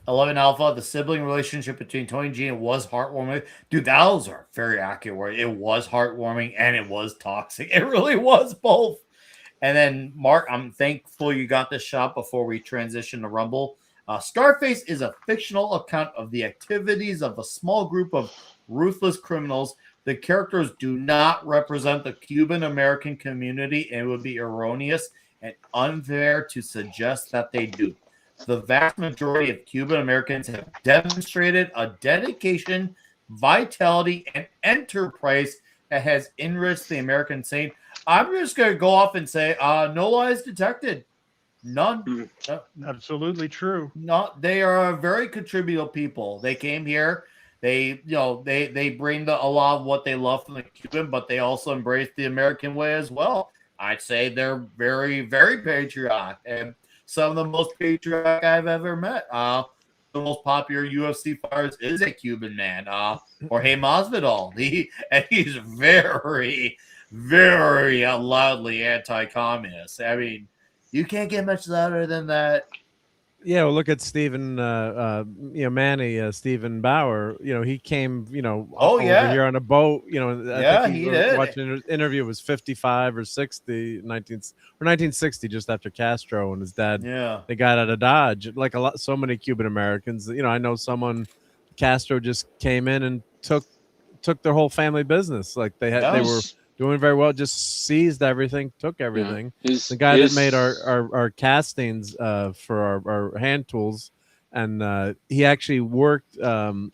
11 Alpha, the sibling relationship between Tony and Gina was heartwarming. Dude, those are very accurate. It was heartwarming and it was toxic. It really was both. And then, Mark, I'm thankful you got this shot before we transition to Rumble. Scarface is a fictional account of the activities of a small group of ruthless criminals. The characters do not represent the Cuban American community, and it would be erroneous and unfair to suggest that they do. The vast majority of Cuban Americans have demonstrated a dedication, vitality, and enterprise that has enriched the American scene. I'm just going to go off and say, no lies detected. None. Absolutely true. They are a very contributive people. They came here. They bring a lot of what they love from the Cuban, but they also embrace the American way as well. I'd say they're very, very patriotic, and some of the most patriotic I've ever met. The most popular UFC fighters is a Cuban man, Jorge Masvidal. He's very, very loudly anti-communist. I mean, you can't get much louder than that. Yeah, well, look at Stephen, Manny, Stephen Bauer. You know, he came, over here on a boat. You know, I think he did. watching an interview. Was 55 or 60, 1960, just after Castro and his dad. Yeah, they got out of Dodge. Like so many Cuban Americans. You know, I know someone. Castro just came in and took their whole family business. Like they were doing very well, just seized everything, took everything. Yeah. The guy that made our castings for our hand tools, and he actually worked.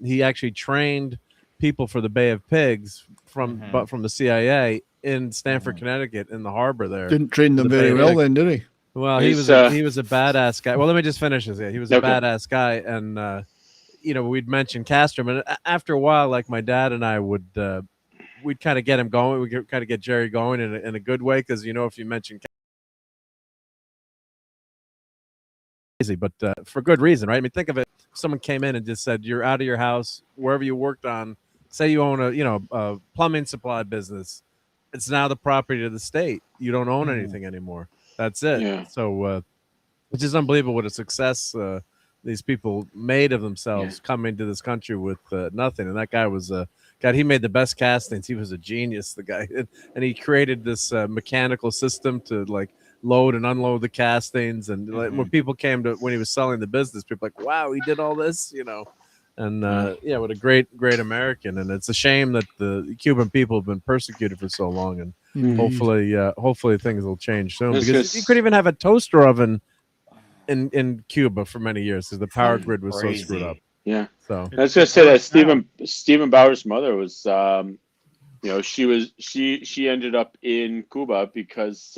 He actually trained people for the Bay of Pigs from the CIA in Stamford, Connecticut, in the harbor there. Didn't train them very well then, did he? Well, he was a badass guy. Well, let me just finish this. Yeah, he was a badass guy, and we'd mentioned Castro, and after a while, like my dad and I would. We'd kind of get him going. We'd kind of get Jerry going in a good way, because if you mention crazy, but for good reason, right? I mean, think of it. If someone came in and just said, "You're out of your house, wherever you worked on. Say you own a plumbing supply business. It's now the property of the state. You don't own anything anymore. That's it." Yeah. So, which is unbelievable what a success these people made of themselves coming to this country with nothing. And that guy was God, he made the best castings. He was a genius, the guy. And he created this mechanical system to load and unload the castings. And when people came to, when he was selling the business, people were like, wow, he did all this, And what a great American. And it's a shame that the Cuban people have been persecuted for so long. And hopefully things will change soon. Because you could even have a toaster oven in Cuba for many years, because the power grid was so screwed up. Yeah. So I was gonna say that Stephen Bauer's mother was, she ended up in Cuba because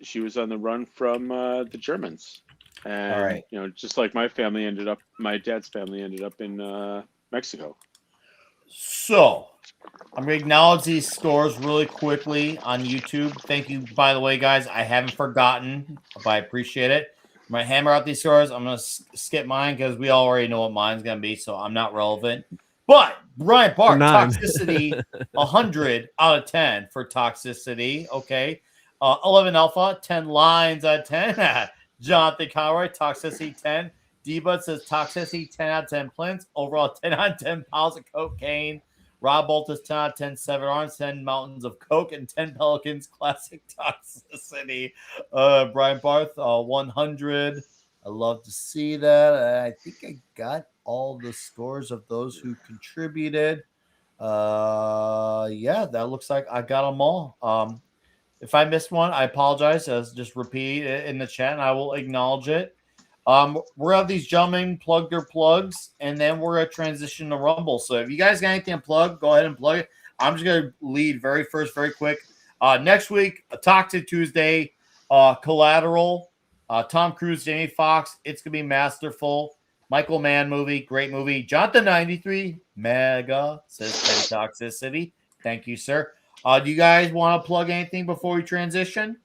she was on the run from the Germans, and just like my dad's family ended up in Mexico. So I'm going to acknowledge these scores really quickly on YouTube. Thank you, by the way, guys. I haven't forgotten, but I appreciate it. I'm going to hammer out these scores. I'm going to skip mine because we already know what mine's going to be, so I'm not relevant. But Brian Bart, toxicity, 100 out of 10 for toxicity. Okay. 11 Alpha, 10 lines out of 10. Jonathan Conroy, toxicity, 10. D-Bud says toxicity, 10 out of 10 plinths. Overall, 10 out of 10 pounds of cocaine. Rob Bolt is 10 out of 10 7 arms, 10 mountains of coke, and 10 pelicans. Classic toxicity. Brian Barth, 100. I love to see that. I think I got all the scores of those who contributed. That looks like I got them all. If I missed one, I apologize. Just repeat it in the chat, and I will acknowledge it. We're have these gentlemen plug their plugs, and then we're gonna transition to Rumble. So if you guys got anything to plug, go ahead and plug it. I'm just gonna lead very quick. Next week, a Toxic Tuesday, Collateral, Tom Cruise, Jamie Foxx. It's gonna be masterful. Michael Mann movie, great movie. Jonathan 93, mega says toxicity. Thank you, sir. Do you guys want to plug anything before we transition?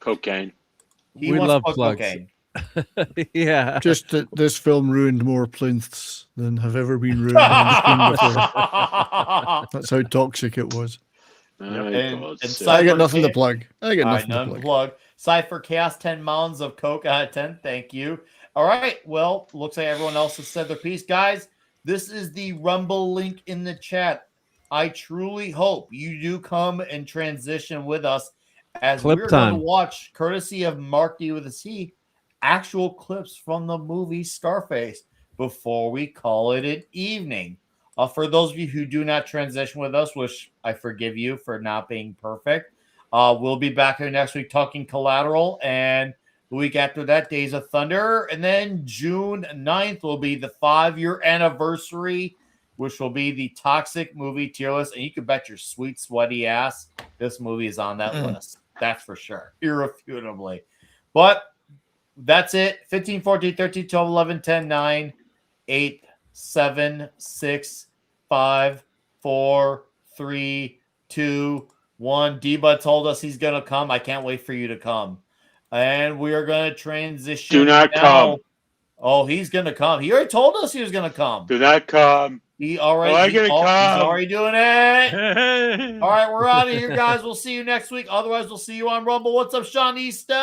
Cocaine. He We wants love to plug plugs. cocaine. Yeah. Just that this film ruined more plinths than have ever been ruined on screen before. That's how toxic it was. And I got nothing to plug. I got All nothing right, to plug. plug. Cypher Chaos, 10 mounds of coke out of 10. Thank you. All right. Well, looks like everyone else has said their piece. Guys, this is the Rumble link in the chat. I truly hope you do come and transition with us as Clip we're time. going to watch, courtesy of Mark D with a C, actual clips from the movie Scarface before we call it an evening. For those of you who do not transition with us, which I forgive you for not being perfect, we'll be back here next week talking Collateral, and the week after that, Days of Thunder, and then June 9th will be the 5-year anniversary, which will be the Toxic movie tier list, and you can bet your sweet, sweaty ass this movie is on that list. That's for sure, irrefutably. But that's it. 15, 14, 13, 12, 11, 10, 9, 8, 7, 6, 5, 4, 3, 2, 1. Deba told us he's going to come. I can't wait for you to come. And we are going to transition. Do not come. Oh, he's going to come. He already told us he was going to come. Do not come. He's already doing it. All right, we're out of here, guys. We'll see you next week. Otherwise, we'll see you on Rumble. What's up, Sean Easter?